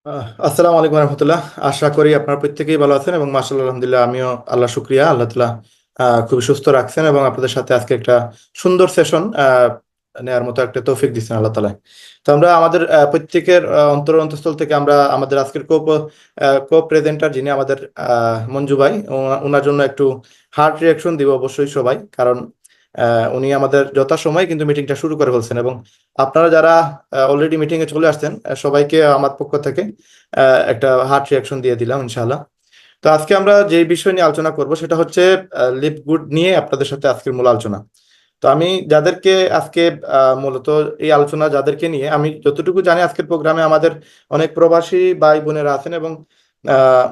আসসালামু আলাইকুম রহমতুল্লাহ। আশা করি আপনারা প্রত্যেকেই ভালো আছেন এবং মাশাআল্লাহ আলহামদুলিল্লাহ আমিও আল্লাহ শুক্রিয়া আল্লাহ তাআলা খুবই সুস্থ রাখছেন এবং আপনাদের সাথে আজকে একটা সুন্দর সেশন নেওয়ার মতো একটা তৌফিক দিচ্ছেন আল্লাহ তাআলা। তো আমরা আমাদের প্রত্যেকের অন্তঃস্থল থেকে আমরা আমাদের আজকের কো প্রেজেন্টার যিনি আমাদের মঞ্জু ভাই, ওনার জন্য একটু হার্ট রিয়াকশন দিব অবশ্যই সবাই, কারণ উনি আমাদের যথাসময়ে কিন্তু মিটিংটা শুরু করে ফেলছেন এবং আপনারা যারা অলরেডি মিটিং এ চলে আসছেন সবাইকে আমার পক্ষ থেকে একটা হার্ট রিয়াকশন দিয়ে দিলাম ইনশাআল্লাহ। তো আজকে আমরা যে বিষয় নিয়ে আলোচনা করব সেটা হচ্ছে লিপ গুড নিয়ে আপনাদের সাথে আজকের মূল আলোচনা। তো আমি যাদেরকে আজকে মূলত এই আলোচনা যাদেরকে নিয়ে আমি যতটুকু জানি, আজকের প্রোগ্রামে আমাদের অনেক প্রবাসী ভাই বোনেরা আছেন এবং আহ,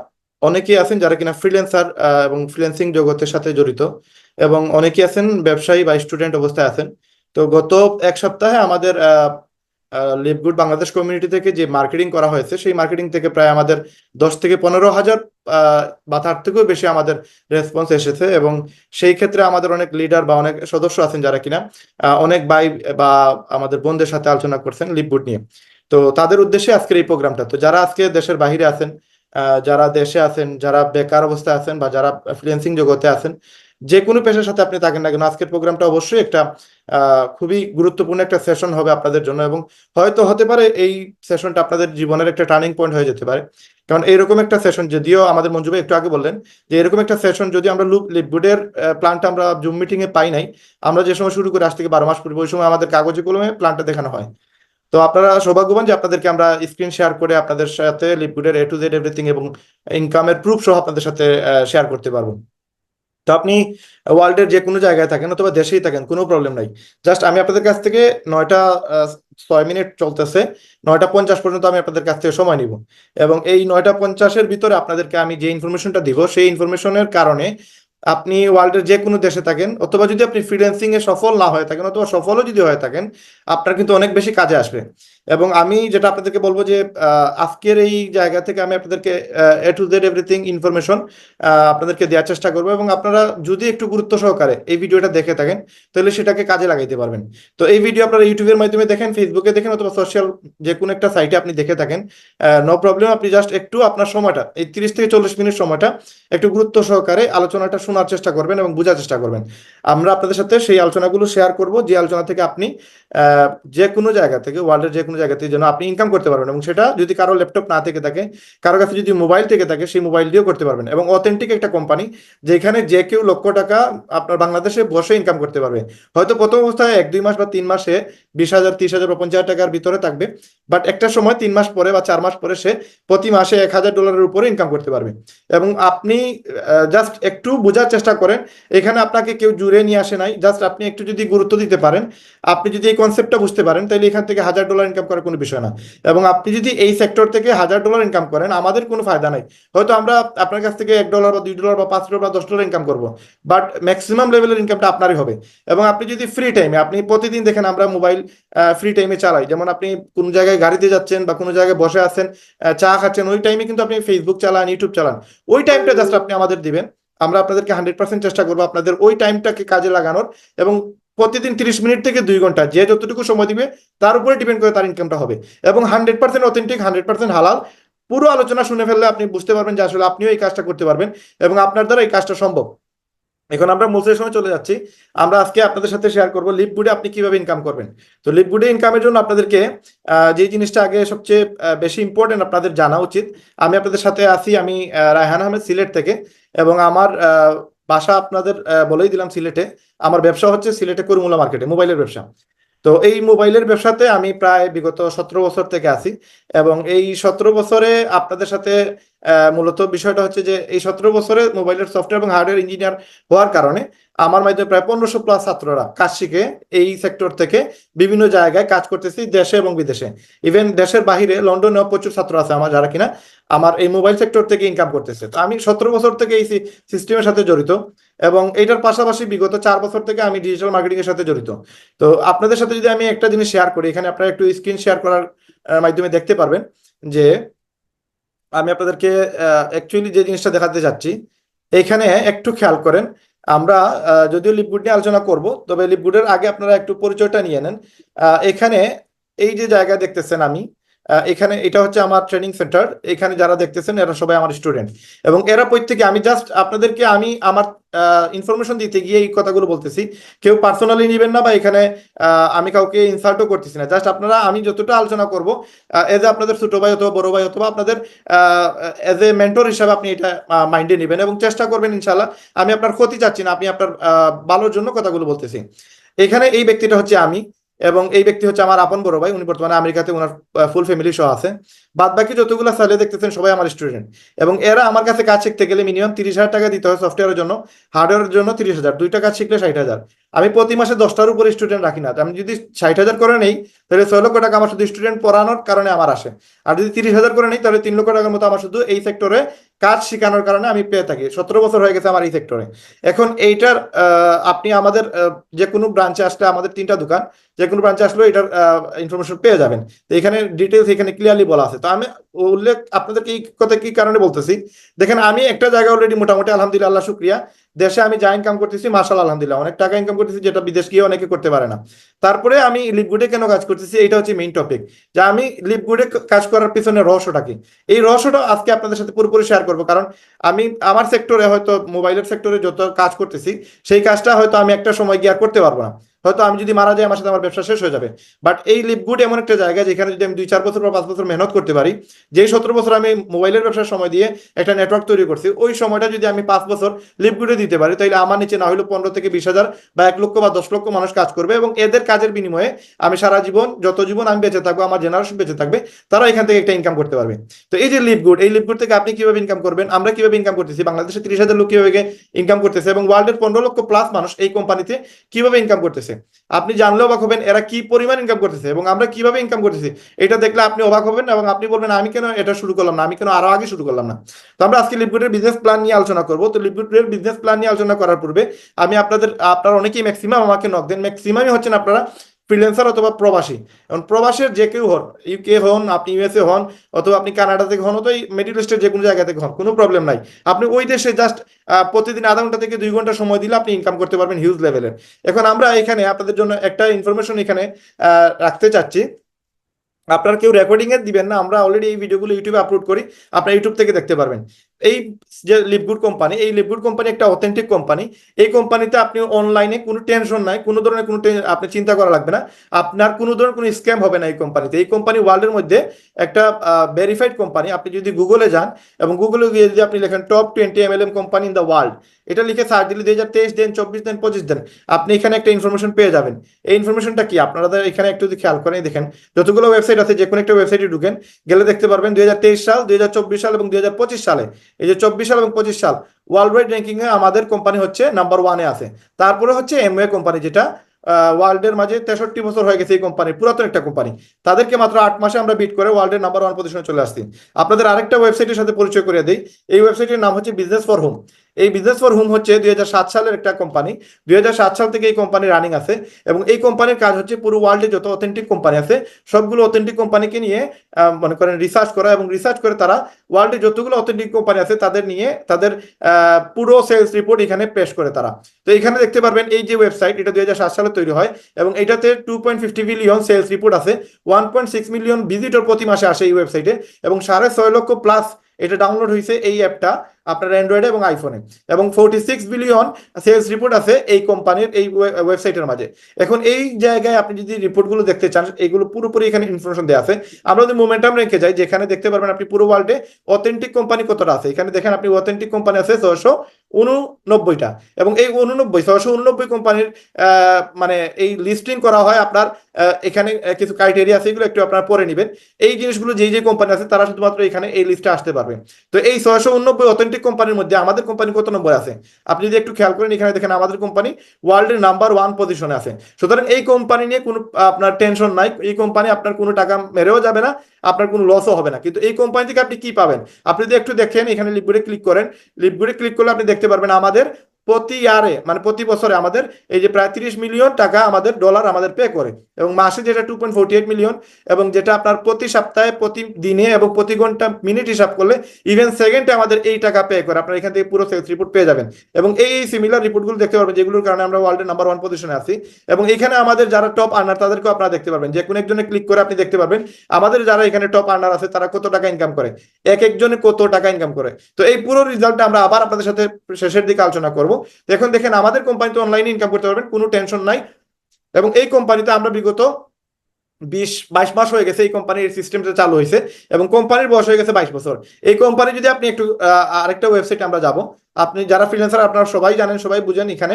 অনেকেই আছেন যারা কিনা ফ্রিল্যান্সার এবং ফ্রিল্যান্সিং জগতের সাথে জড়িত, এবং অনেকেই আছেন ব্যবসায়ী বা স্টুডেন্ট অবস্থায় আছেন। তো গত এক সপ্তাহে আমাদের লিভগুড বাংলাদেশ কমিউনিটি থেকে যে মার্কেটিং করা হয়েছে সেই মার্কেটিং থেকে প্রায় আমাদের 10 থেকে 15 হাজার বা তার থেকেও বেশি আমাদের রেসপন্স এসেছে, এবং সেই ক্ষেত্রে আমাদের অনেক লিডার বা অনেক সদস্য আছেন যারা কিনা অনেক ভাই বা আমাদের বোনদের সাথে আলোচনা করছেন লিভগুড নিয়ে। তো তাদের উদ্দেশ্যে আজকের এই প্রোগ্রামটা। তো যারা আজকে দেশের বাইরে আছেন, যারা দেশে আছেন, যারা বেকার অবস্থায় আছেন বা যারা ফ্রিল্যান্সিং জগতে আছেন, যে কোনো পেশার সাথে আপনি থাকেন না কেন, আজকের প্রোগ্রামটা অবশ্যই একটা খুবই গুরুত্বপূর্ণ একটা সেশন হবে আপনাদের জন্য, এবং হয়তো হতে পারে এই সেশনটা আপনাদের জীবনের একটা টার্নিং পয়েন্ট হয়ে যেতে পারে। কারণ এরকম একটা সেশন, যদিও আমাদের মঞ্জু ভাই একটু আগে বললেন যে এরকম একটা সেশন যদি আমরা লিপগুডের প্ল্যানটা আমরা জুম মিটিং এ পাই নাই, আমরা যে সময় শুরু করে আজ থেকে 12 মাস পূর্বে ওই সময় আমাদের কাগজে কলমে প্ল্যানটা দেখানো হয়। তো আপনারা সৌভাগ্যবান যে আপনাদেরকে আমরা স্ক্রিন শেয়ার করে আপনাদের সাথে লিপগুডের A to Z এভরিথিং এবং ইনকামের প্রুফ সহ আপনাদের সাথে শেয়ার করতে পারবো। তো আপনি ওয়ার্ল্ডের যে কোনো জায়গায় থাকেন অথবা দেশেই থাকেন, কোনো প্রবলেম নাই। জাস্ট আমি আপনাদের কাছ থেকে 9টা 6 মিনিট চলতেছে, 9টা 50 পর্যন্ত আমি আপনাদের কাছ থেকে সময় নিব, এবং এই 9টা 50-এর ভিতরে আপনাদেরকে আমি যে ইনফরমেশনটা দিব সেই ইনফরমেশনের কারণে আপনি ওয়ার্ল্ডের যে কোনো দেশে থাকেন, অথবা যদি আপনি ফ্রিল্যান্সিং এ সফল না হয়ে থাকেন অথবা সফলও যদি হয়ে থাকেন, আপনার কিন্তু অনেক বেশি কাজে আসবে। এবং আমি যেটা আপনাদেরকে বলবো যে আজকের এই জায়গা থেকে আমি আপনাদেরকে A to Z everything information আপনাদেরকে দেওয়ার চেষ্টা করবো, এবং আপনারা যদি একটু গুরুত্ব সহকারে এই ভিডিওটা দেখে থাকেন তাহলে সেটাকে কাজে লাগাইতে পারবেন। তো এই ভিডিও আপনারা ইউটিউবের মাধ্যমে দেখেন, ফেসবুকে দেখেন, অথবা সোশ্যাল যে কোনো একটা সাইটে আপনি দেখে থাকেন, নো প্রবলেম। আপনি জাস্ট একটু আপনার সময়টা, এই 30 থেকে 40 মিনিট সময়টা একটু গুরুত্ব সহকারে আলোচনাটা শোনার চেষ্টা করবেন এবং বোঝার চেষ্টা করবেন। আমরা আপনাদের সাথে সেই আলোচনাগুলো শেয়ার করব, যে আলোচনা থেকে আপনি আহ, যে কোনো জায়গা থেকে, ওয়ার্ল্ডের যে কোনো জায়গা থেকে যেন আপনি ইনকাম করতে পারবেন, এবং সেটা যদি কারো ল্যাপটপ না থেকে থাকে, কারো কাছে যদি মোবাইল থেকে থাকে, সেই মোবাইল দিয়েও করতে পারবেন। এবং অথেন্টিক একটা কোম্পানি যেখানে যে কেউ লক্ষ টাকা আপনার বাংলাদেশে বসে ইনকাম করতে পারবে। হয়তো প্রথম অবস্থায় 1-2 মাস বা 3 মাসে 20,000 30,000 বা 50,000 টাকার ভিতরে থাকবে, বাট একটা সময় 3 মাস পরে বা 4 মাস পরে সে প্রতি মাসে $1,000 উপরে ইনকাম করতে পারবে। এবং আপনি জাস্ট একটু বোঝার চেষ্টা করেন, এখানে আপনাকে কেউ জুড়ে নিয়ে আসে নাই, জাস্ট আপনি একটু যদি গুরুত্ব দিতে পারেন, আপনি যদি এই কনসেপ্টটা বুঝতে পারেন, তাহলে এখান থেকে $1,000 ইনকাম করার কোনো বিষয় না। এবং আপনি যদি এই সেক্টর থেকে $1,000 ইনকাম করেন, আমাদের কোনো ফায়দা নাই। হয়তো আমরা আপনার কাছ থেকে $1 বা $2 বা $5 বা $10 ইনকাম করব, বাট ম্যাক্সিমাম লেভেলের ইনকামটা আপনারই হবে। এবং আপনি যদি ফ্রি টাইমে, আপনি প্রতিদিন দেখেন আমরা মোবাইল ফ্রি টাইমে চালাই, যেমন আপনি কোনো জায়গায় গাড়িতে যাচ্ছেন বা কোনো জায়গায় বসে আছেন, চা খাচ্ছেন, ওই টাইমে কিন্তু আপনি ফেসবুক চালান, ইউটিউব চালান, ওই টাইমটা জাস্ট আপনি আমাদের দিবেন। আমরা আপনাদেরকে 100% চেষ্টা করবো আপনাদের ওই টাইমটাকে কাজে লাগানোর, এবং প্রতিদিন 30 মিনিট থেকে 2 ঘন্টা যে যতটুকু সময় দিবে তার উপরে ডিপেন্ড করে তার ইনকামটা হবে। এবং 100% অথেন্টিক, 100% হালাল। পুরো আলোচনা শুনে ফেললে আপনি বুঝতে পারবেন যে আসলে আপনিও এই কাজটা করতে পারবেন এবং আপনার দ্বারা এই কাজটা সম্ভব। এখন আমরা মূল সেশনে চলে যাচ্ছি। আমরা আজকে আপনাদের সাথে শেয়ার করব লিপগুডে আপনি কিভাবে ইনকাম করবেন। তো লিপগুডে ইনকামের জন্য আপনাদেরকে যে জিনিসটা আগে সবচেয়ে বেশি ইম্পর্টেন্ট আপনাদের জানা উচিত। আমি আপনাদের সাথে আছি, আমি রায়হান আহমেদ, সিলেট থেকে। এবং আমার বাসা আপনাদের বলেই দিলাম সিলেটে। আমার ব্যবসা হচ্ছে সিলেটে করমুলা মার্কেটে মোবাইলের ব্যবসা। তো এই মোবাইলের ব্যবসাতে আমি প্রায় বিগত 17 বছর থেকে আছি। এবং এই 17 বছরে আপনাদের সাথে মূলত বিষয়টা হচ্ছে যে এই 17 বছরে মোবাইলের সফটওয়্যার এবং হার্ডওয়্যার ইঞ্জিনিয়ার হওয়ার কারণে আমার মাধ্যমে প্রায় 1500+ ছাত্ররা কাজ শিখে এই সেক্টর থেকে বিভিন্ন জায়গায় কাজ করতেছি, দেশে এবং বিদেশে। ইভেন দেশের বাহিরে লন্ডনেও প্রচুর ছাত্র আছে আমার, যারা কিনা আমার এই মোবাইল সেক্টর থেকে ইনকাম করতেছে। তো আমি 17 বছর থেকে এই সিস্টেমের সাথে জড়িত, এবং এটার পাশাপাশি বিগত 4 বছর থেকে আমি ডিজিটাল মার্কেটিং এর সাথে জড়িত। তো আপনাদের সাথে যদি আমি একটা জিনিস শেয়ার করি, এখানে আপনারা একটু স্ক্রিন শেয়ার করার মাধ্যমে দেখতে পারবেন যে আমি আপনাদেরকে অ্যাকচুয়ালি যে জিনিসটা দেখাতে যাচ্ছি, এখানে একটু খেয়াল করেন। আমরা যদিও লিপগুড নিয়ে আলোচনা করব, তবে লিপগুডের আগে আপনারা একটু পরিচয়টা নিয়ে নেন। এখানে এই যে জায়গা দেখতেছেন, আমি এখানে এটা হচ্ছে আমার ট্রেনিং সেন্টার। এখানে যারা দেখতেছেন এরা সবাই আমার স্টুডেন্ট, এবং এরা প্রত্যেকে, আমি জাস্ট আপনাদেরকে আমি আমার ইনফরমেশন দিতে গিয়ে এই কথাগুলো বলতেছি। কেউ পার্সোনালি নেবেন না, বা এখানে আমি কাউকে ইনসাল্টও করতেছি না। জাস্ট আপনারা, আমি যতটা আলোচনা করবো এজ এ আপনাদের ছোট ভাই অথবা বড় ভাই অথবা আপনাদের এজ এ মেন্টর হিসাবে আপনি এটা মাইন্ডে নেবেন এবং চেষ্টা করবেন ইনশাল্লাহ। আমি আপনার ক্ষতি চাচ্ছি না, আমি আপনার ভালোর জন্য কথাগুলো বলতেছি। এখানে এই ব্যক্তিটা হচ্ছে আমি, এবং এই ব্যক্তি হচ্ছে আমার আপন বড় ভাই। উনি বর্তমানে আমেরিকাতে, ওনার ফুল ফ্যামিলি সহ আছে। বাদ বাকি যতগুলো স্যালারি দেখতেছেন সবাই আমার স্টুডেন্ট, এবং এরা আমার কাছে কাজ শিখতে গেলে মিনিমাম 30,000 টাকা দিতে হয় সফটওয়্যারের জন্য, হার্ডওয়্যারের জন্য 30,000, দুইটা কাজ শিখলে 60,000। আমি প্রতি মাসে 10টার উপরে স্টুডেন্ট রাখি না। আমি যদি 60,000 করে নেই, তাহলে 6 লক্ষ টাকা আমার শুধু স্টুডেন্ট পড়ানোর কারণে আমার আসে। আর যদি 30,000 করে নেই, তাহলে 3 লক্ষ টাকার মতো আমার শুধু এই সেক্টরে কাজ শেখানোর কারণে আমি পেয়ে থাকি। 17 বছর হয়ে গেছে আমার এই সেক্টরে। এখন এইটার আপনি আমাদের যে কোনো ব্রাঞ্চে আসলে, আমাদের 3টা দোকান, যে কোনো ব্রাঞ্চে আসলে এটার ইনফরমেশন পেয়ে যাবেন। তো এখানে ডিটেলস এখানে ক্লিয়ারলি বলা আছে। তো আমি উল্লেখ আপনাদেরকে এই কথা কি কারণে বলতেছি, দেখেন আমি একটা জায়গা অলরেডি মোটামুটি আলহামদুলিল্লাহ, আল্লাহ শুক্রিয়া, দেশে আমি যা ইনকাম করতেছি মাশাআল্লাহ আলহামদুলিল্লাহ অনেক টাকা ইনকাম করতেছি, যেটা বিদেশ গিয়ে অনেকে করতে পারে না। তারপরে আমি লিপগুডে কেন কাজ করতেছি, এটা হচ্ছে মেইন টপিক, যে আমি লিপগুডে কাজ করার পিছনে রহস্যটা কি। এই রহস্যটা আজকে আপনাদের সাথে পুরোপুরি শেয়ার করবো, কারণ আমি আমার সেক্টরে, হয়তো মোবাইলের সেক্টরে যত কাজ করতেছি, সেই কাজটা হয়তো আমি একটা সময় গিয়ে আর করতে পারবো না। হয়তো আমি যদি মারা যাই, আমার সাথে আমার ব্যবসা শেষ হয়ে যাবে। বাট এই লিপগুড এমন একটা জায়গা, যেখানে যদি আমি 2-4 বছর বা 5 বছর মেহনত করতে পারি, যেই 17 বছর আমি মোবাইলের ব্যবসার সময় দিয়ে একটা নেটওয়ার্ক তৈরি করছি, ওই সময়টা যদি আমি 5 বছর লিপগুডে দিতে পারি, তাহলে আমার নিচে না হলেও 15 থেকে 20,000 বা 1 লক্ষ বা 10 লক্ষ মানুষ কাজ করবে, এবং এদের কাজের বিনিময়ে আমি সারা জীবন, যত জীবন আমি বেঁচে থাকবো, আমার জেনারেশন বেঁচে থাকবে, তারা এখান থেকে একটা ইনকাম করতে পারবে। তো এই যে লিপগুড, এই লিপগুড থেকে আপনি কিভাবে ইনকাম করবেন, আমরা কিভাবে ইনকাম করতেছি, বাংলাদেশে 30,000 লোক কিভাবে ইনকাম করতেছে, এবং ওয়ার্ল্ডের 15 লক্ষ প্লাস মানুষ এই কোম্পানিতে কিভাবে ইনকাম করতেছে, আপনি জানলেও অবাক হবেন এরা কি পরিমাণ ইনকাম করতেছে এবং আমরা কিভাবে ইনকাম করতেছি। এটা দেখলে আপনি অবাক হবেন, এবং আপনি বলবেন আমি কেন এটা শুরু করলাম না, আমি কেন আরো আগে শুরু করলাম না। তো আমরা আজকে লিপগুডের বিজনেস প্ল্যান নিয়ে আলোচনা করবো। তো লিপগুডের বিজনেস প্ল্যান নিয়ে আলোচনা করার পূর্বে আমি আপনারা অনেকেই ম্যাক্সিমাম আমাকে নক দেন, ম্যাক্সিমামই হচ্ছেন আপনারা ফ্রিল্যান্সার অথবা প্রবাসী। এখন প্রবাসের যে কেউ হন, ইউকে হন, আপনি ইউএসএ হন, অথবা আপনি কানাডা থেকে হন, অথবা মিডল ইস্টের যে কোনো জায়গা থেকে হন, কোনো প্রবলেম নাই। আপনি ওই দেশে জাস্ট প্রতিদিন আধা ঘন্টা থেকে 2 ঘন্টা সময় দিলে আপনি ইনকাম করতে পারবেন হিউজ লেভেলের। এখন আমরা এখানে আপনাদের জন্য একটা ইনফরমেশন এখানে রাখতে চাচ্ছি। আপনার কেউ রেকর্ডিং এর দিবেন না, আমরা অলরেডি এই ভিডিওগুলো ইউটিউবে আপলোড করি, আপনার ইউটিউব থেকে দেখতে পারবেন। এই যে লিপগুড কোম্পানি, এই লিপগুড কোম্পানি একটা অথেন্টিক কোম্পানি। এই কোম্পানিতে আপনি অনলাইনে কোনো টেনশন নাই, কোনো ধরনের আপনি চিন্তা করা লাগবে না, আপনার কোনো ধরনের কোনো স্ক্যাম হবে না এই কোম্পানিতে। এই কোম্পানি ওয়ার্ল্ডের মধ্যে একটা ভেরিফাইড কোম্পানি। আপনি যদি গুগলে যান এবং গুগলে গিয়ে যদি আপনি লেখেন top 20 MLM company in the world, এটা লিখে সার্চ দিলে 2023 দেন, 24 দেন, 25 দেন, আপনি এখানে একটা ইনফরমেশন পেয়ে যাবেন। এই ইনফরমেশনটা কি, আপনারা এখানে একটু যদি খেয়াল করেন, দেখেন যতগুলো ওয়েবসাইট আছে, যে কোনো একটা ওয়েবসাইটে ঢুকেন, গেলে দেখতে পারবেন 2023 সাল, 2024 সাল এবং 2025 সালে, এই যে 24 সাল এবং 25 সাল ওয়ার্ল্ড ওয়াইড র্যাঙ্কিং এ আমাদের কোম্পানি হচ্ছে নাম্বার 1-এ আছে। তারপরে হচ্ছে এমওয়ে কোম্পানি, যেটা ওয়ার্ল্ডের মাঝে 63 বছর হয়ে গেছে এই কোম্পানি, পুরাতন একটা কোম্পানি। তাদেরকে মাত্র 8 মাসে আমরা বিট করে ওয়ার্ল্ডের নাম্বার 1 পজিশনে চলে আসছি। আপনাদের আরেকটা ওয়েবসাইটের সাথে পরিচয় করে দিই। এই ওয়েবসাইটের নাম হচ্ছে বিজনেস ফর হোম। এই বিজনেস ফর হোম হচ্ছে 2007 সালের একটা কোম্পানি। 2007 সাল থেকে এই কোম্পানি রানিং আছে, এবং এই কোম্পানির কাজ হচ্ছে পুরো ওয়ার্ল্ডে যত অথেন্টিক কোম্পানি আছে, সবগুলো অথেন্টিক কোম্পানিকে নিয়ে মনে করেন রিসার্চ করা, এবং রিসার্চ করে তারা ওয়ার্ল্ডে যতগুলো অথেন্টিক কোম্পানি আছে তাদের নিয়ে তাদের পুরো সেলস রিপোর্ট এখানে পেশ করে তারা। তো এখানে দেখতে পারবেন এই যে ওয়েবসাইট, এটা 2007 সালে তৈরি হয়, এবং এটাতে 2.50 বিলিয়ন সেলস রিপোর্ট আছে, 1.6 মিলিয়ন ভিজিটর প্রতি মাসে আসে এই ওয়েবসাইটে, এবং 6.5 লক্ষ প্লাস এটা ডাউনলোড হয়েছে এই অ্যাপটা আপনার অ্যান্ড্রয়েডে এবং আইফোনে, এবং 46 বিলিয়ন সেলস রিপোর্ট আছে এই কোম্পানির এই ওয়েবসাইটের মাঝে। এখন এই জায়গায় আপনি যদি রিপোর্টগুলো দেখতে চান, এগুলো পুরোপুরি এখানে ইনফরমেশন দেওয়া আছে। আমরা যদি মোমেন্টাম রেখে যাই, যেখানে দেখতে পারবেন আপনি পুরো ওয়ার্ল্ডে অথেন্টিক কোম্পানি কতটা আছে। এখানে দেখেন আপনি অথেন্টিক কোম্পানি আছে 689টা, এবং এই 689 কোম্পানির মানে এই লিস্টিং করা হয় আপনার এখানে কিছু ক্রাইটেরিয়া আছে, এগুলো একটু আপনারা পরে নেবেন। এই জিনিসগুলো যেই যে কোম্পানি আছে তারা শুধুমাত্র এখানে এই লিস্টে আসতে পারবে। তো এই 689 অথেন্টিক কোম্পানির মধ্যে আমাদের কোম্পানি কত নম্বর আছে আপনি যদি একটু খেয়াল করেন, এখানে দেখেন আমাদের কোম্পানি ওয়ার্ল্ডের নাম্বার 1 পজিশনে আছে। সুতরাং এই কোম্পানি নিয়ে কোনো আপনার টেনশন নাই, এই কোম্পানি আপনার কোনো টাকা মেরেও যাবে না, আপনার কোনো লসও হবে না। কিন্তু এই কোম্পানি থেকে আপনি কি পাবেন, আপনি যদি একটু দেখেন, এখানে লিপগুডে ক্লিক করেন, লিপগুডে ক্লিক করলে আপনি দেখতে পারবেন আমাদের প্রতি ইয়ারে মানে প্রতি বছরে আমাদের এই যে প্রায় 30 মিলিয়ন টাকা আমাদের ডলার আমাদের পে করে, এবং মাসে যেটা 2.48 মিলিয়ন, এবং যেটা আপনার প্রতি সপ্তাহে প্রতি দিনে এবং প্রতি ঘন্টা মিনিট হিসাব করলে ইভেন সেকেন্ডে আমাদের এই টাকা পে করে। আপনার এখান থেকে পুরো সেলস রিপোর্ট পেয়ে যাবেন এবং এই সিমিলার রিপোর্টগুলো দেখতে পারবেন, যেগুলোর কারণে আমরা ওয়ার্ল্ডের নাম্বার 1 পজিশনে আছি। এবং এখানে আমাদের যারা টপ আর্নার তাদেরকেও আপনারা দেখতে পারবেন, যে কোনো একজনে ক্লিক করে আপনি দেখতে পারবেন আমাদের যারা এখানে টপ আর্নার আছে তারা কত টাকা ইনকাম করে, এক একজনে কত টাকা ইনকাম করে। তো এই পুরো রেজাল্টটা আমরা আবার আপনাদের সাথে শেষের দিকে আলোচনা করব। এখন দেখেন আমাদের কোম্পানিতে অনলাইনে ইনকাম করতে পারবেন, কোনো টেনশন নাই। এবং এই কোম্পানিতে আমরা বিগত 20-22 মাস হয়ে গেছে এই কোম্পানির সিস্টেমটা চালু হয়েছে, এবং কোম্পানির বয়স হয়ে গেছে 22 বছর। এই কোম্পানি যদি আপনি একটু আরেকটা ওয়েবসাইট আমরা যাব, আপনি যারা ফ্রিল্যান্সার আপনারা সবাই জানেন, সবাই বুঝেন, এখানে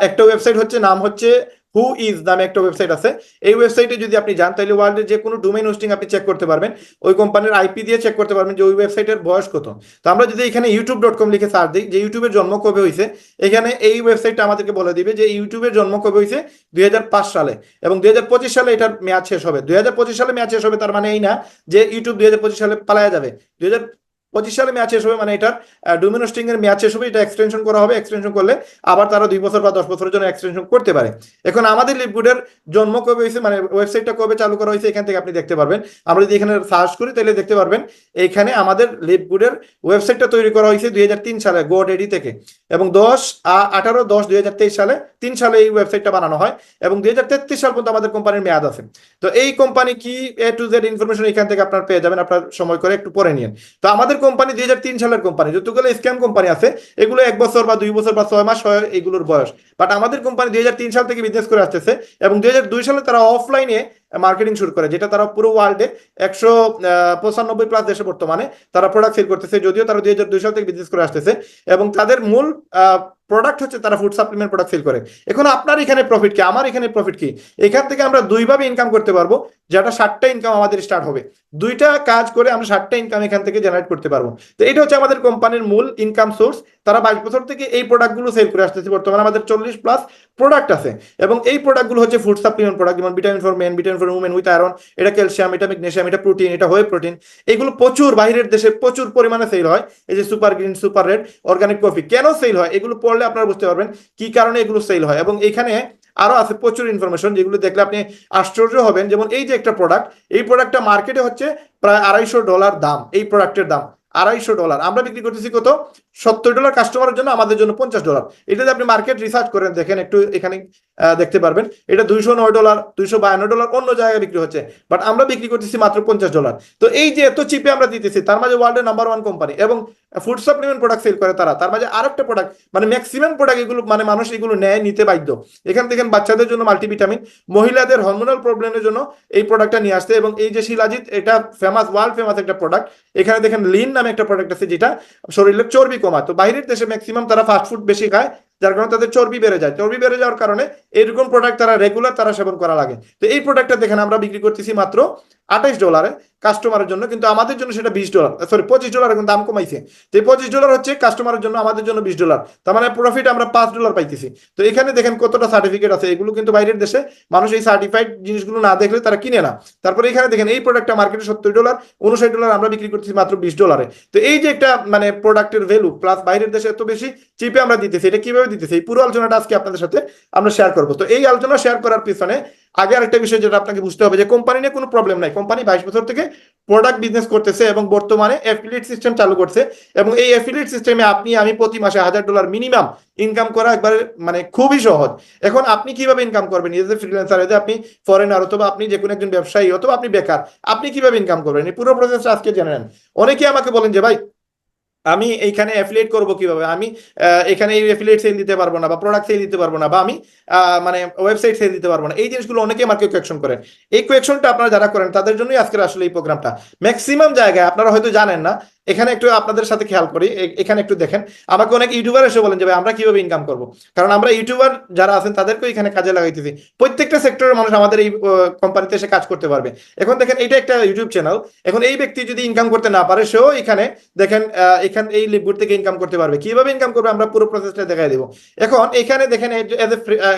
একটা ওয়েবসাইট হচ্ছে, নাম হচ্ছে হু ইজ নামে একটা ওয়েবসাইট আছে। এই ওয়েবসাইটে যদি আপনি যান তাহলে ওয়ার্ল্ডের যে কোনো ডোমেইন হোস্টিং আপনি চেক করতে পারবেন, ওই কোম্পানির আইপি দিয়ে চেক করতে পারবেন যে ওই ওয়েবসাইটের বয়স কত। তো আমরা যদি এখানে youtube.com লিখে সার্চ দিই যে ইউটিউবের জন্ম কবে হয়েছে, এখানে এই ওয়েবসাইটটা আমাদেরকে বলে দিবে যে ইউটিউবের জন্ম কবে হয়েছে 2005 সালে, এবং 2025 সালে এটার মেয়াদ শেষ হবে। 2025 সালে মেয়াদ শেষ হবে তার মানে এই না যে ইউটিউব 2025 সালে পালায়া যাবে। 2025 সালে মেয়াদ শেষ হবে মানে এটার ডোমেইন হোস্টিং এর মেয়াদ শেষ হবে, এটা এক্সটেনশন করা হবে। এক্সটেনশন করলে আবার তারা 2 বছর বা 10 বছরের জন্য এক্সটেনশন করতে পারে। এখন আমাদের লিভগুডের জন্ম কবে হয়েছে, মানে ওয়েবসাইটটা কবে চালু করা হয়েছে, এখান থেকে আপনি দেখতে পারবেন। আমরা যদি এখানে সার্চ করি তাহলে দেখতে পারবেন এইখানে আমাদের লিভগুডের ওয়েবসাইটটা তৈরি করা হয়েছে 2003 সালে GoDaddy থেকে, এবং 18-10-2023 সালে 3 সালে এই ওয়েবসাইটটা বানানো হয়, এবং 2033 সাল পর্যন্ত আমাদের কোম্পানির মেয়াদ আছে। তো এই কোম্পানি কি এ টু জেড ইনফরমেশন এখান থেকে আপনার পেয়ে যাবেন, আপনার সময় করে একটু পরে নিন। তো আমাদের কোম্পানি 2003 সালের কোম্পানি, যতগুলো স্ক্যাম কোম্পানি আছে এগুলো 1 বছর বা 2 বছর বা 6 মাস হয় এগুলোর বয়স, বাট আমাদের কোম্পানি 2003 সাল থেকে বিজনেস করে আসতেছে, এবং 2002 সালে তারা অফলাইনে মার্কেটিং শুরু করে, যেটা তারা পুরো ওয়ার্ল্ডে 195 প্লাস দেশে বর্তমানে তারা প্রোডাক্ট সেল করতেছে, যদিও তারা 2002 সাল থেকে বিজনেস করে আসতেছে, এবং তাদের মূল প্রোডাক্ট হচ্ছে তারা ফুড সাপ্লিমেন্ট প্রোডাক্ট সেল করে। এখন আপনার এখানে প্রফিট কি, আমার এখানে প্রফিট কি? এখান থেকে আমরা দুইভাবে ইনকাম করতে পারবো, যেটা 60টা ইনকাম আমাদের স্টার্ট হবে, দুইটা কাজ করে আমরা 60টা ইনকাম এখান থেকে জেনারেট করতে পারবো। তো এটা হচ্ছে আমাদের কোম্পানির মূল ইনকাম সোর্স। তারা 22 বছর থেকে এই প্রোডাক্টগুলো সেল করে আসতেছে, বর্তমানে আমাদের 40 প্লাস প্রোডাক্ট আছে, এবং এই প্রোডাক্টগুলো হচ্ছে ফুড সাপ্লিমেন্ট প্রোডাক্ট, যেমন vitamin for men, vitamin for women with iron, এটা ক্যালসিয়াম, এটা ম্যাগনেসিয়াম, এটা প্রোটিন, এটা হোয়ে প্রোটিন। এগুলো প্রচুর বাইরের দেশে প্রচুর পরিমাণে সেল হয়। এই যে super green, super red, organic coffee কেন সেল হয় এগুলো পড়লে আপনারা বুঝতে পারবেন কি কারণে এগুলো সেল হয়। এবং এখানে আরো আছে প্রচুর ইনফরমেশন যেগুলো দেখলে আপনি আশ্চর্য হবেন। যেমন এই যে একটা প্রোডাক্ট, এই প্রোডাক্টটা মার্কেটে হচ্ছে প্রায় $250 দাম, এই প্রোডাক্টের দাম $250, আমরা বিক্রি করতেছি কত, $70 কাস্টমারের জন্য, আমাদের জন্য $50। এটা যদি আপনি মার্কেট রিসার্চ করেন দেখেন একটু, এখানে দেখতে পারবেন এটা $209, $252 অন্য জায়গায় বিক্রি হচ্ছে, বাট আমরা বিক্রি করতেছি মাত্র $50। তো এই যে এত চিপে আমরা দিতেছি, তার মাঝে ওয়ার্ল্ডের নাম্বার 1 কোম্পানি, এবং ফুড সাপ্লিমেন্ট প্রোডাক্ট সেল করে তারা, তার মাঝে আরেকটা প্রোডাক্ট, মানে ম্যাক্সিমাম প্রোডাক্ট এগুলো মানে মানুষ এগুলো নেয়, নিতে বাধ্য। এখান থেকে বাচ্চাদের জন্য মাল্টিভিটামিন, মহিলাদের হরমোনাল প্রবলেমের জন্য এই প্রোডাক্টটা নিয়ে আসছে, এবং এই যে শিলাজিৎ, এটা ফেমাস, ওয়ার্ল্ড ফেমাস একটা প্রোডাক্ট। এখানে দেখেন লিন নামে একটা প্রোডাক্ট আছে যেটা শরীরের চর্বি কমায়। তো বাইরের দেশে ম্যাক্সিমাম তারা ফাস্ট ফুড বেশি খায়, যার কারণে তাদের চর্বি বেড়ে যায়। চর্বি বেড়ে যাওয়ার কারণে এরকম প্রোডাক্ট তারা রেগুলার তারা সেবন করা লাগে। তো এই প্রোডাক্টটা দেখেন আমরা বিক্রি করতেছি মাত্র $28 কাস্টমারের জন্য, কিন্তু আমাদের জন্য সেটা $20, সরি $25 এখন দাম কমাইছে। তো এই $25 হচ্ছে কাস্টমারের জন্য, আমাদের জন্য $20, তার মানে প্রফিট আমরা $5 পাইতেছি। তো এখানে দেখেন কতটা সার্টিফিকেট আছে, এগুলো কিন্তু বাইরের দেশে মানুষ এই সার্টিফাইড জিনিসগুলো না দেখলে তারা কিনে না। তারপরে এখানে দেখেন এই প্রোডাক্টটা মার্কেটে $70, $59, আমরা বিক্রি করতেছি মাত্র $20। তো এই যে একটা মানে প্রোডাক্টের ভ্যালু প্লাস বাইরের দেশে এত বেশি চিপে আমরা দিতেছি, এটা কিভাবে দিতেছি এই পুরো আলোচনাটা আজকে আপনাদের সাথে আমরা শেয়ার করবো। তো এই আলোচনা শেয়ার করার পিছনে আগে আরেকটা বিষয় যেটা আপনাকে বুঝতে হবে, যে কোম্পানি নিয়ে কোনো প্রবলেম নাই। কোম্পানি 22 বছর থেকে প্রোডাক্ট বিজনেস করতেছে, এবং বর্তমানে অ্যাফিলিয়েট সিস্টেম চালু করছে, এবং এই অ্যাফিলিয়েট সিস্টেমে আপনি আমি প্রতি মাসে $1000 মিনিমাম ইনকাম করা একবারে মানে খুবই সহজ। এখন আপনি কিভাবে ইনকাম করবেন, এজ এ ফ্রিল্যান্সার, এজ আপনি ফরেনার, অথবা আপনি যে কোনো একজন ব্যবসায়ী, অথবা আপনি বেকার, আপনি কিভাবে ইনকাম করবেন এই পুরো প্রসেসটা আজকে জেনে নেন। অনেকে আমাকে বলেন যে ভাই আমি এইখানে অ্যাফিলিয়েট করবো কিভাবে, আমি এখানে এই অ্যাফিলিয়েট সেল দিতে পারবো না, বা প্রোডাক্ট সেল দিতে পারবো না, বা আমি মানে ওয়েবসাইট সেল দিতে পারবো না। এই জিনিসগুলো অনেকে আমাকে কোয়েকশন করেন। এই কোয়েকশনটা আপনারা যারা করেন তাদের জন্যই আজকের আসলে এই প্রোগ্রামটা। ম্যাক্সিমাম জায়গায় আপনারা হয়তো জানেন না, এখানে একটু আপনাদের সাথে খেয়াল করি, এখানে একটু দেখেন, আমাকে অনেক ইউটিউবার এসে বলেন যে ভাই আমরা কিভাবে ইনকাম করবো, কারণ আমরা ইউটিউবার যারা আছেন তাদেরকেও এখানে কাজে লাগাইতেছি। প্রত্যেকটা সেক্টরের মানুষ আমাদের এই কোম্পানিতে এসে কাজ করতে পারবে। এখন দেখেন এটা একটা ইউটিউব চ্যানেল, এখন এই ব্যক্তি যদি ইনকাম করতে না পারে, সেও এখানে দেখেন এখানে এই লিভগুড থেকে ইনকাম করতে পারবে। কিভাবে ইনকাম করবে আমরা পুরো প্রসেসটা দেখাই দেবো। এখন এখানে দেখেন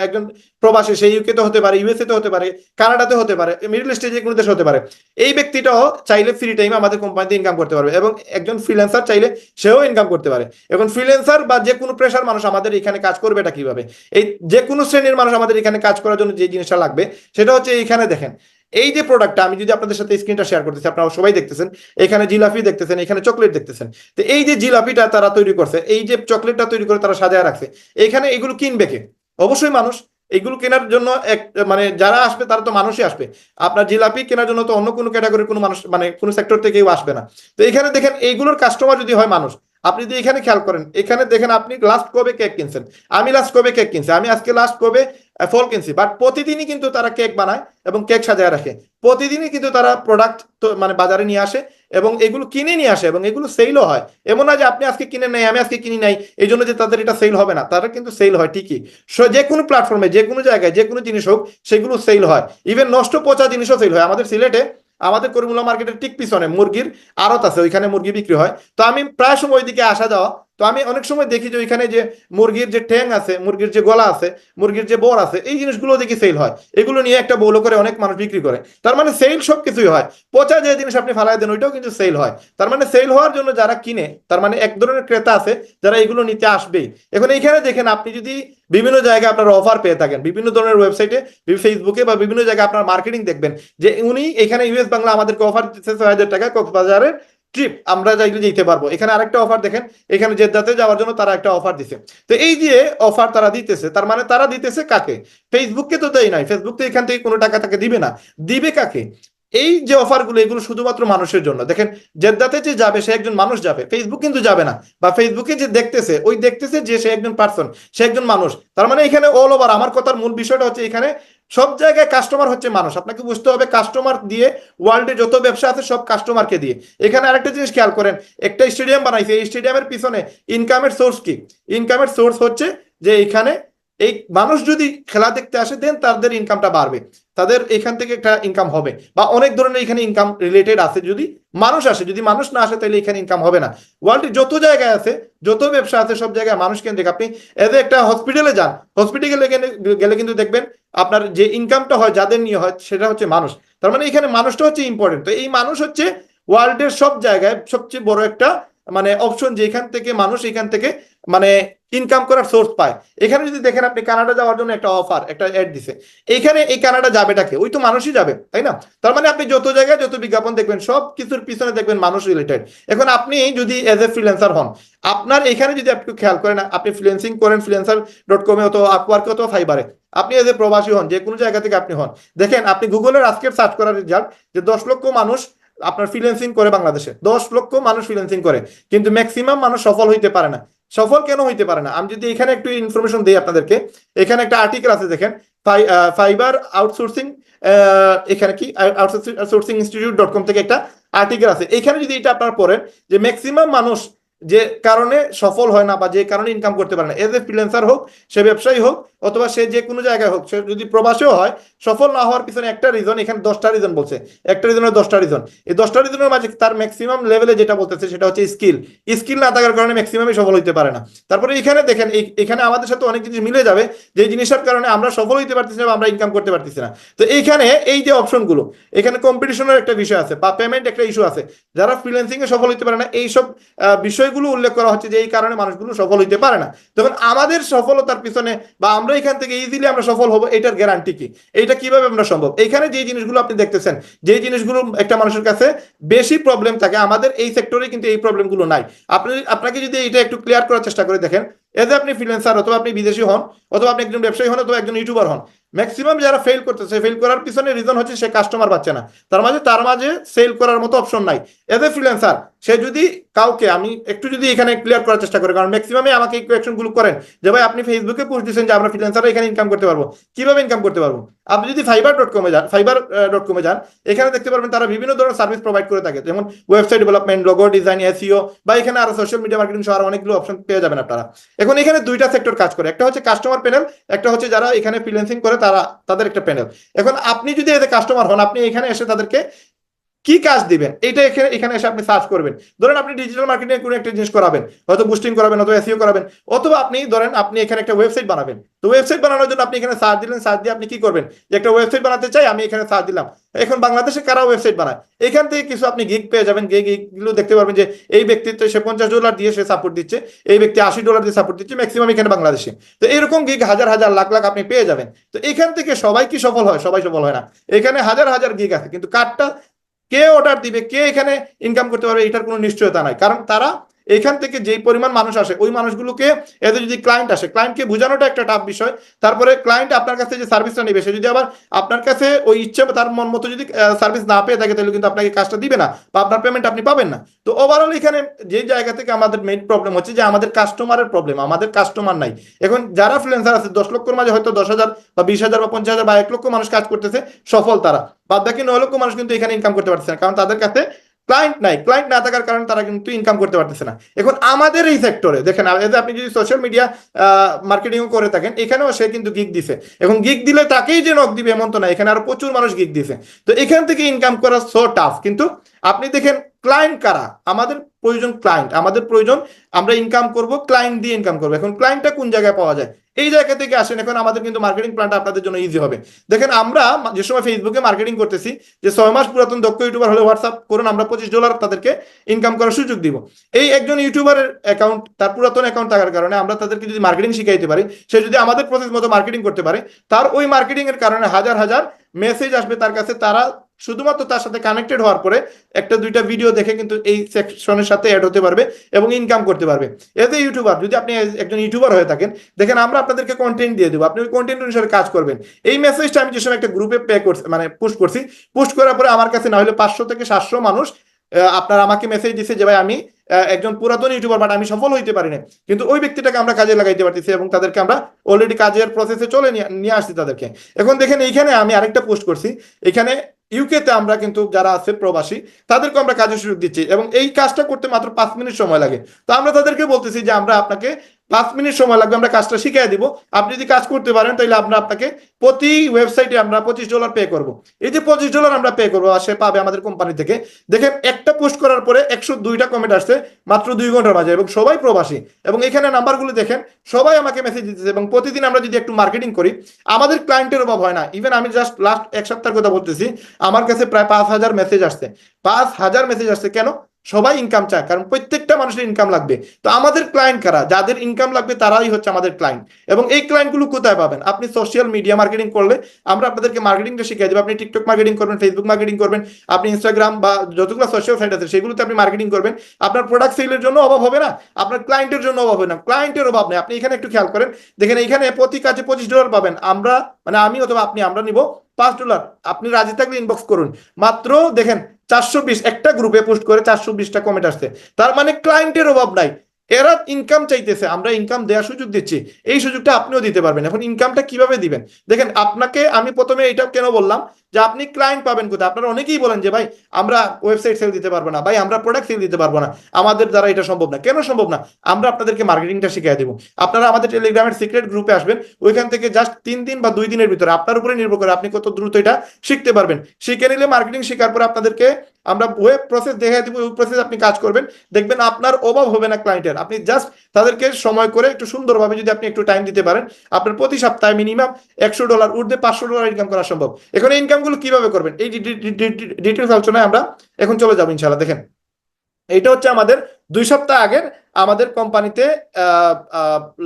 একজন প্রবাসী, সেই ইউকে তে হতে পারে, ইউএসএ তে হতে পারে, কানাডাতে হতে পারে, মিডল ইস্টে যে কোনো দেশে হতে পারে, এই ব্যক্তিটাও চাইলে ফ্রি টাইমে আমাদের কোম্পানিতে ইনকাম করতে পারবে। এবং একজন ফ্রিল্যান্সার চাইলে সেও ইনকাম করতে পারে। এখন ফ্রিল্যান্সার বা যে কোনো পেশার মানুষ আমাদের এখানে কাজ করবে এটা কিভাবে, এই যে কোনো শ্রেণীর মানুষ আমাদের এখানে কাজ করার জন্য যে জিনিসটা লাগবে সেটা হচ্ছে এইখানে দেখেন, এই যে প্রোডাক্টটা আমি যদি আপনাদের সাথে স্ক্রিনটা শেয়ার করতেছি, আপনারা সবাই দেখতেছেন, এখানে জিলাপি দেখতেছেন, এখানে চকলেট দেখতেছেন। তো এই যে জিলাপিটা তারা তৈরি করছে, এই যে চকলেটটা তৈরি করে তারা সাজায় রাখছে, এখানে এগুলো কিনবে কে? অবশ্যই মানুষ। এগুলো কেনার জন্য এক মানে যারা আসবে তারা তো মানুষই আসবে। আপনার জিলাপি কেনার জন্য তো অন্য কোনো ক্যাটাগরির কোনো মানুষ মানে কোনো সেক্টর থেকেও আসবে না। তো এখানে দেখেন এইগুলোর কাস্টমার যদি হয় মানুষ, আপনি যদি এখানে খেয়াল করেন, এখানে দেখেন আপনি লাস্ট কবে কেক কিনছেন, আমি লাস্ট কবে কেক কিনছি, আমি আজকে লাস্ট কবে ফল কিনছি। বাট প্রতিদিনই কিন্তু তারা কেক বানায় এবং কেক সাজায় রাখে, প্রতিদিনই কিন্তু তারা প্রোডাক্ট মানে বাজারে নিয়ে আসে এবং এগুলো কিনে নিয়ে আসে এবং এগুলো সেলও হয়। এমন না যে আপনি আজকে কিনে নেই আমি আজকে কিনি নাই এই জন্য যে তাদের এটা সেল হবে না, তারা কিন্তু সেল হয় ঠিকই। যে কোনো প্ল্যাটফর্মে যে কোনো জায়গায় যে কোনো জিনিস হোক সেগুলো সেল হয়, ইভেন নষ্ট পচা জিনিসও সেল হয়। আমাদের সিলেটে আমাদের করিমুল্লাহ মার্কেটের ঠিক পিছনে মুরগির আড়ত আছে, ওইখানে মুরগি বিক্রি হয়। তো আমি প্রায় সময় ওইদিকে আসা যাওয়া, তো আমি অনেক সময় দেখি যে ওইখানে যে মুরগির যে ঠ্যাং আছে, মুরগির যে গলা আছে, মুরগির যে বর আছে, এই জিনিসগুলো দেখি সেল হয়। এগুলো নিয়ে একটা বউলো করে অনেক মানুষ বিক্রি করে। তার মানে সেল সব কিছুই হয়। পচা যে জিনিস আপনি ফালাই দেন ওইটাও কিন্তু সেল হয়। তার মানে সেল হওয়ার জন্য যারা কিনে, তার মানে এক ধরনের ক্রেতা আছে যারা এগুলো নিতে আসবেই। এখন এইখানে দেখেন, আপনি যদি বিভিন্ন জায়গায় আপনার অফার পেয়ে থাকেন, বিভিন্ন ধরনের ওয়েবসাইটে, ফেসবুকে বা বিভিন্ন জায়গায় আপনার মার্কেটিং দেখবেন যে উনি এখানে ইউএস বাংলা আমাদেরকে অফার দিচ্ছে ৬,০০০ টাকা কক্সবাজারের ট্রিপ, আমরা চাইলে যেতে পারবো। এখানে আরেকটা অফার দেখেন, এখানে জেদ্দাতে যাওয়ার জন্য তারা একটা অফার দিছে। তো এই যে অফার তারা দিতেছে, তার মানে তারা দিতেছে কাকে? ফেসবুককে তো দেয় নাই, ফেসবুক তো এখান থেকে কোনো টাকা তাকে দিবে না, দিবে কাকে? এই যে অফারগুলো এগুলো শুধুমাত্র মানুষের জন্য। দেখেন জেদ্দাতে যে যাবে সে একজন মানুষ যাবে, ফেসবুক কিন্তু যাবে না। বা ফেসবুকে যে দেখতেছে ওই দেখতেছে যে সে একজন পার্সন, সে একজন মানুষ। তার মানে এখানে অল ওভার, আমার কথার মূল বিষয়টা হচ্ছে এখানে সব জায়গায় কাস্টমার হচ্ছে মানুষ। আপনাকে বুঝতে হবে কাস্টমার দিয়ে ওয়ার্ল্ডে যত ব্যবসা আছে সব কাস্টমারকে দিয়ে। এখানে আরেকটা জিনিস খেয়াল করেন, একটা স্টেডিয়াম বানাইছে, এই স্টেডিয়ামের পিছনে ইনকামের সোর্স কি? ইনকামের সোর্স হচ্ছে যে এখানে এই মানুষ যদি খেলা দেখতে আসে দেন তাদের ইনকামটা বাড়বে, তাদের এখান থেকে একটা ইনকাম হবে। বা অনেক ধরনের এখানে ইনকাম রিলেটেড আছে, যদি মানুষ আসে, যদি মানুষ না আসে তাহলে এখানে ইনকাম হবে না। ওয়ার্ল্ডে যত জায়গায় আছে, যত ব্যবসা আছে সব জায়গায় মানুষ কেন্দ্রিক। আপনি এজ একটা হসপিটালে যান, হসপিটালে গেলে কিন্তু দেখবেন আপনার যে ইনকামটা হয় যাদের নিয়ে হয় সেটা হচ্ছে মানুষ। তার মানে এখানে মানুষটা হচ্ছে ইম্পর্টেন্ট। তো এই মানুষ হচ্ছে ওয়ার্ল্ডের সব জায়গায় সবচেয়ে বড় একটা মানে অপশন, যে এখান থেকে মানুষ এখান থেকে মানে ইনকাম করার সোর্স পায়। এখানে যদি দেখেন আপনি কানাডা যাওয়ার জন্য একটা অফার, একটা অ্যাড দিছে, এইখানে এই কানাডা যাবেটাকে? ওই তো মানুষই যাবে, তাই না? তার মানে আপনি যত জায়গায় যত বিজ্ঞাপন দেখবেন সব কিছুর পিছনে দেখবেন মানুষ রিলেটেড। এখন আপনি যদি এজ এ ফ্রিল্যান্সার হন, আপনার এখানে যদি আপনি খেয়াল করেন, আপনি ফ্রিল্যান্সিং করেন ফ্রিল্যান্সার.com-এ অথবা আপওয়ার্কে অথবা ফাইবারে, আপনি এজ এ প্রবাসী হন, যে কোনো জায়গা থেকে আপনি হন, দেখেন আপনি গুগলের আজকের সার্চ করার রেজাল্ট যে 10 লক্ষ মানুষ আপনার ফ্রিল্যান্সিং করে বাংলাদেশে, 10 লক্ষ মানুষ ফ্রিল্যান্সিং করে, কিন্তু ম্যাক্সিমাম মানুষ সফল হইতে পারে না। সফল কেন হইতে পারে না? আমি যদি এখানে একটু ইনফরমেশন দিই আপনাদেরকে, এখানে একটা আর্টিকেল আছে দেখেন, ফাইবার আউটসোর্সিং, এখানে কি আউটসোর্সিং ইনস্টিটিউট.com থেকে একটা আর্টিকেল আছে। এখানে যদি এটা আপনারা পড়েন যে ম্যাক্সিমাম মানুষ যে কারণে সফল হয় না বা যে কারণে ইনকাম করতে পারে না, এজ এ ফ্রিল্যান্সার হোক, সে ব্যবসায়ী হোক অথবা সে যে কোনো জায়গায় হোক, সে যদি প্রবাসীও হয়, সফল না হওয়ার পিছনে একটা রিজন, এখানে 10টা রিজন বলছে, একটা রিজনের 10টা রিজন। এই 10টা রিজনের মাঝে তার ম্যাক্সিমাম লেভেলে যেটা বলতেছে সেটা হচ্ছে স্কিল। স্কিল না থাকার কারণে ম্যাক্সিমামই সফল হইতে পারে না। তারপরে এখানে দেখেন, এখানে আমাদের সাথে অনেক জিনিস মিলে যাবে, যে জিনিসের কারণে আমরা সফল হইতে পারতেছি না, আমরা ইনকাম করতে পারতেছি না। তো এইখানে এই যে অপশনগুলো, এখানে কম্পিটিশনের একটা বিষয় আছে বা পেমেন্ট একটা ইস্যু আছে, যারা ফ্রিল্যান্সিং এ সফল হইতে পারে না, এইসব বিষয়গুলো উল্লেখ করা হচ্ছে যে এই কারণে মানুষগুলো সফল হইতে পারে না। তখন আমাদের সফলতার পিছনে বা আমরা এখান থেকে ইজিলি আমরা সফল হবো, এটার গ্যারান্টি কি? এটা কিভাবে আমরা সম্ভব? এখানে যে জিনিসগুলো আপনি দেখতেছেন, যে জিনিসগুলো একটা মানুষের কাছে বেশি প্রবলেম থাকে, আমাদের এই সেক্টরে কিন্তু এই প্রবলেমগুলো নাই। আপনাকে যদি এটা একটু ক্লিয়ার করার চেষ্টা করে দেখেন, এতে আপনি ফ্রিল্যান্সার অথবা আপনি বিদেশি হন অথবা আপনি একজন ব্যবসায়ী হন অথবা একজন ইউটিউবার হন, ম্যাক্সিমাম যারা ফেল করতেছে, ফেল করার পিছনে রিজন হচ্ছে সে কাস্টমার পাচ্ছে না। তার মাঝে সেল করার মতো অপশন নাই। এজ এ ফ্রিল্যান্সার সে যদি কাউকে, আমি একটু যদি এখানে ক্লিয়ার করার চেষ্টা করি, কারণ ম্যাক্সিমামে আমাকে এই কোয়েশ্চনগুলো করেন যে ভাই আপনি ফেসবুকে পোস্ট দিচ্ছেন যে আমরা ফ্রিল্যান্সাররা এখানে ইনকাম করতে পারবো, কিভাবে ইনকাম করতে পারবো? আপনি যদি ফাইবার.com-এ যান, এখানে দেখতে পারবেন তারা বিভিন্ন ধরনের সার্ভিস প্রোভাইড করে থাকে, যেমন website development, logo design, SEO, বা এখানে আরো সোশ্যাল মিডিয়া মার্কেটিং সহ আরো অনেকগুলো অপশন পেয়ে যাবেন আপনারা। এখন এখানে দুইটা সেক্টর কাজ করে, একটা হচ্ছে কাস্টমার প্যানেল, একটা হচ্ছে যারা এখানে ফ্রিল্যান্সিং করে তাদের একটা প্যানেল। এখন আপনি যদি এতে কাস্টমার হন, আপনি এখানে এসে তাদেরকে কি কাজ দিবেন এটা এখানে এখানে এসে আপনি সার্চ করবেন। ধরেন আপনি ডিজিটাল মার্কেটিং এর কোনো একটা জিনিস করাবেন, হয়তো বুস্টিং করাবেন, অথবা এসইও করাবেন, অথবা আপনি ধরেন আপনি এখানে একটা ওয়েবসাইট বানাবেন। তো ওয়েবসাইট বানানোর জন্য আপনি এখানে সার্চ দিলেন, সার্চ দিয়ে আপনি কি করবেন, যে একটা ওয়েবসাইট বানাতে চাই আমি, এখানে সার্চ দিলাম। এখন বাংলাদেশে কারা ওয়েবসাইট বানায়, এখান থেকে কিছু আপনি গিগ পেয়ে যাবেন। গিগুলো দেখতে পারবেন যে এই ব্যক্তিত্ব সে $50 দিয়ে সে সাপোর্ট দিচ্ছে, এই ব্যক্তি $80 দিয়ে সাপোর্ট দিচ্ছে, ম্যাক্সিমাম এখানে বাংলাদেশে। তো এরকম গিগ হাজার হাজার লাখ লাখ আপনি পেয়ে যাবেন। তো এখান থেকে সবাই কি সফল হয়? সবাই সফল হয় না। এখানে হাজার হাজার গিগ আছে, কিন্তু কারটা কে অর্ডার দিবে, কে এখানে ইনকাম করতে পারবে, এটার কোনো নিশ্চয়তা নাই। কারণ তারা এখান থেকে যেই পরিমাণ মানুষ আসে, ওই মানুষগুলোকে, এদের যদি ক্লায়েন্ট আসে, ক্লায়েন্টকে বোঝানোটা একটা টাফ বিষয়। তারপরে ক্লায়েন্ট আপনার কাছে যে সার্ভিসটা নেবে, সে যদি আবার আপনার কাছে ওই ইচ্ছে তার মন মতো যদি সার্ভিস না পেয়ে থাকে, তাহলে কিন্তু আপনাকে কাজটা দিবে না, বা আপনার পেমেন্ট আপনি পাবেন না। তো ওভারঅল এখানে যে জায়গা থেকে আমাদের মেইন প্রবলেম হচ্ছে যে আমাদের কাস্টমারের প্রবলেম, আমাদের কাস্টমার নাই। এখন যারা ফ্রিল্যান্সার আছে 10 লক্ষর মাঝে হয়তো 10,000 বা 20,000 বা 50,000 বা 1 লক্ষ মানুষ কাজ করতেছে সফল, তারা বাদ বাকি 9 লক্ষ মানুষ কিন্তু এখানে ইনকাম করতে পারতেছে না, কারণ তাদের কাছে ক্লায়েন্ট নাই। ক্লায়েন্ট না থাকার কারণে তারা কিন্তু ইনকাম করতে পারতেছে না। এখন আমাদের এই সেক্টরে দেখেন, আপনি যদি সোশ্যাল মিডিয়া মার্কেটিং করে থাকেন, এখানেও সে কিন্তু গিগ দিছে। এখন গিগ দিলে তাকেই যে নক দিবে এমন তো না, এখানে আরো প্রচুর মানুষ গিগ দিছে। তো এখান থেকে ইনকাম করা সো টাফ। কিন্তু আপনি দেখেন ক্লায়েন্ট কারা, আমাদের প্রয়োজন ক্লায়েন্ট, আমাদের প্রয়োজন আমরা ইনকাম করব, ক্লায়েন্ট দিয়ে ইনকাম করবো। এখন ক্লায়েন্টটা কোন জায়গায় পাওয়া যায়, এই জায়গা থেকে আসেন। এখন আমাদের কিন্তু মার্কেটিং প্ল্যানটা আপনাদের জন্য ইজি হবে। দেখেন আমরা যে সময় ফেসবুকে মার্কেটিং করতেছি, যে 6 মাস পুরাতন দক্ষ ইউটিউবার হলে হোয়াটসঅ্যাপ করুন, আমরা $25 তাদেরকে ইনকাম করার সুযোগ দিব। এই একজন ইউটিউবারের অ্যাকাউন্ট, তার পুরাতন অ্যাকাউন্ট থাকার কারণে আমরা তাদেরকে যদি মার্কেটিং শিখাইতে পারি, সে যদি আমাদের প্রসেস মতো মার্কেটিং করতে পারে, তার ওই মার্কেটিং এর কারণে হাজার হাজার মেসেজ আসবে তার কাছে। তারা শুধুমাত্র তার সাথে কানেক্টেড হওয়ার পরে একটা দুইটা ভিডিও দেখে কিন্তু এই সেকশনের সাথে অ্যাড হতে পারবে এবং ইনকাম করতে পারবে। এজ এ ইউটিউবার, যদি আপনি একজন ইউটিউবার হয়ে থাকেন, দেখেন আমরা আপনাদেরকে কন্টেন্ট দিয়ে দেবো, আপনি ওই কন্টেন্ট অনুসারে কাজ করবেন। এই মেসেজটা আমি যে সময় একটা গ্রুপে পে করছি, মানে পুশ করছি, পুশ করার পরে আমার কাছে না হলে 500 থেকে 700 মানুষ আপনার আমাকে মেসেজ দিচ্ছে যে ভাই আমি একজন পুরাতন ইউটিউবার, বাট আমি সফল হইতে পারি না, কিন্তু ওই ব্যক্তিটাকে আমরা কাজে লাগাইতে পারতেছি এবং তাদেরকে আমরা অলরেডি কাজের প্রসেসে চলে নিয়ে আসছি তাদেরকে। এখন দেখেন এইখানে আমি আরেকটা পোস্ট করছি, এখানে ইউকেতে আমরা কিন্তু যারা আছে প্রবাসী, তাদেরকে আমরা কাজের সুযোগ দিচ্ছি এবং এই কাজটা করতে মাত্র 5 মিনিট সময় লাগে। তো আমরা তাদেরকে বলতেছি যে আমরা আপনাকে 5 মিনিট সময় লাগবে, আমরা কাজটা শিখিয়ে দিব। আপনি যদি কাজ করতে পারেন তাহলে আমরা আপনাকে প্রতি ওয়েবসাইটে আমরা $25 পে করব। এই যে $25 আমরা পে করবো, সে পাবে আমাদের কোম্পানি থেকে। দেখেন একটা পোস্ট করার পরে 102টা কমেন্ট আসছে মাত্র 2 ঘন্টার মাঝে, এবং সবাই প্রবাসী। এবং এখানে নাম্বারগুলো দেখেন, সবাই আমাকে মেসেজ দিতেছে। এবং প্রতিদিন আমরা যদি একটু মার্কেটিং করি, আমাদের ক্লায়েন্টের অভাব হয় না। ইভেন আমি জাস্ট লাস্ট 1 সপ্তাহের কথা বলতেছি, আমার কাছে প্রায় 5,000 মেসেজ আসছে। 5,000 মেসেজ আসছে কেন? সবাই ইনকাম চায়, কারণ প্রত্যেকটা মানুষের ইনকাম লাগবে। তো আমাদের ক্লায়েন্ট কারা, যাদের ইনকাম লাগবে তারাই হচ্ছে আমাদের ক্লায়েন্ট। এবং এই ক্লায়েন্টগুলো কোথায় পাবেন? আপনি সোশ্যাল মিডিয়া মার্কেটিং করলে আমরা আপনাদেরকে মার্কেটিংটা শিখিয়ে দেবো। আপনি টিকটক মার্কেটিং করবেন, ফেসবুক মার্কেটিং করবেন, আপনি ইনস্টাগ্রাম বা যতগুলো সোশ্যাল সাইট আছে সেগুলোতে আপনি মার্কেটিং করবেন। আপনার প্রোডাক্ট সেলের জন্য অভাব হবে না, আপনার ক্লায়েন্টের জন্য অভাব হবে না। ক্লায়েন্টের অভাব নেই। আপনি এখানে একটু খেয়াল করেন, দেখেন এখানে প্রতি কাজে $25 পাবেন। আমরা মানে আমি অথবা আপনি, আমরা নিব $5। আপনি রাজি থাকলে ইনবক্স করুন। মাত্র দেখেন 420, একটা গ্রুপে পোস্ট করে 420টা কমেন্ট আসছে। তার মানে ক্লায়েন্টের অভাব নাই, এরা ইনকাম চাইতেছে, আমরা ইনকাম দেওয়ার সুযোগ দিচ্ছি। এই সুযোগটা আপনিও দিতে পারবেন। এখন ইনকামটা কিভাবে দিবেন? দেখেন আপনাকে আমি প্রথমে এটা কেন বললাম যে আপনি ক্লায়েন্ট পাবেন কোথায়। আপনারা অনেকেই বলেন যে ভাই আমরা ওয়েবসাইট সেল দিতে পারবো না, ভাই আমরা প্রোডাক্ট সেল দিতে পারবো না, আমাদের দ্বারা এটা সম্ভব না। কেন সম্ভব না? আমরা আপনাদেরকে মার্কেটিংটা শিখিয়ে দেবো। আপনারা আমাদের টেলিগ্রামের সিক্রেট গ্রুপে আসবেন, ওইখান থেকে জাস্ট 3 দিন বা 2 দিনের ভিতরে, আপনার উপরে নির্ভর করে আপনি কত দ্রুত এটা শিখতে পারবেন। শিখে নিলে মার্কেটিং শেখার পর আপনাদেরকে আমরা ওয়েব প্রসেস দেখাই দিব, ওই প্রসেস আপনি কাজ করবেন, দেখবেন আপনার অভাব হবে না ক্লায়েন্টের। আপনি জাস্ট তাদেরকে সময় করে একটু সুন্দরভাবে যদি আপনি একটু টাইম দিতে পারেন, আপনার প্রতি সপ্তাহে মিনিমাম $100 উঠবে, $500 ইনকাম করা সম্ভব। এখন এই ইনকামগুলো কিভাবে করবেন, এই ডিটেলস আলোচনায় আমরা এখন চলে যাবো ইনশাআল্লাহ। দেখেন এইটা হচ্ছে আমাদের 2 সপ্তাহ আগের আমাদের কোম্পানিতে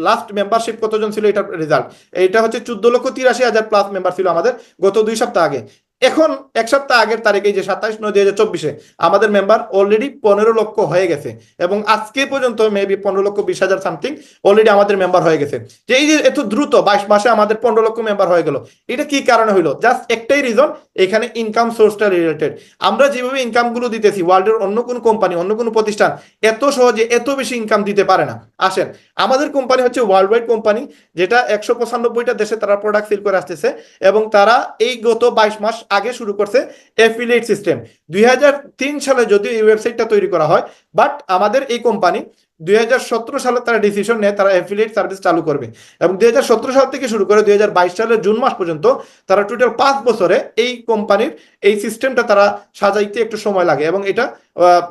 লাস্ট মেম্বারশিপ কতজন ছিল এটার রেজাল্ট। এটা হচ্ছে 14,83,000 প্লাস মেম্বার ছিল আমাদের গত 2 সপ্তাহ আগে। এখন 1 সপ্তাহ আগের তারিখে যে 27/9/2024 আমাদের মেম্বার অলরেডি 15 লক্ষ হয়ে গেছে। এবং আজকে পর্যন্ত মেবি 15,20,000 সামথিং অলরেডি আমাদের মেম্বার হয়ে গেছে। যে এই যে এত দ্রুত 22 মাসে আমাদের 15 লক্ষ মেম্বার হয়ে গেল, এটা কি কারণে হইলো? জাস্ট একটাই রিজন, এখানে ইনকাম সোর্সটা রিলেটেড। আমরা যেভাবে ইনকাম গুলো দিতেছি, ওয়ার্ল্ডের অন্য কোনো কোম্পানি, অন্য কোনো প্রতিষ্ঠান এত সহজে এত বেশি ইনকাম দিতে পারে না। আসেন, আমাদের কোম্পানি হচ্ছে ওয়ার্ল্ড ওয়াইড কোম্পানি, যেটা 195টা দেশে তারা প্রোডাক্ট সেল করে আসতেছে। এবং তারা এই গত 22 মাস আগে শুরু করছে অ্যাফিলিয়েট সিস্টেম। 2003 সালে যদিও এই ওয়েবসাইটটা তৈরি করা হয়, বাট আমাদের এই কোম্পানি 2017 সালে তারা ডিসিশন নেয় তারা অ্যাফিলিয়েট সার্ভিস চালু করবে, এবং 2017 সাল থেকে শুরু করে 2022 সালের জুন মাস পর্যন্ত তারা টোটাল 5 বছরে এই কোম্পানির এই সিস্টেমটা তারা সাজাইতে একটু সময় লাগে, এবং এটা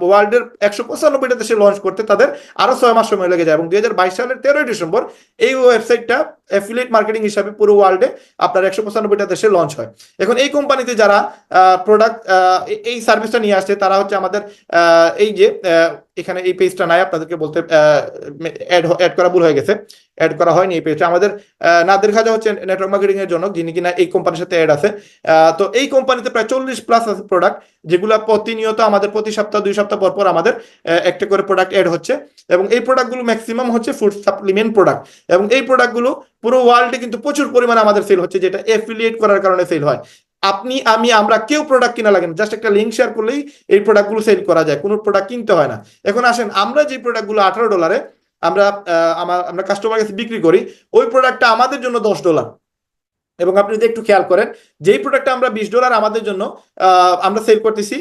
ওয়ার্ল্ডের 195টা দেশে লঞ্চ করতে তাদের আরো 6 মাস সময় লেগে যায়, এবং 2022 সালের 13 ডিসেম্বর এই ওয়েবসাইটটা অ্যাফিলিয়েট মার্কেটিং হিসাবে পুরো ওয়ার্ল্ডে আপনার 195টা দেশে লঞ্চ হয়। এখন এই কোম্পানিতে যারা প্রোডাক্ট এই সার্ভিসটা নিয়ে আসছে তারা হচ্ছে আমাদের এই যে এখানে এই পেজটা নাই, আপনাদেরকে বলতে অ্যাড করা ভুল হয়ে গেছে, অ্যাড করা হয়নি এই পেজটা। আমাদের নাদের খাজা হচ্ছে নেটওয়ার্ক মার্কেটিং এর জন্য, যিনি কিনা এই কোম্পানির সাথে অ্যাড আছে। তো এই কোম্পানিতে প্রায় 40+ আছে প্রোডাক্ট, যেগুলো প্রতিনিয়ত আমাদের প্রতি সপ্তাহ 2 সপ্তাহ পর পর আমাদের একটা করে প্রোডাক্ট অ্যাড হচ্ছে, এবং এই প্রোডাক্টগুলো ম্যাক্সিমাম হচ্ছে ফুড সাপ্লিমেন্ট প্রোডাক্ট, এবং এই প্রোডাক্টগুলো পুরো ওয়ার্ল্ডে কিন্তু প্রচুর পরিমাণে আমাদের সেল হচ্ছে, যেটা এফিলিয়েট করার কারণে সেল হয়। আপনি আমি আমরা কেউ প্রোডাক্ট কিনা লাগে না, জাস্ট একটা লিঙ্ক শেয়ার করলেই এই প্রোডাক্টগুলো সেল করা যায়, কোনো প্রোডাক্ট কিনতে হয় না। এখন আসেন আমরা যে প্রোডাক্টগুলো $18 আমরা আমরা কাস্টমার কাছে বিক্রি করি, ওই প্রোডাক্টটা আমাদের জন্য $10। এবং আপনি যদি একটু খেয়াল করেন, যেই প্রোডাক্টটা আমরা $20 আমাদের জন্য আমরা সেল করতেছি,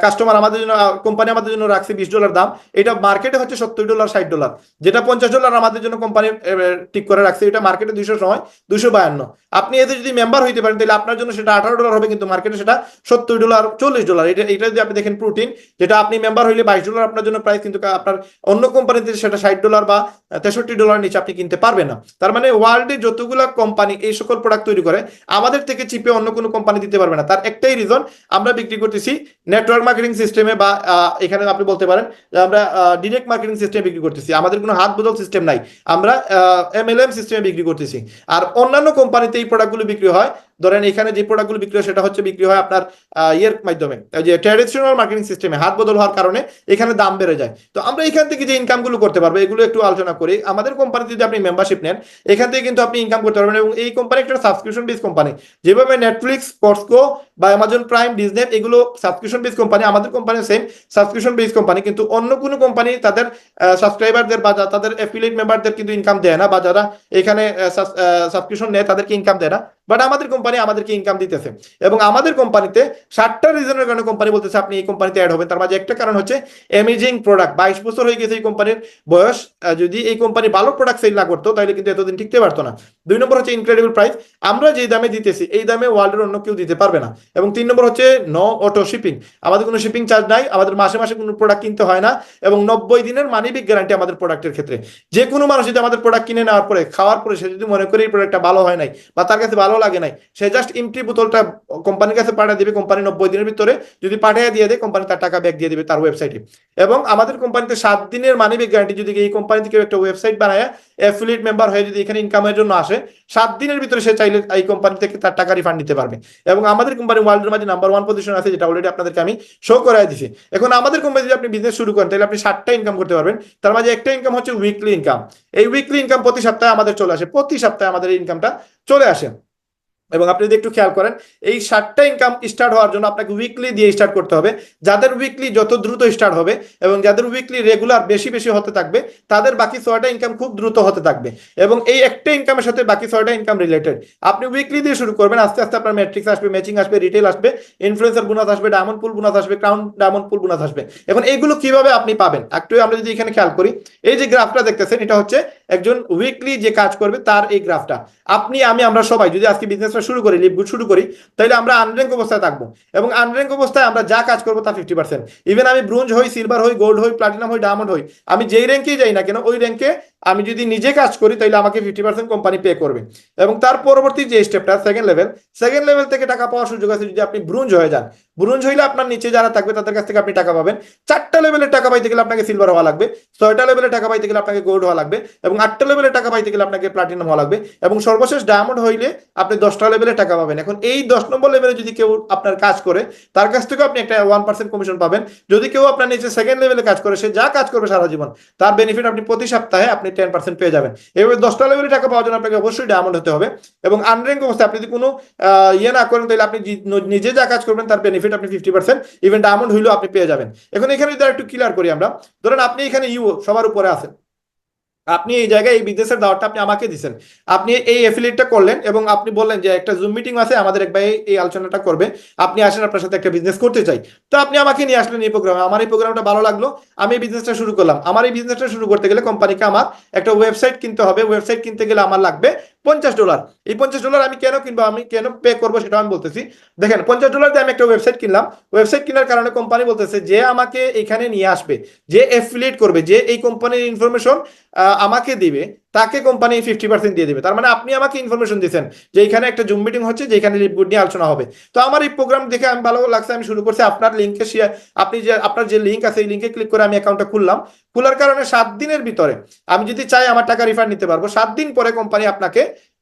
কাস্টমার আমাদের জন্য, কোম্পানি আমাদের জন্য রাখছে $20 দাম, এটা মার্কেটে হচ্ছে $70 $60, যেটা $50 আমাদের জন্য কোম্পানি ঠিক করে রাখছে, এটা মার্কেটে 200 সময় 252। আপনি এতে যদি মেম্বার হইতে পারেন তাহলে আপনার জন্য সেটা $18 হবে, কিন্তু মার্কেটে সেটা $70 $40। এটা যদি আপনি দেখেন প্রোটিন, যেটা আপনি মেম্বার হইলে $22 আপনার জন্য প্রাইস, কিন্তু আপনার অন্য কোম্পানিতে সেটা $60 বা $63 নিচে আপনি কিনতে পারবেন না। তার মানে ওয়ার্ল্ডে যতগুলো কোম্পানি এই সকল প্রোডাক্ট তৈরি করে আমাদের থেকে চিপে অন্য কোনো কোম্পানি দিতে পারবে না। তার একটাই রিজন, আমরা বিক্রি করতেছি নেটওয়ার্ক মার্কেটিং সিস্টেমে, বা এখানে আপনি বলতে পারেন যে আমরা ডিরেক্ট মার্কেটিং সিস্টেমে বিক্রি করতেছি, আমাদের কোনো হাত বদল সিস্টেম নাই, আমরা MLM সিস্টেমে বিক্রি করতেছি। আর অন্যান্য কোম্পানিতে এই প্রোডাক্টগুলো বিক্রি হয়, ধরেন এখানে যে প্রোডাক্টগুলো বিক্রি হয় সেটা হচ্ছে বিক্রি হয় আপনার ইয়ের মাধ্যমে, যে ট্র্যাডিশনাল মার্কেটিং সিস্টেমে হাত বদল হওয়ার কারণে এখানে দাম বেড়ে যায়। তো আমরা এখান থেকে যে ইনকামগুলো করতে পারবো এগুলো একটু আলোচনা করি। আমাদের কোম্পানিতে যদি আপনি মেম্বারশিপ নেন, এখান থেকে কিন্তু আপনি ইনকাম করতে পারবেন, এবং এই কোম্পানি একটা সাবস্ক্রিপশন বেস কোম্পানি, যেভাবে নেটফ্লিক্স, কস্টকো বা অ্যামাজন প্রাইম, ডিজনি এগুলো সাবস্ক্রিপশন বেস কোম্পানি, আমাদের company same subscription base company. কিন্তু অন্য কোনো কোম্পানি তাদের সাবস্ক্রাইবারদের বা তাদের অ্যাফিলিয়েট মেম্বারদের কিন্তু ইনকাম দেয় না, বা যারা এখানে সাবস্ক্রিপশন নেয় তাদেরকে ইনকাম দেয় না, বাট আমাদের কোম্পানি আমাদেরকে ইনকাম দিতেছে। এবং আমাদের কোম্পানিতে 7টা রিজনের কারণে কোম্পানি বলতেছে আপনি এই কোম্পানিতে অ্যাড হবেন। তার মাঝে একটা কারণ হচ্ছে অ্যামেজিং প্রোডাক্ট, 22 বছর হয়ে গেছে এই কোম্পানির বয়স, যদি এই কোম্পানি ভালো প্রোডাক্ট সেল না করতো তাহলে কিন্তু এতদিন টিকতে পারতো না। 2 নম্বর হচ্ছে ইনক্রেডিবল প্রাইস, আমরা যে দামে দিতেছি এই দামে ওয়ার্ল্ডের অন্য কেউ দিতে পারবে না। এবং 3 নম্বর হচ্ছে নো অটো শিপিং, আমাদের কোনো শিপিং চার্জ নাই, আমাদের মাসে মাসে কোনো প্রোডাক্ট কিনতে হয় না, এবং 90 দিনের মানি ব্যাক গ্যারান্টি আমাদের প্রোডাক্টের ক্ষেত্রে। যে কোনো মানুষ যদি আমাদের প্রোডাক্ট কিনে নেওয়ার পরে, খাওয়ার পরে সে যদি মনে করে এই প্রোডাক্টটা ভালো হয় নাই বা তার কাছে ভালো লাগে নাই, সে জাস্ট এমটি বোতলটা কোম্পানির কাছে পাঠিয়ে দিবে, কোম্পানি 90 দিনের ভিতরে যদি পাঠিয়ে দিয়ে দেয় কোম্পানি তার টাকা ব্যাক দিয়ে দিবে তার ওয়েবসাইটে। এবং আমাদের কোম্পানিতে 7 দিনের মানি ব্যাক গ্যারান্টি, যদি এই কোম্পানি থেকে একটা ওয়েবসাইট বানায় অ্যাফিলিয়েট মেম্বার হয়ে যদি এখানে ইনকামের জন্য আসে, 7 দিনের ভিতরে সে চাইলে এই কোম্পানি থেকে তার টাকা রিফান্ড নিতে পারবে। এবং আমাদের কোম্পানি ওয়ার্ল্ডের মাঝে নাম্বার 1 পজিশন আছে, যেটা অলরেডি আপনাদেরকে আমি শো করাই দিছি। এখন আমাদের কোম্পানি যদি আপনি বিজনেস শুরু করেন তাহলে আপনি 7টা ইনকাম করতে পারবেন। তার মাঝে একটা ইনকাম হচ্ছে উইকলি ইনকাম। এই উইকলি ইনকাম প্রতি সপ্তাহে আমাদের চলে আসে, প্রতি সপ্তাহে আমাদের এই ইনকামটা চলে আসে। এবং আপনি যদি একটু খেয়াল করেন, এই 7টা ইনকাম স্টার্ট হওয়ার জন্য আপনাকে উইকলি দিয়ে স্টার্ট করতে হবে। যাদের উইকলি যত দ্রুত স্টার্ট হবে এবং যাদের উইকলি রেগুলার বেশি বেশি হতে থাকবে, তাদের বাকি 6টা ইনকাম খুব দ্রুত হতে থাকবে। এবং এই একটা ইনকামের সাথে বাকি 6টা ইনকাম রিলেটেড। আপনি উইকলি দিয়ে শুরু করবেন, আস্তে আস্তে আপনার ম্যাট্রিক্স আসবে, ম্যাচিং আসবে, রিটেল আসবে, ইনফ্লুয়েন্সার বোনাস আসবে, ডায়মন্ড পুল বোনাস আসবে, ক্রাউন ডায়মন্ড পুল বোনাস আসবে। এখন এইগুলো কিভাবে আপনি পাবেন একটু আমরা যদি এখানে খেয়াল করি, এই যে গ্রাফটা দেখতেছেন এটা হচ্ছে একজন উইকলি যে কাজ করবে তার এই গ্রাফটা। আপনি আমরা সবাই যদি আজকে বিজনেসটা শুরু করি, লিভগুড শুরু করি, তাহলে আমরা আনর্যাঙ্ক অবস্থায় থাকবো, এবং আনর্যাঙ্ক অবস্থায় আমরা যা কাজ করবো তা 50%। ইভেন আমি ব্রোঞ্জ হই, সিলভার হই, গোল্ড হই, প্লাটিনাম হই, ডায়মন্ড হই, আমি যেই র্যাঙ্কেই যাই না কেন ওই র্যাঙ্কে আমি যদি নিজে কাজ করি তাহলে আমাকে 50% কোম্পানি পে করবে। এবং তার পরবর্তী যে স্টেপটা সেকেন্ড লেভেল থেকে টাকা পাওয়ার সুযোগ আছে যদি আপনি ব্রোঞ্জ হয়ে যান। ব্রোঞ্জ হইলে আপনার নিচে যারা থাকবে তাদের কাছ থেকে আপনি টাকা পাবেন। 4টা লেভেলের টাকা পাইতে গেলে আপনাকে সিলভার হওয়া লাগবে, 6টা লেভেলের টাকা পাইতে গেলে আপনাকে গোল্ড হওয়া লাগবে, এবং 8টা লেভেলের টাকা পাইতে গেলে আপনাকে প্লাটিনাম হওয়া লাগবে, এবং সর্বশেষ ডায়মন্ড হইলে আপনি 10টা লেভেলে টাকা পাবেন। এখন এই 10 নম্বর লেভেলে যদি কেউ আপনার কাজ করে তার কাছ থেকে আপনি একটা 1% কমিশন পাবেন। যদি কেউ আপনার নিচে সেকেন্ড লেভেলে কাজ করে, সে যা কাজ করবে সারা জীবন তার বেনিফিট আপনি প্রতি সপ্তাহে আপনি 10% পেয়ে যাবেন। এভাবে 10টা লেভেলে টাকা পাওয়ার জন্য আপনাকে অবশ্যই ডায়মন্ড হতে হবে। এবং আনর্যাঙ্ক অবস্থায় আপনি যদি কোনো ইয়ে না করেন তাহলে আপনি নিজে যা কাজ করবেন তার বেনিফিট আপনি 50%, ইভেন ডায়মন্ড হইলেও আপনি পেয়ে যাবেন। এখন এখানে যদি একটু ক্লিয়ার করি আমরা, ধরেন আপনি এখানে সবার উপরে আছেন, আপনি এই জায়গায় এই বিজনেসের দাওয়াতটা আপনি আমাকে দিচ্ছেন, আপনি এই এফিলিয়েটটা করলেন এবং আপনি বললেন যে একটা জুম মিটিং আছে, আমাদের এক ভাই এই আলোচনাটা করবে, আপনি আসেন, আপনার সাথে একটা বিজনেস করতে চাই। তো আপনি আমাকে নিয়ে আসলেন এই প্রোগ্রামে, আমার এই প্রোগ্রামটা ভালো লাগলো, আমি এই বিজনেসটা শুরু করলাম। আমার এই বিজনেসটা শুরু করতে গেলে কোম্পানিকে আমার একটা ওয়েবসাইট কিনতে হবে, ওয়েবসাইট কিনতে গেলে আমার লাগবে $50। এই $50 আমি কেন কিনবো, আমি কেন পে করবো সেটা আমি বলতেছি। দেখেন, $50 দিয়ে আমি একটা ওয়েবসাইট কিনলাম, ওয়েবসাইট কেনার কারণে কোম্পানি বলতেছে যে আমাকে এখানে নিয়ে আসবে, যে এফিলিয়েট করবে, যে এই কোম্পানির ইনফরমেশন আমাকে দিবে, তাকে কোম্পানি 50% দিয়ে দিবে। তার মানে আপনি আমাকে ইনফরমেশন দিচ্ছেন যে এখানে একটা জুম মিটিং হচ্ছে, যেখানে লিপগুড নিয়ে আলোচনা হবে। তো আমার এই প্রোগ্রাম দেখে আমি ভালো লাগছে, আমি শুরু করছি। আপনার লিঙ্কে শেয়ার, আপনি যে আপনার যে লিঙ্ক আছে এই লিঙ্কে ক্লিক করে আমি অ্যাকাউন্টটা খুললাম। খোলার কারণে 7 দিনের ভিতরে আমি যদি চাই আমার টাকা রিফান্ড নিতে পারবো। 7 দিন পরে কোম্পানি আপনাকে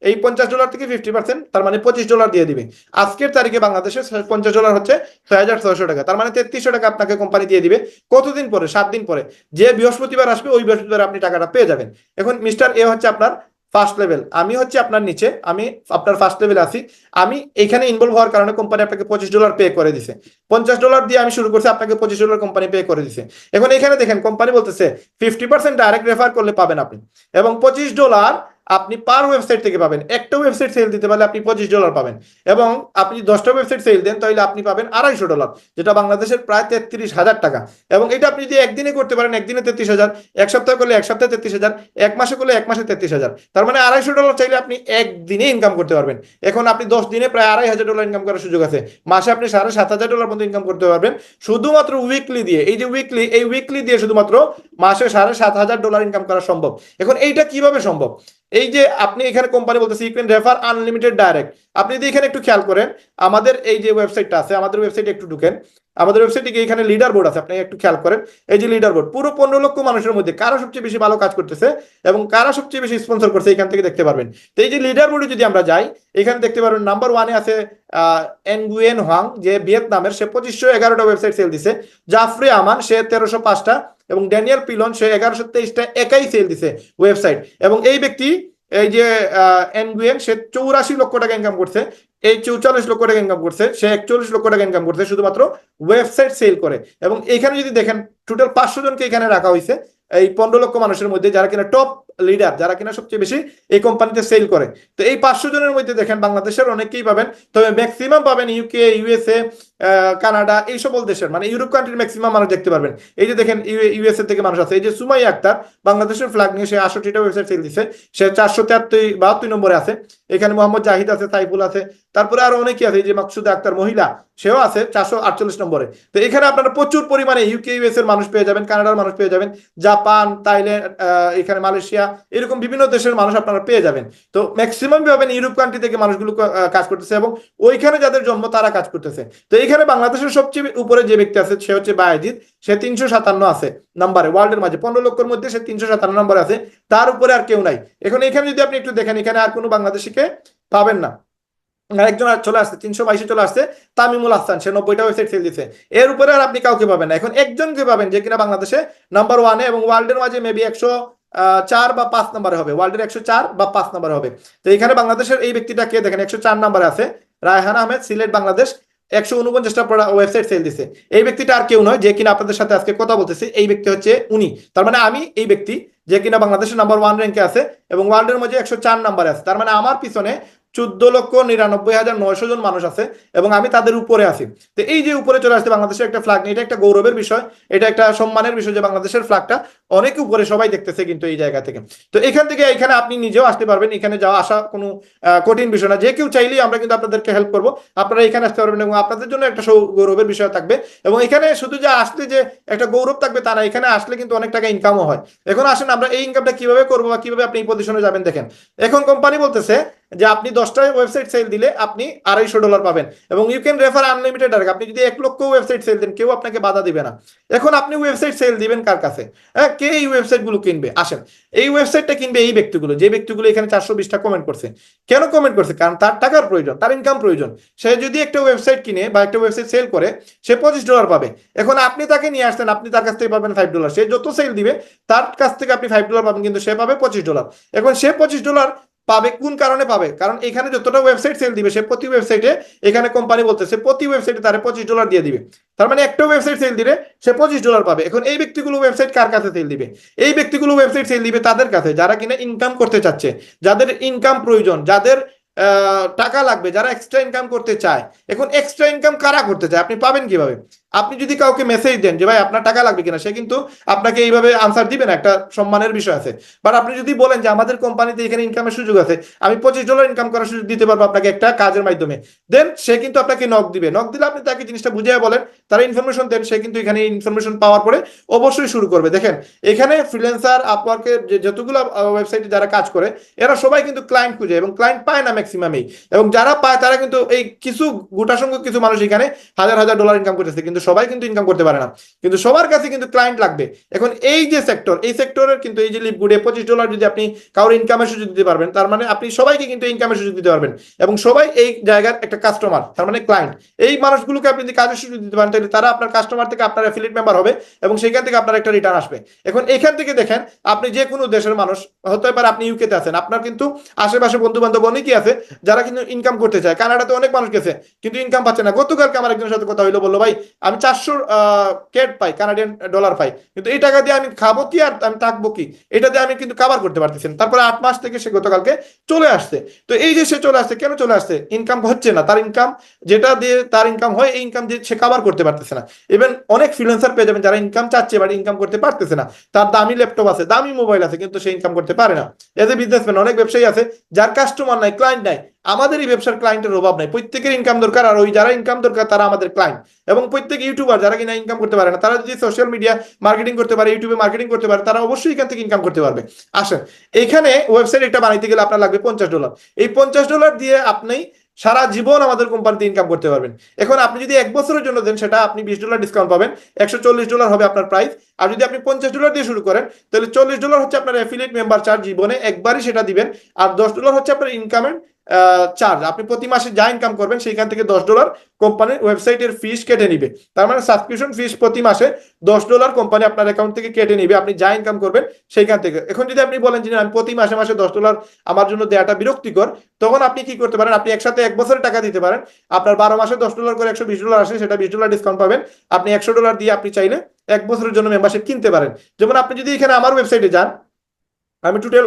এই $50 থেকে 50%, তার মানে $25 দিয়ে দিবে। আজকের তারিখে বাংলাদেশে $50 হচ্ছে 6,600 টাকা, তার মানে 3300 টাকা আপনাকে কোম্পানি দিয়ে দিবে। কতদিন পরে? 7 দিন পরে। যে বৃহস্পতিবার আসবে ওই বৃহস্পতিবার আপনি টাকাটা পেয়ে যাবেন। এখন মিস্টার এ হচ্ছে আপনার ফার্স্ট লেভেল, আমি হচ্ছে আপনার নিচে, আমি আপনার ফার্স্ট লেভেলে আছি। আমি এখানে ইনভলভ হওয়ার কারণে কোম্পানি আপনাকে $25 পে করে দিছে। $50 দিয়ে আমি শুরু করছি, আপনাকে $25 কোম্পানি পে করে দিছে। এখন এখানে দেখেন কোম্পানি বলতেছে 50% ডাইরেক্ট রেফার করলে পাবেন আপনি, এবং $25 আপনি পার ওয়েবসাইট থেকে পাবেন। একটা ওয়েবসাইট সেল দিতে পারলে আপনি $25 পাবেন, এবং আপনি 10টা ওয়েবসাইট সেল দেন তাহলে আপনি পাবেন $250, যেটা বাংলাদেশের প্রায় 33,000 টাকা। এবং এটা আপনি যদি একদিনে করতে পারেন, একদিনে 33,000, এক সপ্তাহে করলে এক সপ্তাহে 33,000, এক মাসে করলে এক মাসে 33,000, তার মানে $250 চাইলে আপনি একদিনে ইনকাম করতে পারবেন। এখন আপনি 10 দিনে প্রায় $2,500 ইনকাম করার সুযোগ আছে। মাসে আপনি $7,500 পর্যন্ত ইনকাম করতে পারবেন শুধুমাত্র উইকলি দিয়ে। এই যে উইকলি, এই উইকলি দিয়ে শুধুমাত্র মাসে $7,500 ইনকাম করা সম্ভব। এখন এইটা কিভাবে সম্ভব? এই যে আপনি এখানে কোম্পানি বলতেছে you can refer unlimited direct. আপনি যদি এখানে একটু খেয়াল করেন, আমাদের এই যে ওয়েবসাইটটা আছে, আমাদের ওয়েবসাইটে একটু ঢুকেন, আমাদের ওয়েবসাইটে গিয়ে এখানে লিডার বোর্ড আছে, আপনি একটু খেয়াল করেন। এই যে লিডার বোর্ড, পুরো 15 লক্ষ মানুষের মধ্যে কারা সবচেয়ে বেশি ভালো কাজ করতেছে এবং কারা সবচেয়ে বেশি স্পন্সর করছে, এখান থেকে দেখতে পারবেন। তো এই যে লিডার বোর্ডে যদি আমরা যাই, এখানে দেখতে পারবেন নাম্বার 1-এ আছে এনগুয়েন হোয়াং, যে ভিয়েতনামের, সে 2511টা ওয়েবসাইট সেল দিছে। জাফরি আমান, সে 1305টা, এবং ড্যানিয়েল পিলন, সে 1123টা একাই সেল দিছে ওয়েবসাইট। এবং এই ব্যক্তি, এই যে এনগুয়েন, সে 84 লক্ষ টাকা ইনকাম করছে, এই 44 লক্ষ টাকা ইনকাম করছে, সে 41 লক্ষ টাকা ইনকাম করছে শুধুমাত্র ওয়েবসাইট সেল করে। এবং এখানে যদি দেখেন টোটাল 500 জনকে এখানে রাখা হয়েছে এই 15 লক্ষ মানুষের মধ্যে, যারা কিনা টপ লিডার, যারা কিনা সবচেয়ে বেশি এই কোম্পানিতে সেল করে। তো এই 500 জনের মধ্যে দেখেন বাংলাদেশের অনেকেই পাবেন, তবে ম্যাক্সিমাম পাবেন ইউকে, ইউএসএ, কানাডা, এই সকল দেশের, মানে ইউরোপ কান্ট্রির ম্যাক্সিমাম মানুষ দেখতে পারবেন। এই যে দেখেন ইউএসএ থেকে মানুষ আছে, এই যে সুমাইয়া আক্তার, বাংলাদেশের ফ্ল্যাগ নিয়ে সে 68টা ওয়েবসাইট সেল দিচ্ছে, সে 473 নম্বরে আছে। এখানে মোহাম্মদ জাহিদ আছে, সাইফুল আছে, তারপরে আরো অনেকেই আছে, এই যে মাকসুদা আক্তার মহিলা, সেও আছে 448 নম্বরে। তো এখানে আপনারা প্রচুর পরিমাণে ইউকে, ইউএস এর মানুষ পেয়ে যাবেন, কানাডার মানুষ পেয়ে যাবেন, জাপান, থাইল্যান্ড, এখানে মালয়েশিয়া, এরকম বিভিন্ন দেশের মানুষ আপনারা পেয়ে যাবেন। তো ম্যাক্সিমাম পাবেন ইউরোপ কান্ট্রি থেকে মানুষগুলো কাজ করতেছে, এবং ওইখানে যাদের জন্ম তারা কাজ করতেছে। তো এখানে বাংলাদেশের সবচেয়ে উপরে যে ব্যক্তি আছে সে হচ্ছে বায়েজিদ, সে 357 আছে নাম্বারে, ওয়ার্ল্ডের মাঝে 15 লক্ষের মধ্যে সে 357 নম্বরে আছে, তার উপরে আর কেউ নাই। এখন এখানে যদি আপনি একটু দেখেন, এখানে আর কোনো বাংলাদেশিকে পাবেন না। একজন চলে আসছে 322 চলে আসছে, তামিমুল হাসান, সে 90টা ওয়েবসাইট সেল দিচ্ছে। এর উপরে আর আপনি কাউকে পাবেন না। এখন একজনকে পাবেন যে কিনা বাংলাদেশে নাম্বার 1-এ, এবং ওয়ার্ল্ডের মাঝে মেবি 104 বা 5 নম্বরে হবে, ওয়ার্ল্ডের 104 বা 5 নম্বরে হবে। তো এখানে বাংলাদেশের এই ব্যক্তিটাকে দেখেন 104 নম্বরে আছে, রায়হান আহমেদ, সিলেট, বাংলাদেশ, 149টা ওয়েবসাইট সেল দিছে। এই ব্যক্তিটা আর কেউ নয়, যে কিনা আপনাদের সাথে আজকে কথা বলতেছি, এই ব্যক্তি হচ্ছে উনি। তার মানে আমি এই ব্যক্তি যে কিনা বাংলাদেশের নাম্বার 1 র্যাঙ্কে আছে এবং ওয়ার্ল্ডের মধ্যে 104 নম্বরে আছে, তার মানে আমার পিছনে 14,99,900 জন মানুষ আছে এবং আমি তাদের উপরে আছি। তো এই যে উপরে চলে আসছে বাংলাদেশের একটা ফ্ল্যাগ নিয়ে, এটা একটা গৌরবের বিষয়, এটা একটা সম্মানের বিষয় যে বাংলাদেশের ফ্ল্যাগটা অনেক উপরে সবাই দেখতেছে কিন্তু এই জায়গা থেকে। তো এখান থেকে এখানে আপনি নিজেও আসতে পারবেন, এখানে যাওয়া আসা কোনো কঠিন বিষয় না, যে কেউ চাইলেই আমরা কিন্তু আপনাদেরকে হেল্প করবো, আপনারা এখানে আসতে পারবেন এবং আপনাদের জন্য একটা গৌরবের বিষয় থাকবে। এবং এখানে শুধু যে আসলে যে একটা গৌরব থাকবে তা না, এখানে আসলে কিন্তু অনেক টাকা ইনকামও হয়। এখন আসেন আমরা এই ইনকামটা কিভাবে করবো বা কিভাবে আপনি এই পজিশনে যাবেন। দেখেন, এখন কোম্পানি বলতেছে যে আপনি 10টা ওয়েবসাইট সেল দিলে আপনি $250 পাবেন, এবং ইউ ক্যান রেফার আনলিমিটেড। আপনি যদি 1 লক্ষ ওয়েবসাইট সেল দেন, কেউ আপনাকে বাধা দিবে না। এখন আপনি ওয়েবসাইট সেল দিবেন কার কাছে? হ্যাঁ, কে এই ওয়েবসাইট গুলো কিনবে? আসেন, এই ওয়েবসাইটটা কিনবে এই ব্যক্তিগুলো, যে ব্যক্তিগুলো এখানে 420টা কমেন্ট করছে। কেন কমেন্ট করছে? কারণ তার টাকার প্রয়োজন, তার ইনকাম প্রয়োজন। সে যদি একটা ওয়েবসাইট কিনে বা একটা ওয়েবসাইট সেল করে, সে $25 পাবে। এখন আপনি তাকে নিয়ে আসছেন, আপনি তার কাছ থেকে পাবেন $5। সে যত সেল দিবে তার কাছ থেকে আপনি $5 পাবেন, কিন্তু সে পাবে $25। এখন সে $25 পাবে কোন কারণে পাবে? কারণ এখানে যতটা ওয়েবসাইট সেল দিবে সে প্রতি ওয়েবসাইটে, এখানে কোম্পানি বলতেছে প্রতি ওয়েবসাইটে তারা $25 দিয়ে দিবে। তার মানে একটা ওয়েবসাইট সেল দিলে সে $25 পাবে। এখন এই ব্যক্তিগুলো ওয়েবসাইট কার কাছে সেল দিবে? এই ব্যক্তিগুলো ওয়েবসাইট সেল দিবে তাদের কাছে যারা কিনা ইনকাম করতে চাচ্ছে, যাদের ইনকাম প্রয়োজন, যাদের টাকা লাগবে, যারা এক্সট্রা ইনকাম করতে চায়। এখন এক্সট্রা ইনকাম কারা করতে চায় আপনি পাবেন কিভাবে? আপনি যদি কাউকে মেসেজ দেন যে ভাই আপনার টাকা লাগবে কিনা, সে কিন্তু আপনাকে এইভাবে আনসার দিবে না, একটা সম্মানের বিষয় আছে। বাট আপনি যদি বলেন যে আমাদের কোম্পানিতে এখানে ইনকামের সুযোগ আছে, আমি $25 ইনকাম করার সুযোগ দিতে পারবো আপনাকে একটা কাজের মাধ্যমে, দেন সে কিন্তু আপনাকে নক দিবে। নক দিলে আপনি তাকে জিনিসটা বুঝিয়ে বলেন, তারা ইনফরমেশন দেন, সে কিন্তু এখানে ইনফরমেশন পাওয়ার পরে অবশ্যই শুরু করবে। দেখেন এখানে ফ্রিল্যান্সার আপওয়ার্কের যতগুলো ওয়েবসাইটে যারা কাজ করে এরা সবাই কিন্তু ক্লায়েন্ট খুঁজে এবং ক্লায়েন্ট পায় না ম্যাক্সিমামই, এবং যারা পায় তারা কিন্তু এই কিছু গোটা সংখ্যক কিছু মানুষ এখানে হাজার হাজার ডলার ইনকাম করতেছে, কিন্তু সবাই কিন্তু ইনকাম করতে পারে না, কিন্তু সবার কাছে কিন্তু ক্লায়েন্ট লাগবে। এখন এই যে সেক্টর, এই সেক্টরের কিন্তু এই যে লিভগুডে $25 যদি আপনি কারোর ইনকামের সুযোগ দিতে পারবেন, তার মানে আপনি সবাইকে কিন্তু ইনকামের সুযোগ দিতে পারবেন, এবং সবাই এই জায়গার একটা কাস্টমার, তার মানে ক্লায়েন্ট। এই মানুষগুলোকে আপনি যদি কাজের সুযোগ দিতে পারেন তাহলে তারা আপনার কাস্টমার থেকে আপনার অ্যাফিলিয়েট মেম্বার হবে, এবং সেখান থেকে আপনার একটা রিটার্ন আসবে। এখন এখান থেকে দেখেন আপনি যে কোনো দেশের মানুষ, হতে পারে আপনি ইউকেতে আছেন, আপনার কিন্তু আশেপাশে বন্ধু বান্ধব অনেকেই আছে যারা কিন্তু ইনকাম করতে চায়। কানাডাতে অনেক মানুষ গেছে কিন্তু ইনকাম পাচ্ছে না। গতকালকে আমার একজনের সাথে কথা হইলো, বললো ভাই আমি 400 কেট পাই, কানাডিয়ান ডলার পাই, কিন্তু এই টাকা দিয়ে আমি খাবো কি আর আমি থাকবো কি, এটা দিয়ে আমি কিন্তু কাভার করতে পারতেছি না। তারপরে 8 মাস থেকে সে গতকালকে চলে আসছে। তো এই যে সে চলে আসছে, কেন চলে আসছে? ইনকাম হচ্ছে না, তার ইনকাম যেটা দিয়ে তার ইনকাম হয় এই ইনকাম দিয়ে সে কাভার করতে পারতেছে না। ইভেন অনেক ফ্রিল্যান্সার পেয়ে যাবেন যারা ইনকাম চাচ্ছে বাট ইনকাম করতে পারতেছে না, তার দামি ল্যাপটপ আছে, দামি মোবাইল আছে, কিন্তু সে ইনকাম করতে পারে না। এজ এ বিজনেসম্যান অনেক ব্যবসায়ী আছে যার কাস্টমার নাই, ক্লায়েন্ট নাই। আমাদের এই ব্যবসার ক্লায়েন্টের অভাব নাই, প্রত্যেকের ইনকাম দরকার, আর ওই যারা ইনকাম দরকার তারা আমাদের ক্লায়েন্ট। এবং প্রত্যেক ইউটিউবার যারা কিনা ইনকাম করতে পারে না, তারা যদি সোশ্যাল মিডিয়া মার্কেটিং করতে পারে, ইউটিউবে মার্কেটিং করতে পারে, তারা অবশ্যই এখান থেকে ইনকাম করতে পারবে। আসেন, এখানে ওয়েবসাইট একটা বানাইতে গেলে আপনার লাগবে $50। এই $50 দিয়ে আপনি সারা জীবন আমাদের কোম্পানিতে ইনকাম করতে পারবেন। এখন আপনি যদি 1 বছরের জন্য দেন, সেটা আপনি $20 ডিসকাউন্ট পাবেন, $140 হবে আপনার প্রাইস। আর যদি আপনি $50 দিয়ে শুরু করেন তাহলে $40 হচ্ছে আপনার অ্যাফিলিয়েট মেম্বার চার্জ, জীবনে একবারই সেটা দিবেন। আর $10 হচ্ছে আপনার ইনকামের চার্জ। আপনি প্রতি মাসে যা ইনকাম করবেন সেইখান থেকে $10 কোম্পানির ওয়েবসাইটের ফিস কেটে নিবে। তার মানে সাবস্ক্রিপশন ফিস প্রতি মাসে $10 কোম্পানি আপনার অ্যাকাউন্ট থেকে কেটে নিবে, আপনি যা ইনকাম করবেন সেইখান থেকে। এখন যদি আপনি বলেন যে আমি প্রতি মাসে মাসে $10 আমার জন্য দেওয়াটা বিরক্তিকর, তখন আপনি কি করতে পারেন? আপনি একসাথে 1 বছরের টাকা দিতে পারেন। আপনার 12 মাসে $10 করে $120 আসে, সেটা $20 ডিসকাউন্ট পাবেন। আপনি $100 দিয়ে আপনি চাইলে 1 বছরের জন্য মেম্বারশিপ কিনতে পারেন। যেমন আপনি যদি এখানে আমার ওয়েবসাইটে যান, আমি টোটাল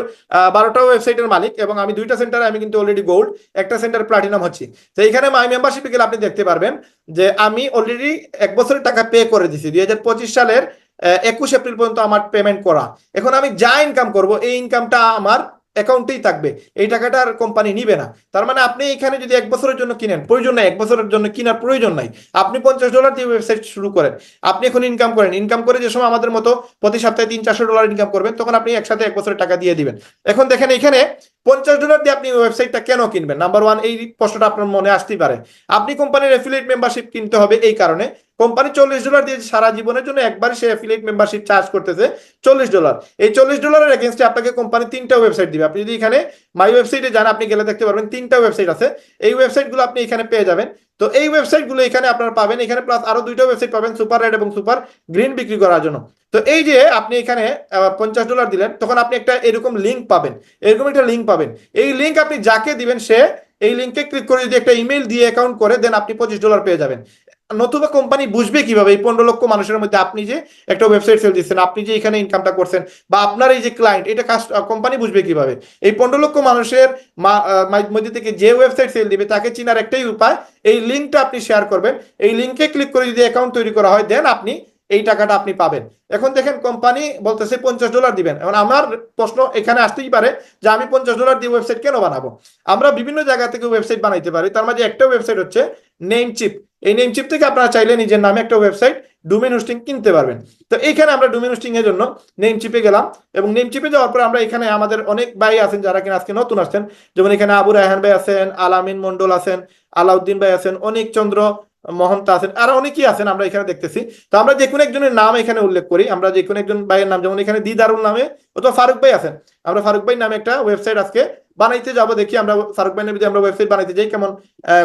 12টা ওয়েবসাইটের মালিক, এবং আমি 2টা সেন্টারে আমি কিন্তু অলরেডি গোল্ড, একটা সেন্টার প্লাটিনাম হচ্ছি। তো এখানে মাই মেম্বারশিপে গেলে আপনি দেখতে পারবেন যে আমি অলরেডি 1 বছরের টাকা পে করে দিছি। 2025 সালের 21 এপ্রিল পর্যন্ত আমার পেমেন্ট করা। এখন আমি যা ইনকাম করব এই ইনকামটা আমার অ্যাকাউন্টেই থাকবে, এই টাকাটা আর কোম্পানি নিবে না। তার মানে আপনি এখানে যদি 1 বছরের জন্য কিনেন, প্রয়োজন নাই 1 বছরের জন্য কেনার প্রয়োজন নাই, আপনি $50 দিয়ে ওয়েবসাইট শুরু করেন, আপনি এখন ইনকাম করেন, ইনকাম করে যে সময় আমাদের মতো প্রতি সপ্তাহে $300-400 ইনকাম করবেন, তখন আপনি একসাথে 1 বছরের টাকা দিয়ে দিবেন। এখন দেখেন এখানে $50 দিয়ে আপনি ওয়েবসাইটটা কেন কিনবেন? নাম্বার 1, এই প্রশ্নটা আপনার মনে আসতেই পারে। আপনি কোম্পানির অ্যাফিলিয়েট মেম্বারশিপ কিনতে হবে এই কারণে, কোম্পানি $40 দিয়ে সারা জীবনের জন্য একবারই সে অ্যাফিলিয়েট মেম্বারশিপ চার্জ করতেছে $40। এই $40 এগেইনস্টে আপনাকে কোম্পানি 3টা ওয়েবসাইট দিবে। আপনি যদি এখানে মাই ওয়েবসাইটে যান, আপনি গেলে দেখতে পারবেন 3টা ওয়েবসাইট আছে। এই ওয়েবসাইটগুলো আপনি এখানে পেয়ে যাবেন। তো এই ওয়েবসাইটগুলো এখানে আপনারা পাবেন, এখানে প্লাস আরো 2টা ওয়েবসাইট পাবেন, সুপার রেড এবং সুপার গ্রিন বিক্রি করার জন্য। তো এই যে আপনি এখানে $50 দিলেন, তখন আপনি একটা এরকম লিঙ্ক পাবেন, এরকম একটা লিঙ্ক পাবেন। এই লিঙ্ক আপনি যাকে দিবেন সে এই লিঙ্কে ক্লিক করে যদি একটা ইমেল দিয়ে অ্যাকাউন্ট করে দেন, আপনি $25 পেয়ে যাবেন। নতুবা কোম্পানি বুঝবে কিভাবে এই 15 লক্ষ মানুষের মধ্যে আপনি যে একটা ওয়েবসাইট সেল দিচ্ছেন, আপনি যে এখানে ইনকামটা করছেন, বা আপনার এই যে ক্লায়েন্ট, এটা কোম্পানি বুঝবে কিভাবে? এই 15 লক্ষ মানুষের মধ্যে থেকে যে ওয়েবসাইট সেল দিবে তাকে চিনার একটাই উপায়, এই লিঙ্কটা আপনি শেয়ার করবেন। এই লিঙ্কে ক্লিক করে যদি অ্যাকাউন্ট তৈরি করা হয়, দেন আপনি এই টাকাটা আপনি পাবেন। এখন দেখেন কোম্পানি বলতেছে $50 দিবেন। এখন আমার প্রশ্ন এখানে আসতেই পারে যে আমি $50 দিয়ে ওয়েবসাইট কেন বানাবো? আমরা বিভিন্ন জায়গা থেকে ওয়েবসাইট বানাইতে পারি, তার মাঝে একটা ওয়েবসাইট হচ্ছে নেমচিপ। এই নেমচিপ থেকে আপনারা চাইলে নিজের নামে একটা ওয়েবসাইট ডোমেইন হোস্টিং কিনতে পারবেন। তো এইখানে আমরা ডোমেইন হোস্টিং এর জন্য নেমচিপে গেলাম, এবং নেমচিপে যাওয়ার পরে আমরা এখানে আমাদের অনেক ভাই আছেন যারা কিনা আজকে নতুন আসছেন, যেমন এখানে আবু রায়হান ভাই আছেন, আলামিন মন্ডল আছেন, আলাউদ্দিন ভাই আছেন, অনেক চন্দ্র মহন্ত আছেন, আর অনেকেই আছেন আমরা এখানে দেখতেছি। তো আমরা যে কোনো একজনের নাম এখানে উল্লেখ করি, আমরা যে কোনো একজন ভাইয়ের নাম, যেমন এখানে দিদারুল নামে অথবা ফারুক ভাই আছেন, আমরা ফারুক ভাই নামে একটা ওয়েবসাইট আজকে বানাইতে যাবো, দেখি আমরা ফারুক ভাই নামে যদি আমরা ওয়েবসাইট বানাইতে যাই কেমন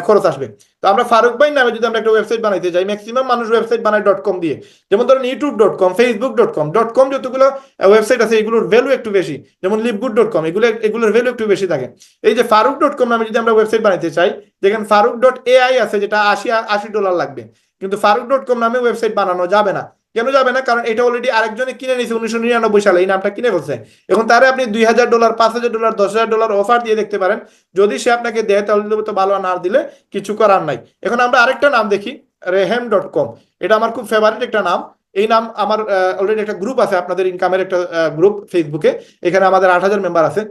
খরচ আসবে। তো আমরা ফারুক ভাই নামে যদি আমরা একটা ওয়েবসাইট বানাইতে যাই, ম্যাক্সিমাম মানুষ ওয়েবসাইট বানায় .com দিয়ে। যেমন ধরেন youtube.com, facebook.com যতগুলো ওয়েবসাইট আছে এগুলোর ভ্যালু একটু বেশি, যেমন livegood.com, এগুলোর ভ্যালু একটু বেশি থাকে। এই যে ফারুক.com নামে যদি আমরা ওয়েবসাইট বানাইতে চাই, দেখেন ফারুক.ai আছে যেটা $80 লাগবে, কিন্তু ফারুক.com নামে ওয়েবসাইট বানানো যাবে না। কেন যাবে না? কারণ এটা অলরেডি আরেকজনে কিনে নিয়েছে 1999 সালে, এই নামটা কিনে ফেলছে। এখন তারে আপনি $2000, $5000, $10,000 অফার দিয়ে দেখতে পারেন, যদি সে আপনাকে দেয় তাহলে তো ভালো, না দিলে কিছু করার নাই। এখন আমরা আরেকটা নাম দেখি, rehem.com। এটা আমার খুব ফেভারিট একটা নাম। এই নাম আমার অলরেডি একটা গ্রুপ আছে, আপনাদের ইনকামের একটা গ্রুপ ফেসবুকে, এখানে আমাদের 8000 মেম্বার আছে।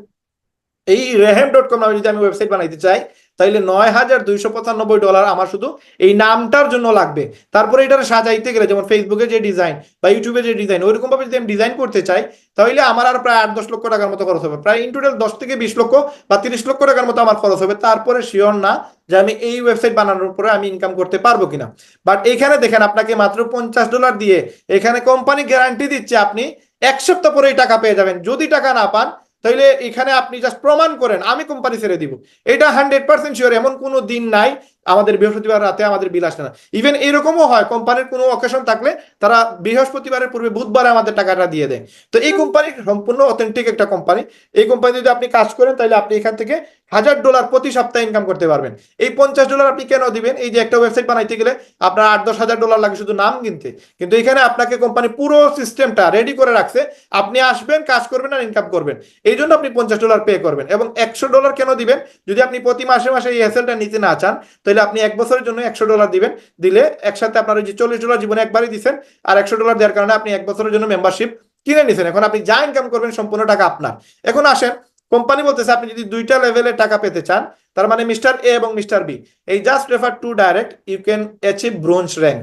এই rehem.com নামে যদি আমি ওয়েবসাইট বানাইতে চাই, তাইলে $9295 আমার শুধু এই নামটার জন্য লাগবে। তারপরে এটা সাজাইতে গেলে, যেমন ফেসবুকে যে ডিজাইন বা ইউটিউবে যে ডিজাইন, ওইরকম ভাবে যদি আমি ডিজাইন করতে চাই, তাহলে আমার আর প্রায় 8-10 লক্ষ টাকার মতো খরচ হবে। প্রায় ইন টোটাল 10 থেকে 20 লক্ষ বা 30 লক্ষ টাকার মতো আমার খরচ হবে। তারপরে শিওর না যে আমি এই ওয়েবসাইট বানানোর পরে আমি ইনকাম করতে পারবো কিনা। বাট এখানে দেখেন, আপনাকে মাত্র $50 দিয়ে এখানে কোম্পানি গ্যারান্টি দিচ্ছে আপনি 1 সপ্তাহ পরে এই টাকা পেয়ে যাবেন। যদি টাকা না পান, তাহলে এখানে আপনি জাস্ট প্রমাণ করেন আমি কোম্পানি ছেড়ে দিব, এটা 100% শিওর। এমন কোনো দিন নাই আমাদের বৃহস্পতিবার রাতে আমাদের বিল আসে না। ইভেন এরকমও হয়, কোম্পানির কোনো অকেশন থাকলে তারা বৃহস্পতিবারের পূর্বে বুধবারে আমাদের টাকাটা দিয়ে দেয়। তো এই কোম্পানি সম্পূর্ণ অথেন্টিক একটা কোম্পানি। এই কোম্পানি যদি আপনি কাজ করেন, তাহলে আপনি এখান থেকে $1000 প্রতি সপ্তাহে ইনকাম করতে পারবেন। এই $50 আপনি কেন দিবেন? এই যে একটা ওয়েবসাইট বানাইতে গেলে আপনার $8-10 লাগে শুধু নাম কিনতে, কিন্তু এখানে আপনাকে কোম্পানি পুরো সিস্টেমটা রেডি করে রাখছে। আপনি আসবেন, কাজ করবেন আর ইনকাম করবেন। এই জন্য আপনি $50 পে করবেন। এবং $100 কেন দিবেন? যদি আপনি প্রতি মাসে মাসে এই হ্যাসেলটা নিতে না চান, তাহলে আপনি 1 বছরের জন্য $100 দিবেন। দিলে একসাথে আপনার ওই যে $40 জীবনে একবারই দিচ্ছেন, আর $100 দেওয়ার কারণে আপনি 1 বছরের জন্য মেম্বারশিপ কিনে নিছেন। এখন আপনি যা ইনকাম করবেন সম্পূর্ণ টাকা আপনার। এখন আসেন, কোম্পানি বলতেছে আপনি যদি 2টা লেভেলে টাকা পেতে চান, তার মানে মিস্টার এ এবং মিস্টার বি, এই just refer to direct you can achieve bronze rank.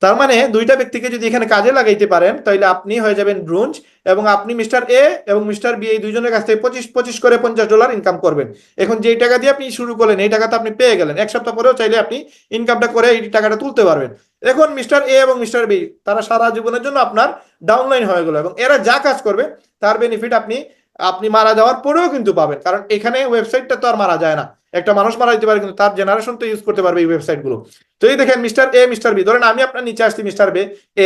তার মানে 2টা ব্যক্তিকে যদি এখানে কাজে লাগাইতে পারেন, তাহলে আপনি হয়ে যাবেন ব্রোঞ্জ, এবং আপনি মিস্টার এ এবং মিস্টার বি এই দুইজনের কাছ থেকে 25 করে $50 ইনকাম করবেন। এখন যেই টাকা দিয়ে আপনি শুরু করলেন, এই টাকা তো আপনি পেয়ে গেলেন, 1 সপ্তাহ পরেও চাইলে আপনি ইনকামটা করে এই টাকাটা তুলতে পারবেন। এখন মিস্টার এ এবং মিস্টার বি তারা সারা জীবনের জন্য আপনার ডাউনলাইন হয়ে গেল, এবং এরা যা কাজ করবে তার বেনিফিট আপনি আপনি মারা যাওয়ার পরেও কিন্তু পাবেন। কারণ এখানে ওয়েবসাইটটা তো আর মারা যায় না, একটা মানুষ মারা যেতে পারে, কিন্তু তার জেনারেশন তো ইউজ করতে পারবে এই ওয়েবসাইট গুলো। তো এই দেখেন, মিস্টার এ মিস্টার বি, ধরেন আমি আপনার নিচে আসছি, মিস্টার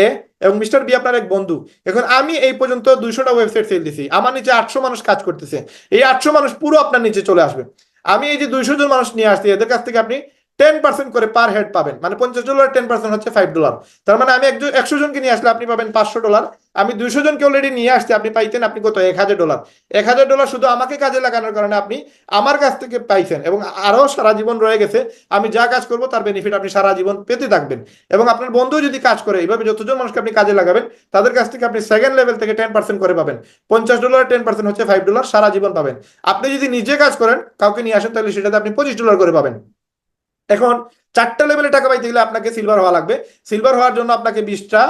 এ এবং মিস্টার বি আপনার এক বন্ধু। এখন আমি এই পর্যন্ত 200টা ওয়েবসাইট সেল দিছি, আমার নিচে 800 মানুষ কাজ করতেছে। এই 800 মানুষ পুরো আপনার নিচে চলে আসবে। আমি এই যে 200 জন মানুষ নিয়ে আসছি, এদের কাছ থেকে আপনি 10% করে পার হেড পাবেন, মানে $50, 10% হচ্ছে $5। তার মানে আমি 100 জনকে নিয়ে আসলে আপনি পাবেন $500। আমি 200 জনকে অলরেডি নিয়ে আসছি, আপনি পাইতেন আপনি কত? $1000। $1000 শুধু আমাকে কাজে লাগানোর কারণে আপনি আমার কাছ থেকে পাইছেন, এবং আরো সারা জীবন রয়ে গেছে। আমি যা কাজ করব তার বেনিফিট আপনি সারা জীবন পেতে থাকবেন। এবং আপনার বন্ধু যদি কাজ করে, এইভাবে যতজন মানুষকে আপনি কাজে লাগাবেন, তাদের কাছ থেকে আপনি সেকেন্ড লেভেল থেকে 10% করে পাবেন। $50, 10% হচ্ছে $5, সারা জীবন পাবেন। আপনি যদি নিজে কাজ করেন, কাউকে নিয়ে আসেন, তাহলে সেটাতে আপনি $25 করে পাবেন। এখন 4টা লেভেলে টাকা পাইতে গেলে আপনাকে সিলভার হওয়া লাগবে। সিলভার হওয়ার জন্য আপনাকে 20টা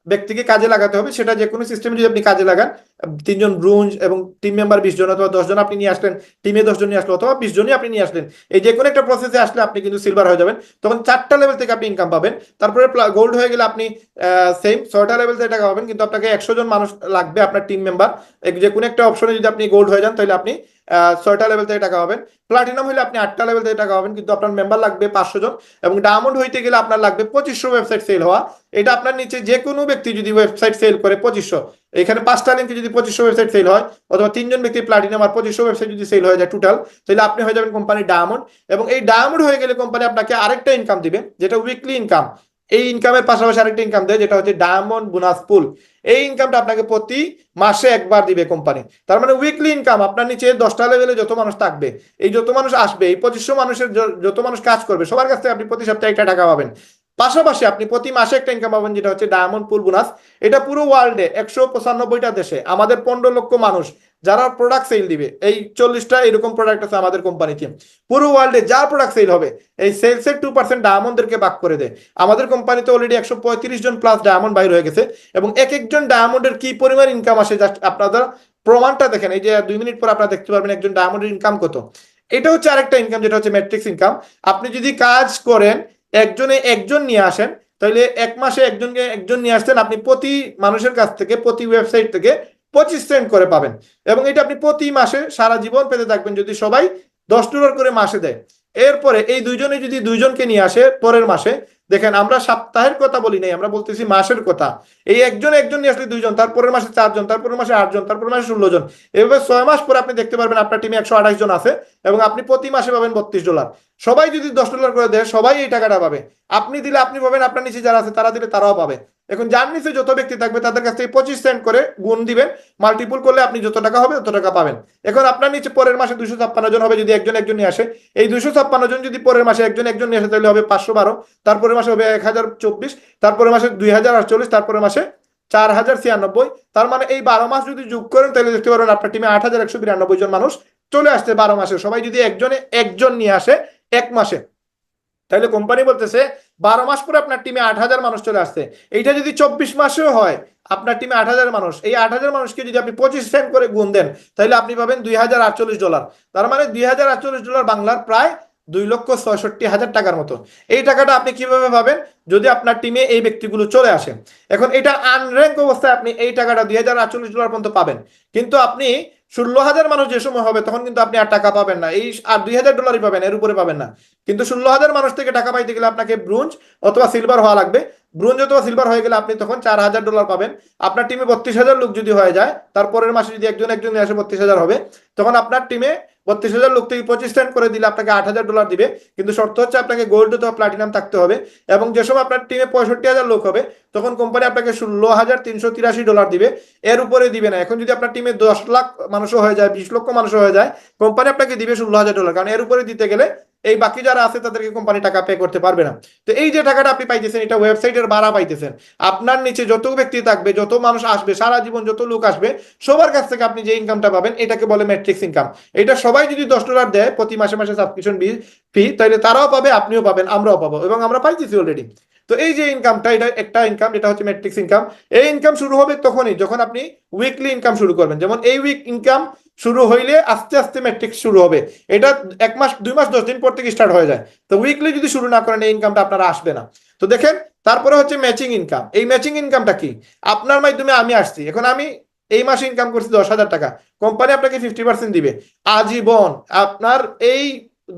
ব্যক্তিকে কাজে লাগাতে হবে। সেটা যে কোনো সিস্টেমে যদি আপনি কাজে লাগান, 3 জন ব্রোঞ্জ এবং টিম মেম্বার 20 জন, অথবা 10 জন আপনি নিয়ে আসলেন, টিমে 10 জন নিয়ে আসলো, অথবা 20 জনই আপনি নিয়ে আসলেন, এই যে কোনো একটা প্রসেসে আসলে আপনি কিন্তু সিলভার হয়ে যাবেন। তখন 4টা লেভেল থেকে আপনি ইনকাম পাবেন। তারপরে গোল্ড হয়ে গেলে আপনি সেম 6টা লেভেল থেকে টাকা পাবেন, কিন্তু আপনাকে 100 জন মানুষ লাগবে আপনার টিম মেম্বার। যে কোনো একটা অপশনে যদি আপনি গোল্ড হয়ে যান, তাহলে আপনি 6টা লেভেল থেকে টাকা পাবেন। প্লাটিনাম হলে আপনি 8টা লেভেল থেকে টাকা পাবেন, কিন্তু আপনার মেম্বার লাগবে 500 জন। এবং ডায়মন্ড হইতে গেলে আপনার লাগবে 2500 ওয়েবসাইট সেল হওয়া। এটা আপনার নিচে যে কোনো ব্যক্তি যদি ওয়েবসাইট সেল করে 2500, এখানে 5টা লিঙ্কে যদি 2500 ওয়েবসাইট সেল হয়, অথবা 3 জন ব্যক্তি প্লাটিনাম আর 2500 ওয়েবসাইট যদি সেল হয়ে যায় টোটাল, তাহলে আপনি হয়ে যাবেন কোম্পানি ডায়মন্ড। এবং এই ডায়মন্ড হয়ে গেলে কোম্পানি আপনাকে আরেকটা ইনকাম দিবে, যেটা উইকলি ইনকাম। এই ইনকামের পাশাপাশি আরেকটা ইনকাম দেয়, যেটা হচ্ছে ডায়মন্ড বোনাস পুল। এই ইনকামটা আপনাকে প্রতি মাসে একবার দিবে কোম্পানি। তার মানে উইকলি ইনকাম আপনার নিচে 10টা লেভেলে যত মানুষ থাকবে, এই যত মানুষ আসবে, এই 2500 মানুষের যত মানুষ কাজ করবে, সবার কাছ থেকে আপনি প্রতি সপ্তাহে একটা টাকা পাবেন। পাশাপাশি আপনি প্রতি মাসে একটা ইনকাম পাবেন, যেটা হচ্ছে ডায়মন্ড পুল বোনাস। এটা পুরো ওয়ার্ল্ডে 195টা দেশে আমাদের 15 লক্ষ মানুষ যারা প্রোডাক্ট সেল দিবে, এই 40টা এরকম প্রোডাক্ট আছে আমাদের কোম্পানিতে। পুরো ওয়ার্ল্ডে যা প্রোডাক্ট সেল হবে, এই সেলসের 2% ডায়মন্ডদেরকে ভাগ করে দেয়। আমাদের কোম্পানিতে অলরেডি 135 জন প্লাস ডায়মন্ড বাইর হয়ে গেছে। এবং এক একজন ডায়মন্ডের কি পরিমাণ ইনকাম আসে, জাস্ট আপনারা প্রমাণটা দেখেন। এই যে 2 মিনিট পর আপনারা দেখতে পারবেন একজন ডায়মন্ডের ইনকাম কত। এটা হচ্ছে আরেকটা ইনকাম, যেটা হচ্ছে ম্যাট্রিক্স ইনকাম। আপনি যদি কাজ করেন, একজন নিয়ে আসেন, তাহলে 1 মাসে একজন নিয়ে আসছেন, আপনি প্রতি মানুষের কাছ থেকে, প্রতি ওয়েবসাইট থেকে 25 সেন্ট করে পাবেন, এবং এটা আপনি প্রতি মাসে সারা জীবন পেতে থাকবেন যদি সবাই $10 করে মাসে দেয়। এরপরে এই দুইজনে যদি দুইজনকে নিয়ে আসে পরের মাসে, দেখেন আমরা সপ্তাহের কথা বলি নাই, আমরা বলতেছি মাসের কথা। এই একজন একজন নিয়ে আসলে দুইজন, তারপরের মাসে 4 জন, তারপরের মাসে 8 জন, তারপরের মাসে 16 জন, এভাবে 6 মাস পরে আপনি দেখতে পারবেন আপনার টিমে 128 জন আছে এবং আপনি প্রতি মাসে পাবেন $32। সবাই যদি $10 করে দেয় সবাই এই টাকাটা পাবে। আপনি দিলে আপনি পাবেন, আপনার নিচে যারা আছে তারা দিলে তারাও পাবে। এখন যার নিচে যত ব্যক্তি থাকবে তাদের কাছ থেকে 25 সেন্ট করে গুণ দিবেন, মাল্টিপুল করলে আপনি যত টাকা হবে তত টাকা পাবেন। এখন আপনার নিচে পরের মাসে 256 জন হবে যদি একজন একজন নিয়ে আসে। এই 256 জন যদি পরের মাসে একজন একজন নিয়ে আসে তাহলে হবে 512, তারপরের মাসে হবে 1024, তারপরের মাসে 2048, তারপরের মাসে 4096। তার মানে এই 12 মাস যদি যোগ করেন তাহলে দেখতে পারেন আপনার টিমে 8192 জন মানুষ চলে আসছে 12 মাসে। সবাই যদি একজনে একজন নিয়ে আসে এক মাসে, তাহলে কোম্পানি বলতেছে 12 মাস পরে আপনার টিমে 8000 মানুষ চলে আসছে। এইটা যদি 24 মাসেও হয় আপনার টিমে 8000 মানুষ, এই 8000 মানুষকে যদি আপনি 25 সেন্ট করে গুণ দেন তাহলে আপনি পাবেন $2048। তার মানে $2048 বাংলার প্রায় 2,66,000 টাকার মতো। এই টাকাটা আপনি কিভাবে পাবেন? যদি আপনার টিমে এই ব্যক্তিগুলো চলে আসে। এখন এটা আনর্যাঙ্ক অবস্থায় আপনি এই টাকাটা $2048 পর্যন্ত পাবেন, কিন্তু আপনি 16,000 মানুষ যে সময় হবে তখন কিন্তু আপনি আর টাকা পাবেন না, এই আর $2,000 পাবেন, এর উপরে পাবেন না। কিন্তু 16,000 মানুষ থেকে টাকা পাইতে গেলে আপনাকে ব্রোঞ্জ অথবা সিলভার হওয়া লাগবে। ব্রোঞ্জ অথবা সিলভার হয়ে গেলে আপনি তখন $4,000 পাবেন। আপনার টিমে 32,000 লোক যদি হয়ে যায়, তারপরের মাসে যদি একজন একজন আসে 32,000 হবে, তখন আপনার টিমে 32,000 লোক থেকে 25 সেন্ট করে দিলে আপনাকে $8,000 দিবে। কিন্তু শর্ত হচ্ছে আপনাকে গোল্ড অথবা প্লাটিনাম থাকতে হবে। এবং যে সময় আপনার টিমে 65,000 লোক হবে তখন কোম্পানি আপনাকে $16,383 দিবে, এর উপরে দিবে না। এখন যদি আপনার টিমে 10 লাখ মানুষও হয়ে যায়, 20 লক্ষ মানুষও হয়ে যায়, কোম্পানি আপনাকে দিবে $16,000, কারণ এর উপরে দিতে গেলে এই বাকি যারা আছে তাদেরকে কোম্পানি টাকা পে করতে পারবে না। তো এই যে টাকাটা আপনি পাইতেছেন এটা ওয়েবসাইটের ভাড়া পাইতেছেন। আপনার নিচে যত ব্যক্তি থাকবে, যত মানুষ আসবে, সারা জীবন যত লোক আসবে, সবার কাছ থেকে আপনি যে ইনকামটা পাবেন এটাকে বলে ম্যাট্রিক্স ইনকাম। এটা সবাই যদি $10 দেয় প্রতি মাসে মাসে সাবস্ক্রিপশন ফি, তাহলে তারাও পাবে, আপনিও পাবেন, আমরাও পাবো, এবং আমরা পাইতেছি অলরেডি। তো এই যে ইনকামটা, এটা একটা ইনকাম, এটা হচ্ছে ম্যাট্রিক্স ইনকাম। এই ইনকাম শুরু হবে তখনই যখন আপনি উইকলি ইনকাম শুরু করবেন। যেমন এই উইক ইনকাম শুরু হইলে আস্তে আস্তে ম্যাট্রিক্স শুরু হবে। এটা 1 মাস 2 মাস 10 দিন পর থেকে স্টার্ট হয়ে যায়। তো উইকলি যদি শুরু না করেন এই ইনকামটা আপনারা আসবে না। তো দেখেন, তারপরে হচ্ছে ম্যাচিং ইনকাম। এই ম্যাচিং ইনকামটা কি? আপনার মাধ্যমে আমি আসছি, এখন আমি এই মাসে ইনকাম করছি 10,000 টাকা, কোম্পানি আপনাকে 50% দিবে আজীবন। আপনার এই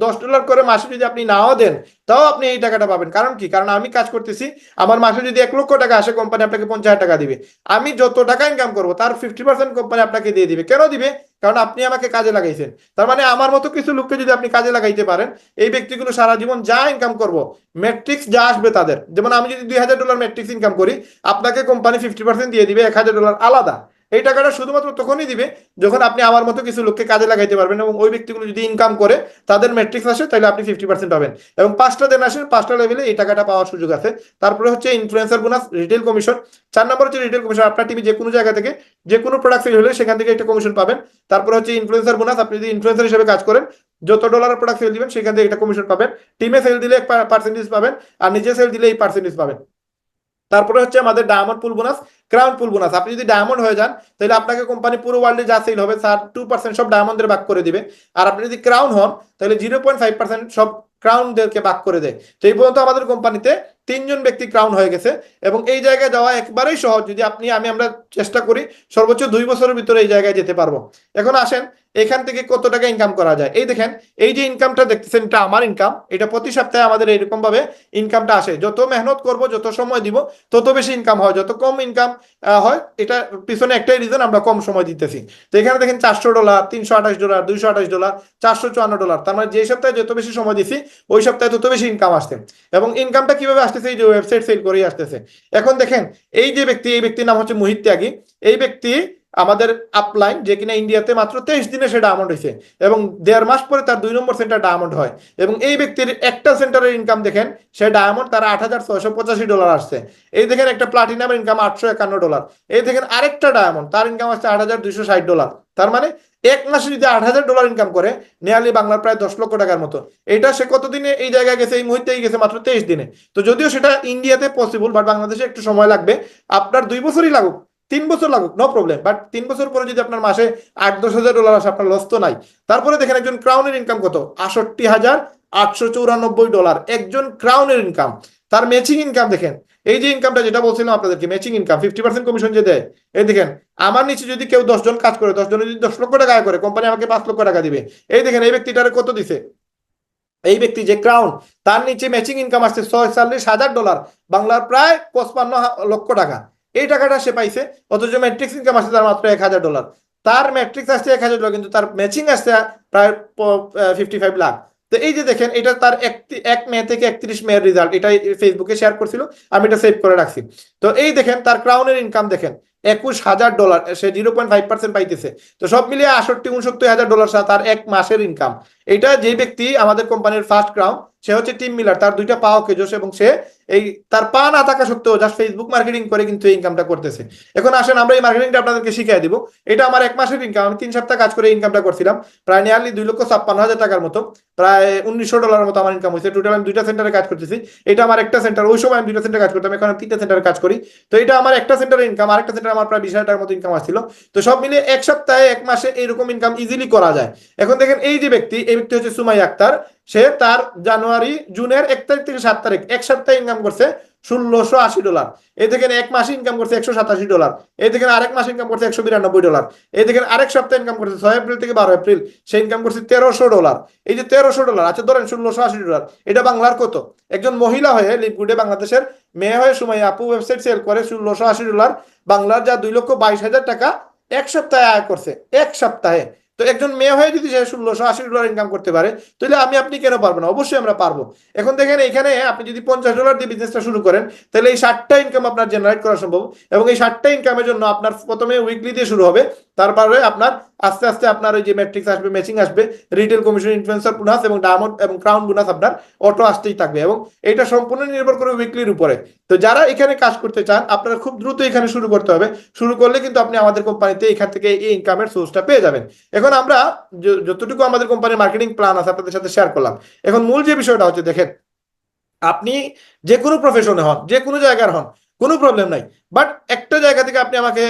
$10 করে মাসে যদি আপনি নাও দেন তাও আপনি এই টাকাটা পাবেন। কারণ কি? কারণ আমি কাজ করতেছি, আমার মাসে যদি 1 লক্ষ টাকা আসে কোম্পানি আপনাকে 50,000 টাকা দিবে। আমি যত টাকা ইনকাম করবো তার 50% কোম্পানি আপনাকে দিয়ে দিবে। কেন দিবে? কারণ আপনি আমাকে কাজে লাগাইছেন। তার মানে আমার মতো কিছু লোককে যদি আপনি কাজে লাগাইতে পারেন, এই ব্যক্তিগুলো সারা জীবন যা ইনকাম করবো ম্যাট্রিক্স যা আসবে তাদের, যেমন আমি যদি $2,000 ম্যাট্রিক্স ইনকাম করি, আপনাকে কোম্পানি 50% দিয়ে দিবে $1,000 আলাদা। এই টাকাটা শুধুমাত্র তখনই দিবে যখন আপনি আমার মতো কিছু লোককে কাজে লাগাইতে পারবেন, এবং ওই ব্যক্তিগুলো যদি ইনকাম করে তাদের ম্যাট্রিক্স আসে তাহলে আপনি 50% পাবেন। এবং 5টা দিন আসে, 5টা লেভেলে এই টাকাটা পাওয়ার সুযোগ আছে। তারপরে হচ্ছে ইনফ্লুয়েন্সার বোনাস, রিটেল কমিশন। 4 নম্বর হচ্ছে রিটেল কমিশন। আপনার টিভি যে কোনো জায়গা থেকে যে কোনো প্রোডাক্ট সেল হলে সেখান থেকে একটা কমিশন পাবেন। তারপরে হচ্ছে ইনফ্লুয়েন্সার বোনাস, আপনি যদি ইনফ্লুয়েন্সার হিসেবে কাজ করেন যত ডলারের প্রোডাক্ট সেল দিবেন সেখান থেকে একটা কমিশন পাবেন। টিমে সেল দিলে 1% পাবেন, আর নিজে সেল দিলে 8% পাবেন। তারপরে হচ্ছে আমাদের ডায়মন্ড পুল বোনাস, ক্রাউন পুল বোনাস। আপনি যদি ডায়মন্ড হয়ে যান তাহলে আপনাকে কোম্পানি পুরো ওয়ার্ল্ডে যা সেল হবে তার 2% সব ডায়মন্ডের ভাগ করে দিবে। আর আপনি যদি ক্রাউন হন তাহলে 0.5% সব ক্রাউনদেরকে ভাগ করে দেয়। তো এই পর্যন্ত আমাদের কোম্পানিতে 3 জন ব্যক্তি ক্রাউন হয়ে গেছে, এবং এই জায়গায় যাওয়া একবারেই সহজ। যদি আমরা চেষ্টা করি সর্বোচ্চ 2 বছরের ভিতরে এই জায়গায় যেতে পারবো। এখন আসেন এখান থেকে কত টাকা ইনকাম করা যায়। এই দেখেন, এই যে ইনকামটা দেখতেছেন এটা আমার ইনকাম। এটা প্রতি সপ্তাহে আমাদের এইরকম ভাবে ইনকামটা আসে। যত মেহনত করব, যত সময় দিব, তত বেশি ইনকাম হয়। যত কম ইনকাম হয়, এটা পিছনে একটাই রিজন, আমরা কম সময় দিতেছি। তো এখানে দেখেন $400, $328, $228, $454। তার মানে যে সপ্তাহে যত বেশি সময় দিছি ওই সপ্তাহে তত বেশি ইনকাম আসছে। এবং ইনকামটা কিভাবে আসতেছে? এই যে ওয়েবসাইট সেল করেই আসতেছে। এখন দেখেন, এই যে ব্যক্তি, এই ব্যক্তির নাম হচ্ছে মোহিত ত্যাগী। এই ব্যক্তি আমাদের আপলাইন, যে কিনা ইন্ডিয়াতে মাত্র 23 দিনে সে ডায়মন্ড হয়েছে, এবং 1.5 মাস পরে তার 2 নম্বর সেন্টার ডায়মন্ড হয়। এবং এই ব্যক্তির একটা সেন্টারের ইনকাম দেখেন, সে ডায়মন্ড তার $8,685 আসছে। এই দেখেন একটা প্লাটিনামের ইনকাম $851। এই দেখেন আরেকটা ডায়মন্ড, তার ইনকাম আসছে $8,260। তার মানে 1 মাসে যদি $8,000 ইনকাম করে, নিয়ারলি বাংলার প্রায় 10 লক্ষ টাকার মতো। এটা সে কতদিনে এই জায়গায় গেছে? এই মুহূর্তেই গেছে মাত্র 23 দিনে। তো যদিও সেটা ইন্ডিয়াতে পসিবল, বাট বাংলাদেশে একটু সময় লাগবে। আপনার 2 বছরই লাগুক, 3 বছর লাগুক, নো প্রবলেম। বাট 3 বছর পরে যদি আপনার মাসে $8-10,000 আসে, আপনার লস তো নাই। তারপরে দেখেন একজন ক্রাউনের ইনকাম কত? $68,894 একজন ক্রাউনের ইনকাম। তার ম্যাচিং ইনকাম দেখেন, এই যে ইনকামটা যেটা বলছিলাম আপনাদেরকে, ম্যাচিং ইনকাম 50% কমিশন যে দেয়, এই দেখেন আমার নিচে যদি কেউ 10 জন কাজ করে, 10 জনে যদি 10 লক্ষ টাকা আয় করে, কোম্পানি আমাকে 5 লক্ষ টাকা দিবে। এই দেখেন এই ব্যক্তিটারে কত দিছে, এই ব্যক্তি যে ক্রাউন, তার নিচে ম্যাচিং ইনকাম আসছে 46,000 ডলার, বাংলার প্রায় 55 লক্ষ টাকা। এই টাকাটা সে পাইছে। অথচ ম্যাট্রিক্স ইনকাম আসছে তার মাত্র 1,000 ডলার। তার ম্যাট্রিক্স আসছে 1,000 ডলার, কিন্তু তার ম্যাচিং আসছে প্রায় 55 লাখ। তো এই যে দেখেন, এটা তার 1 মে থেকে 31 মের রেজাল্ট, এটা ফেসবুকে শেয়ার করছিল, আমি এটা সেভ করে রাখছি। তো এই দেখেন তার ক্রাউনের ইনকাম দেখেন 21,000 ডলার, সে 0.5% পাইতেছে। তো সব মিলিয়ে 68-69 হাজার ডলার তার 1 মাসের ইনকাম। এটা যে ব্যক্তি আমাদের কোম্পানির ফার্স্ট ক্রাউন, সে হচ্ছে টিম মিলার, তার 2টা পা কেজোস, এবং সে এই তার পা না থাকা সত্ত্বেও জাস্ট ফেসবুক মার্কেটিং করে কিন্তু এই ইনকামটা করতেছে। এখন আসেন আমরা এই মার্কেটিংটা আপনাদেরকে শিখিয়ে দিব। এটা আমার 1 মাসের ইনকাম, আমি 3 সপ্তাহ কাজ করে ইনকামটা করছিলাম, প্রায় নিয়ারলি 2,56,000 টাকার মতো, প্রায় 1,900 ডলারের মতো আমার ইনকাম হয়েছে। টোটাল আমি 2টা সেন্টারে কাজ করতেছি। এটা আমার একটা সেন্টার, ওই সময় আমি 2টা সেন্টারে কাজ করতাম, এখন আমি 3টা সেন্টারে কাজ করি। তো এটা আমার একটা সেন্টারের ইনকাম, আরেকটা সেন্টারে আমার প্রায় 20,000 টাকার মতো ইনকাম আসছিল। তো সব মিলিয়ে 1 সপ্তাহে 1 মাসে এইরকম ইনকাম ইজিলি করা যায়। এখন দেখেন এই যে ব্যক্তি, এই ব্যক্তি হচ্ছে সুমাইয়া আক্তার। সে তার জুনের 1 তারিখ থেকে 7 তারিখ 1 সপ্তাহে ইনকাম করছে 1,680 ডলার। এই দেখেন 1 মাসে ইনকাম করছে 187 ডলার। এই দেখেন আরেক মাসে ইনকাম করছে 192 ডলার। এই দেখেন আরেক সপ্তাহে ইনকাম করছে 6 এপ্রিল থেকে 12 এপ্রিল, সে ইনকাম করছে 1,300 ডলার। এই যে 1,300 ডলার, আচ্ছা ধরেন 1,680 ডলার, এটা বাংলার কত? একজন মহিলা হয়ে লিপগুডে বাংলাদেশের মেয়ে হয়ে সুমাইয়া আপু ওয়েবসাইট সেল করে 1,680 ডলার, বাংলার যা 2,22,000 টাকা 1 সপ্তাহে আয় করছে, 1 সপ্তাহে। তো একজন মেয়ে হয়ে যদি সে 1,680 ডলার ইনকাম করতে পারে, তাহলে আপনি কেন পারবো না? অবশ্যই আমরা পারবো। এখন দেখেন এখানে আপনি যদি 50 ডলার দিয়ে বিজনেসটা শুরু করেন, তাহলে এই 60টা ইনকাম আপনার জেনারেট করা সম্ভব। এবং এই 60টা ইনকামের জন্য আপনার প্রথমে উইকলি দিয়ে শুরু হবে, তারপরে আপনার আস্তে আস্তে আপনার ওই যে ম্যাট্রিক্স আসবে, ম্যাচিং আসবে, রিটেল কমিশন, ইনফ্লুয়েন্সার বোনাস এবং ডায়মন্ড এবং ক্রাউন বোনাস আপনার অটো আসতেই থাকবে। এবং এটা সম্পূর্ণ নির্ভর করে উইকলির উপরে। তো যারা এখানে কাজ করতে চান, আপনারা খুব দ্রুত এখানে শুরু করতে হবে। শুরু করলে কিন্তু আপনি আমাদের কোম্পানিতে এখান থেকে এই ইনকামের সোর্সটা পেয়ে যাবেন। এখন আমরা যতটুকু আমাদের কোম্পানির মার্কেটিং প্ল্যান আছে আপনাদের সাথে শেয়ার করলাম। এখন মূল যে বিষয়টা হচ্ছে, দেখেন আপনি যে কোনো প্রফেশনে হন, যে কোনো জায়গার হন, কোনো প্রবলেম নাই। বাট একটা জায়গা থেকে আপনি আমাকে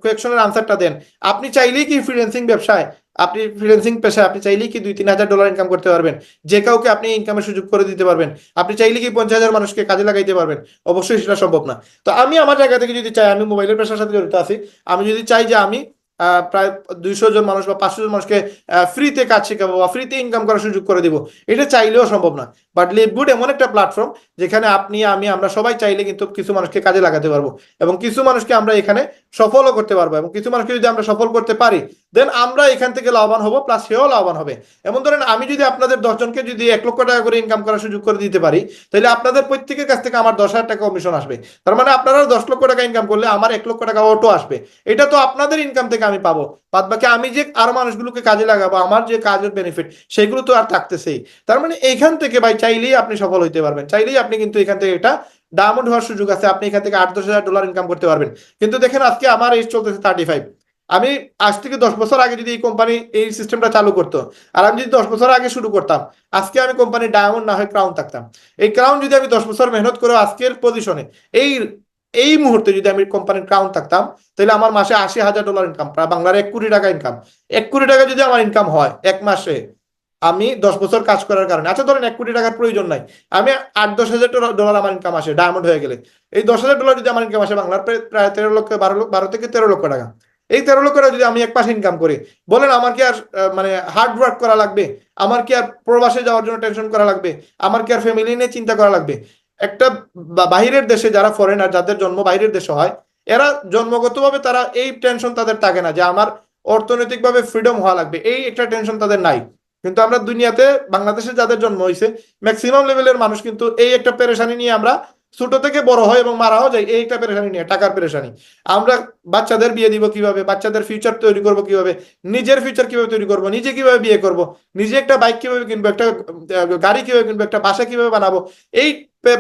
কোয়েকশনের আনসারটা দেন। আপনি চাইলেই কি ফ্রিল্যান্সিং ব্যবসায়, আপনি ফ্রিল্যান্সিং পেশায় আপনি চাইলেই কি 2-3 হাজার ডলার ইনকাম করতে পারবেন? যে কাউকে আপনি ইনকামের সুযোগ করে দিতে পারবেন? আপনি চাইলে কি 50,000 মানুষকে কাজে লাগাইতে পারবেন? অবশ্যই সেটা সম্ভব না। তো আমি আমার জায়গা থেকে যদি চাই, আমি মোবাইলের পেশার সাথে জড়িত আছি, আমি যদি চাই যে আমি প্রায় 200 জন মানুষ বা 500 জন মানুষকে ফ্রিতে কাজ শেখাবো বা ফ্রিতে ইনকাম করার সুযোগ করে দিব, এটা চাইলেও সম্ভব না। বাট লিভগুড এমন একটা প্ল্যাটফর্ম যেখানে আপনি, আমি, আমরা সবাই চাইলে কিন্তু কিছু মানুষকে কাজে লাগাতে পারবো, এবং কিছু মানুষকে আমরা এখানে সফলও করতে পারবো। এবং কিছু মানুষকে যদি আমরা সফল করতে পারি, দেন আমরা এখান থেকে লাভবান হবো, প্লাস সেও লাভবান হবে। এমন ধরেন আমি যদি আপনাদের 10 জনকে যদি 1 লক্ষ টাকা করে ইনকাম করার সুযোগ করে দিতে পারি, তাহলে আপনাদের প্রত্যেকের কাছ থেকে আমার 10,000 টাকা কমিশন আসবে। তার মানে আপনারা 10 লক্ষ টাকা ইনকাম করলে আমার 1 লক্ষ টাকা অটো আসবে। এটা তো আপনাদের ইনকাম থেকে আমি পাবো। বাদ বাকি আমি যে আরো মানুষগুলোকে কাজে লাগাবো, আমার যে কাজের বেনিফিট, সেগুলো তো আর থাকতেছেই। তার মানে এইখান থেকে ভাই চাইলেই আপনি সফল হইতে পারবেন, চাইলেই আপনি কিন্তু এখান থেকে একটা ডায়মন্ড হওয়ার সুযোগ আছে। আপনি এখান থেকে 8-10 হাজার ডলার ইনকাম করতে পারবেন। কিন্তু দেখেন আজকে আমার এজ চলতেছে 35। আমি আজ থেকে 10 বছর আগে যদি এই কোম্পানি এই সিস্টেমটা চালু করতো, আর আমি যদি 10 বছর আগে শুরু করতাম, আজকে আমি কোম্পানির ডায়মন্ড না হয় ক্রাউন থাকতাম। এই ক্রাউন যদি আমি 10 বছর মেহনত করে আজকের পজিশনে, এই এই মুহূর্তে যদি আমি কোম্পানির ক্রাউন থাকতাম, তাহলে আমার মাসে 80,000 ডলার ইনকাম, প্রায় বাংলার 1 কোটি টাকা ইনকাম। 1 কোটি টাকা যদি আমার ইনকাম হয় 1 মাসে, আমি 10 বছর কাজ করার কারণে, আচ্ছা ধরেন 1 কোটি টাকার প্রয়োজন নাই, আমি 8-10 হাজার ডলার আমার ইনকাম আসে ডায়মন্ড হয়ে গেলে, এই 10,000 ডলার যদি আমার ইনকাম আসে বাংলার প্রায় 13 লক্ষ, 12 থেকে 13 লক্ষ টাকা, এই 13 লক্ষ টাকা যদি আমি 1 মাসে ইনকাম করি, বলেন আমার কি আর মানে হার্ড ওয়ার্ক করা লাগবে? আমার কি আর প্রবাসে যাওয়ার জন্য টেনশন করা লাগবে? আমার কি আর ফ্যামিলি নিয়ে চিন্তা করা লাগবে? একটা বাহিরের দেশে যারা ফরেনার, যাদের জন্ম বাইরের দেশে হয়, এরা জন্মগতভাবে তারা এই টেনশন তাদের থাকে না যে আমার অর্থনৈতিকভাবে ফ্রিডম হওয়া লাগবে, এই একটা টেনশন তাদের নাই। কিন্তু আমরা দুনিয়াতে বাংলাদেশে যাদের জন্ম হয়েছে, ম্যাক্সিমাম লেভেলের মানুষ কিন্তু এই একটা পেরেশানি নিয়ে আমরা ছোট থেকে বড় হয় এবং মারাও যায়, এই একটা পেরেশানি নিয়ে, টাকার পেরেশানি। আমরা বাচ্চাদের বিয়ে দিব কিভাবে, বাচ্চাদের ফিউচার তৈরি করব কিভাবে, নিজের ফিউচার কিভাবে তৈরি করব, নিজে কিভাবে বিয়ে করব, নিজে একটা বাইক কিভাবে কিনবো, একটা গাড়ি কিভাবে কিনবো, একটা বাসা কিভাবে বানাবো, এই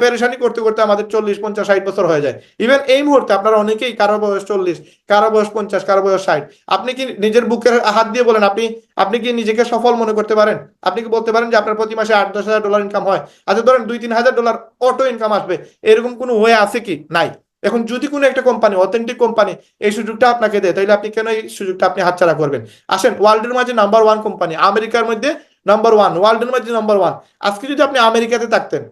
পেরেশানি করতে করতে আমাদের 40, 50, 60 বছর হয়ে যায়। ইভেন এই মুহূর্তে আপনারা অনেকেই, কারো বয়স 40, কারো বয়স 50, কারো বয়স 60। আপনি কি নিজের বুকের হাত দিয়ে বলেন, আপনি আপনি কি নিজেকে সফল মনে করতে পারেন? আপনি কি বলতে পারেন যে আপনার প্রতি মাসে 8-10 হাজার ডলার ইনকাম হয়? আচ্ছা ধরেন 2-3 হাজার ডলার অটো ইনকাম আসবে, এরকম কোনো ওয়ে আছে কি? নাই। এখন যদি কোনো একটা কোম্পানি, অথেন্টিক কোম্পানি এই সুযোগটা আপনাকে দেয়, তাহলে আপনি কেন এই সুযোগটা আপনি হাতছাড়া করবেন? আসেন, ওয়ার্ল্ডের মাঝে নাম্বার 1 কোম্পানি, আমেরিকার মধ্যে নাম্বার 1, ওয়ার্ল্ডের মধ্যে নাম্বার 1, আজকে যদি আপনি আমেরিকাতে থাকতেন,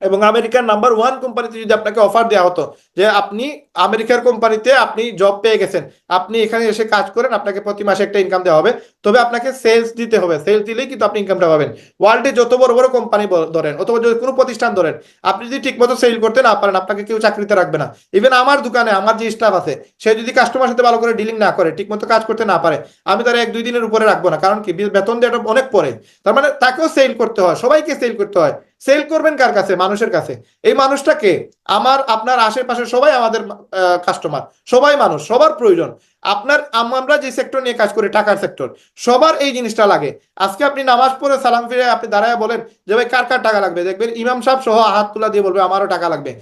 এবং আমেরিকার নাম্বার ওয়ান কোম্পানিতে যদি আপনাকে অফার দেওয়া হতো যে আপনি আমেরিকার কোম্পানিতে আপনি জব পেয়ে গেছেন, আপনি এখানে এসে কাজ করেন, আপনাকে প্রতি মাসে একটা ইনকাম দেওয়া হবে, তবে আপনাকে সেলস দিতে হবে, সেলস দিলেই কিন্তু আপনি ইনকামটা পাবেন। ওয়ার্ল্ডে যত বড় বড় কোম্পানি ধরেন অথবা যদি কোনো প্রতিষ্ঠান ধরেন, আপনি যদি ঠিকমতো সেল করতে না পারেন, আপনাকে কেউ চাকরিতে রাখবে না। ইভেন আমার দোকানে আমার যে স্টাফ আছে, সে যদি কাস্টমার সাথে ভালো করে ডিলিং না করে, ঠিকমতো কাজ করতে না পারে, আমি তার 1-2 দিনের উপরে রাখবো না। কারণ কি, বেতন দেওয়াটা অনেক পরে। তার মানে তাকেও সেল করতে হয়, সবাইকে সেল করতে হয়। সেল করবেন কার কাছে? মানুষের কাছে। এই মানুষটাকে আমার আপনার আশেপাশে সবাই আমাদের কাস্টমার, সবাই মানুষ, সবার প্রয়োজন। আপনার আমরা যে সেক্টর নিয়ে কাজ করি, টাকার সেক্টর, সবার এই জিনিসটা লাগে। আজকে আপনি নামাজ পড়ে সালাম ফিরে আপনি দাঁড়ায় বলেন যে ভাই কার কার টাকা লাগবে, দেখবেন ইমাম সাহেব সহ হাত তুলা দিয়ে বলবে আমারও টাকা লাগবে।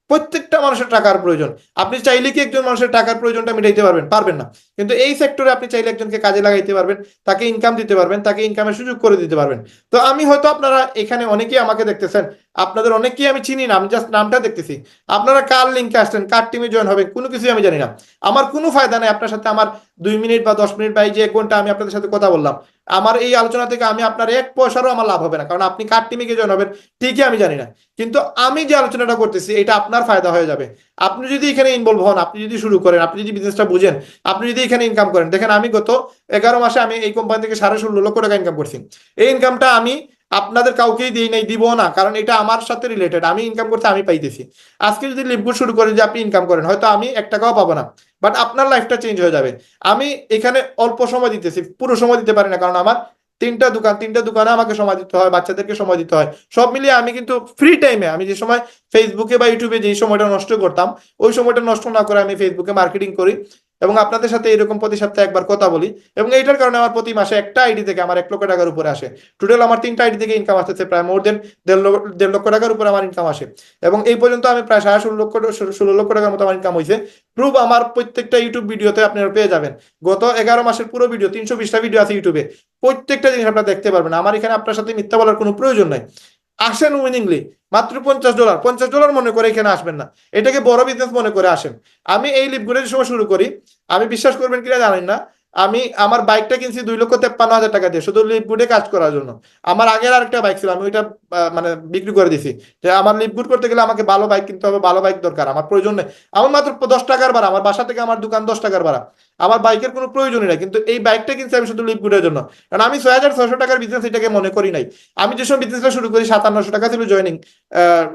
প্রত্যেকটা মানুষের টাকার প্রয়োজন। আপনি চাইলে কি একজন মানুষের টাকার প্রয়োজনটা মিটাইতে পারবেন? পারবেন না। কিন্তু এই সেক্টরে আপনি চাইলে একজনকে কাজে লাগাইতে পারবেন, তাকে ইনকাম দিতে পারবেন, তাকে ইনকামের সুযোগ করে দিতে পারবেন। তো আমি হয়তো, আপনারা এখানে অনেকেই আমাকে দেখতেছেন, আপনাদের অনেকেই আমি চিনি না, আমি জাস্ট নামটা দেখতেছি। আপনারা কার লিঙ্কে আসছেন, কার টিমে জয়েন হবেন, কোনো কিছুই আমি জানি না। আমার কোনো ফায়দা নেই আপনার সাথে আমার 2 মিনিট বা 10 মিনিট বা এই যে 1 ঘন্টা আমি আপনাদের সাথে কথা বললাম, আমার এই আলোচনা থেকে আমি আপনার 1 পয়সারও আমার লাভ হবে না। কারণ আপনি কার টিমে গিয়ে জয়েন হবেন ঠিকই আমি জানি না, কিন্তু আমি যে আলোচনাটা করতেছি এটা আপনার ফায়দা হয়ে যাবে। আপনি যদি এখানে ইনভলভ হন, আপনি যদি শুরু করেন, আপনি যদি বিজনেসটা বুঝেন, আপনি যদি এখানে ইনকাম করেন। দেখেন, আমি গত 11 মাসে আমি এই কোম্পানি থেকে 16.5 লক্ষ টাকা ইনকাম করছি। এই ইনকামটা আমি আপনাদের কাউকেই দিই নাই, দিব না, কারণ এটা আমার সাথে রিলেটেড। আমি ইনকাম করতে আমি পাইতেছি। আজকে যদি লিভগুড শুরু করে যে আপনি ইনকাম করেন, হয়তো আমি 1 টাকাও পাবো না, বাট আপনার লাইফটা চেঞ্জ হয়ে যাবে। আমি এখানে অল্প সময় দিতেছি, পুরো সময় দিতে পারি না, কারণ আমার 3টা দোকানে আমাকে সময় দিতে হয়, বাচ্চাদেরকে সময় দিতে হয়। সব মিলিয়ে আমি কিন্তু ফ্রি টাইমে, আমি যে সময় ফেসবুকে বা ইউটিউবে যে সময়টা নষ্ট করতাম, ওই সময়টা নষ্ট না করে আমি ফেসবুকে মার্কেটিং করি এবং আপনাদের সাথে এরকম প্রতি সপ্তাহে একবার কথা বলি। এবং এইটার কারণে আমার প্রতি মাসে একটা আইডি থেকে আমার 1 লক্ষ টাকার উপরে আসে। টোটাল আমার 3টা আইডি থেকে ইনকাম আসতেছে প্রায় মোর দেন 1.5 লক্ষ টাকার উপরে আমার ইনকাম আসে। এবং এই পর্যন্ত আমি প্রায় 16 লক্ষ টাকার মতো আমার ইনকাম হয়েছে। প্রুফ আমার প্রত্যেকটা ইউটিউব ভিডিওতে আপনারা পেয়ে যাবেন। গত 11 মাসের পুরো ভিডিও, 320টা ভিডিও আছে ইউটিউবে, প্রত্যেকটা জিনিস আপনারা দেখতে পারবেন। আমার এখানে আপনার সাথে মিথ্যা বলার কোনো প্রয়োজন নাই। আসেন উইনিংলি, মাত্র $50, $50 মনে করে এখানে আসবেন না, এটাকে বড় বিজনেস মনে করে আসেন। আমি এই লিপগুলো যে সময় শুরু করি, আমি বিশ্বাস করবেন কিনা জানেন না, আমি আমার বাইকটা কিনছি 2,53,000 টাকা দিয়ে, শুধু লিপগুডে কাজ করার জন্য। আমার আগের আরেকটা বাইক ছিল, আমি ওইটা মানে বিক্রি করে দিছি। যে আমার লিপগুড করতে গেলে আমাকে ভালো বাইক কিনতে হবে, ভালো বাইক দরকার, আমার প্রয়োজন নেই। আমার মাত্র 10 টাকার ভাড়া, আমার বাসা থেকে আমার দোকান 10 টাকার ভাড়া, আমার বাইকের কোনো প্রয়োজনই নাই। কিন্তু এই বাইকটা কিনছি আমি শুধু লিপগুডের জন্য, কারণ আমি 6,600 টাকার বিজনেস এটাকে মনে করি নাই। আমি যে সময় বিজনেসটা শুরু করি 5700 টাকা ছিল জয়নিং।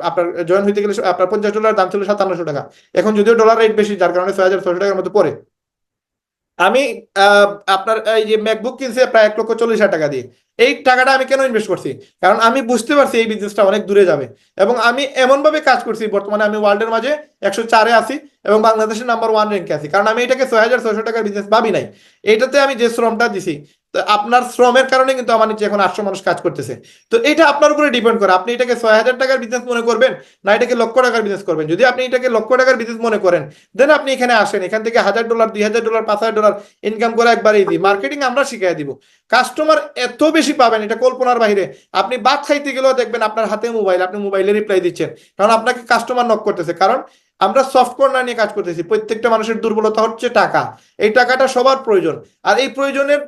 আপনার জয়েন হইতে গেলে আপনার $50 দাম ছিল 5700 টাকা। এখন যদিও ডলার রেট বেশি, যার কারণে 6,600 টাকার মতো পড়ে। আমি আপনার এই যে ম্যাকবুক কিনছি প্রায় 1,40,000 টাকা দিয়ে। এই টাকাটা আমি কেন ইনভেস্ট করছি? কারণ আমি বুঝতে পারছি এই বিজনেসটা অনেক দূরে যাবে। এবং আমি এমন ভাবে কাজ করছি, বর্তমানে আমি ওয়ার্ল্ডের মাঝে 104-এ আছি এবং বাংলাদেশের নাম্বার 1 র্যাঙ্কে আছি। কারণ আমি এটাকে 6,600 টাকার বিজনেস ভাবি নাই। এটাতে আমি যে শ্রমটা দিছি, তো আপনার শ্রমের কারণে কিন্তু আমার নিচে এখন 800 মানুষ কাজ করতেছে। তো এটা আপনার উপরে ডিপেন্ড করে, আপনি এটাকে 6,000 টাকার বিজনেস মনে করবেন না এটাকে লক্ষ টাকার বিজনেস করবেন। যদি আপনি এটাকে লক্ষ টাকার বিজনেস মনে করেন, দেন আপনি এখানে আসেন। এখান থেকে $1,000, $2,000, $5,000 ইনকাম করা একবার ইজি। মার্কেটিং আমরা শিখিয়ে দিব। কাস্টমার এত বেশি পাবেন, এটা কল্পনার বাইরে। আপনি ভাত খাইতে গেলেও দেখবেন আপনার হাতে মোবাইল, আপনি মোবাইলে রিপ্লাই দিচ্ছেন, কারণ আপনাকে কাস্টমার নক করতেছে। কারণ আমরা সফট কর্নার নিয়ে কাজ করতেছি। প্রত্যেকটা মানুষের দুর্বলতা হচ্ছে টাকা। এই টাকাটা সবার প্রয়োজন, আর এই প্রয়োজনের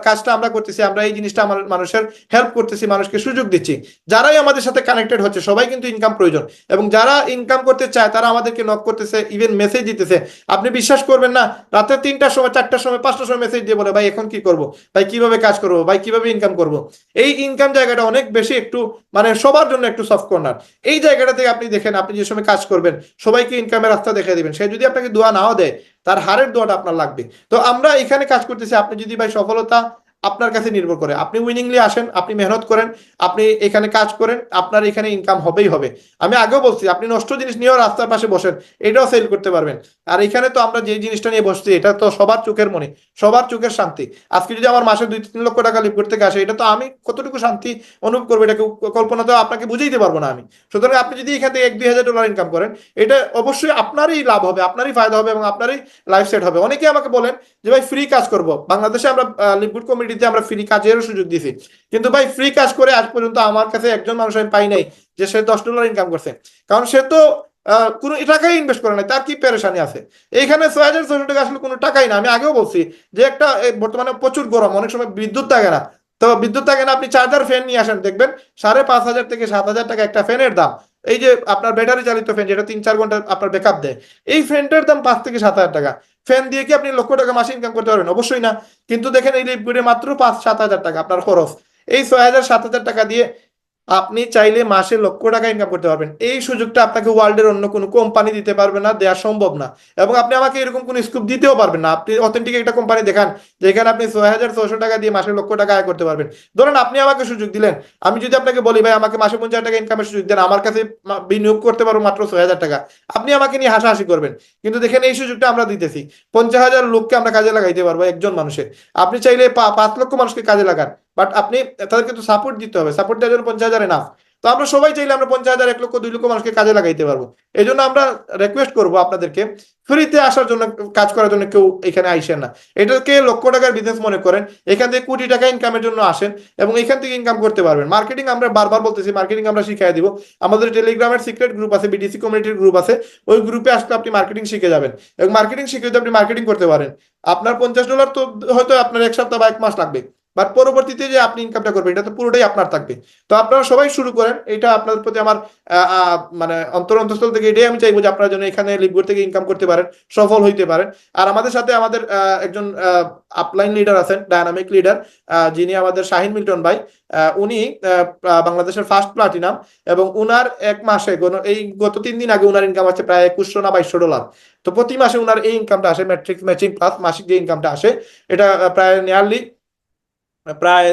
কাজটা আমরা করতেছি। আমরা এই জিনিসটা আমার মানুষের হেল্প করতেছি, মানুষকে সুযোগ দিচ্ছি। যারাই আমাদের সাথে কানেক্টেড হচ্ছে সবাই কিন্তু ইনকাম প্রয়োজন, এবং যারা ইনকাম করতে চায় তারা আমাদেরকে নক করতেছে, ইভেন মেসেজ দিতেছে। আপনি বিশ্বাস করবেন না, রাতে 3টার সময়, 4টার সময়, 5টার সময় মেসেজ দিয়ে বলে ভাই এখন কি করব, ভাই কিভাবে কাজ করব, ভাই কিভাবে ইনকাম করব। এই ইনকাম জায়গাটা অনেক বেশি একটু মানে সবার জন্য একটু সফট কর্নার। এই জায়গাটা থেকে আপনি দেখেন, আপনি যে সময় কাজ করবেন সবাইকে ইনকামের রাস্তা দেখে দিবেন। সে যদি আপনাকে দোয়া নাও দেয়, তার হারের দোয়াটা আপনার লাগবে। তো আমরা এখানে কাজ করতেছি। আপনি যদি ভাই সফলতা আপনার কাছে নির্ভর করে, আপনি উইনিংলি আসেন, আপনি মেহনত করেন, আপনি এখানে কাজ করেন, আপনার এখানে ইনকাম হবেই হবে। আমি আগেও বলছি, আপনি নষ্ট জিনিস নিয়েও রাস্তার পাশে বসেন, এটাও সেল করতে পারবেন। আর এখানে তো আমরা যে জিনিসটা নিয়ে বসছি, এটা তো সবার চোখের মনে, সবার চোখের শান্তি। আজকে যদি আমার মাসে 2-3 লক্ষ টাকা লিভ করতে আসে, এটা তো আমি কতটুকু শান্তি অনুভব করবো, এটাকে কল্পনা তো আপনাকে বুঝাইতে পারবো না আমি। সুতরাং আপনি যদি এখান থেকে $1-2 হাজার ইনকাম করেন, এটা অবশ্যই আপনারই লাভ হবে, আপনারই ফায়দা হবে এবং আপনারই লাইফ সেট হবে। অনেকে আমাকে বলেন যে ভাই ফ্রি কাজ করব। বাংলাদেশে আমরা লিভগুড কমিউনিটিতে আমরা ফ্রি কাজেরও সুযোগ দিছি, কিন্তু ভাই ফ্রি কাজ করে আজ পর্যন্ত আমার কাছে একজন মানুষ আমি পাই নাই যে সে $10 ইনকাম করছে। কারণ সে তো কোনো টাকাই ইনভেস্ট করে নাই, তার কি পেরেশানি আছে। এইখানে 6,600 টাকা আসলে কোনো টাকাই না। আমি আগেও বলছি যে একটা বর্তমানে প্রচুর গরম, অনেক সময় বিদ্যুৎ থাকে না। তো বিদ্যুৎ থাকে না, আপনি চার্জার ফ্যান নিয়ে আসেন, দেখবেন 5,500 থেকে 7,000 টাকা একটা ফ্যানের দাম। এই যে আপনার ব্যাটারি চালিত ফ্যান যেটা 3-4 ঘন্টা আপনার ব্যাকআপ দেয়, এই ফ্যানটার দাম 5 থেকে 7 হাজার টাকা। ফ্যান দিয়ে কি আপনি লক্ষ টাকা মাসে ইনকাম করতে পারবেন? অবশ্যই না। কিন্তু দেখেন এই লিপগুডে মাত্র 5-7 হাজার টাকা আপনার খরচ। এই 6,000-7,000 টাকা দিয়ে আপনি চাইলে মাসে লক্ষ টাকা ইনকাম করতে পারবেন। এই সুযোগটা আপনাকে ওয়ার্ল্ডের অন্য কোনো কোম্পানি দিতে পারবে না, দেওয়া সম্ভব না। এবং আপনি আমাকে এরকম কোনো স্কোপ দিতেও পারবেন না। আপনি অথেন্টিক একটা কোম্পানি দেখান যেখানে আপনি 6,600 টাকা দিয়ে মাসে লক্ষ টাকা আয় করতে পারবেন। ধরেন আপনি আমাকে সুযোগ দিলেন, আমি যদি আপনাকে বলি ভাই আমাকে মাসে 50,000 টাকা ইনকামের সুযোগ দেন, আমার কাছে বিনিয়োগ করতে পারবো মাত্র 6,000 টাকা, আপনি আমাকে নিয়ে হাসাহাসি করবেন। কিন্তু দেখেন এই সুযোগটা আমরা দিতেছি, 50,000 লোককে আমরা কাজে লাগাইতে পারবো একজন মানুষের। আপনি চাইলে 5 লক্ষ মানুষকে কাজে লাগান, বাট আপনি তাদেরকে তো সাপোর্ট দিতে হবে। সাপোর্ট দেওয়ার জন্য 50,000 না। তো আমরা সবাই চাইলে আমরা 50,000, 1 লক্ষ, 2 লক্ষ মানুষকে কাজে লাগাইতে পারবো। এই জন্য আমরা রিকোয়েস্ট করবো আপনাদেরকে ফ্রিতে আসার জন্য, কাজ করার জন্য কেউ এখানে আইসেন না। এটাকে লক্ষ টাকার বিজনেস মনে করেন, এখান থেকে কোটি টাকা ইনকামের জন্য আসেন এবং এখান থেকে ইনকাম করতে পারবেন। মার্কেটিং আমরা বারবার বলতেছি, মার্কেটিং আমরা শিখিয়ে দিব। আমাদের টেলিগ্রামের সিক্রেট গ্রুপ আছে, বিডিসি কমিউনিটির গ্রুপ আছে, ওই গ্রুপে আসলে আপনি মার্কেটিং শিখে যাবেন। এবং মার্কেটিং শিখে যদি আপনি মার্কেটিং করতে পারেন, আপনার $50 তো হয়তো আপনার 1 সপ্তাহ বা 1 মাস লাগবে, বাট পরবর্তীতে যে আপনি ইনকামটা করবেন এটা তো পুরোটাই আপনার থাকবে। তো আপনারা সবাই শুরু করেন, এটা আপনাদের প্রতি আমার মানে অন্তঃস্থল থেকে এটাই আমি চাইবো যে আপনারা যেন এখানে লিপগুড থেকে ইনকাম করতে পারেন, সফল হইতে পারেন। আর আমাদের সাথে আমাদের একজন আপলাইন লিডার আছেন, ডায়নামিক লিডার, যিনি আমাদের শাহিন মিল্টন ভাই। উনি বাংলাদেশের ফার্স্ট প্লাটিনাম, এবং উনার 1 মাসে এই গত 3 দিন আগে উনার ইনকাম আছে প্রায় 2100 না $2200। তো প্রতি মাসে উনার এই ইনকামটা আসে, ম্যাট্রিক্স ম্যাচিং প্লাস মাসিক যে ইনকামটা আসে, এটা প্রায় নিয়ারলি প্রায়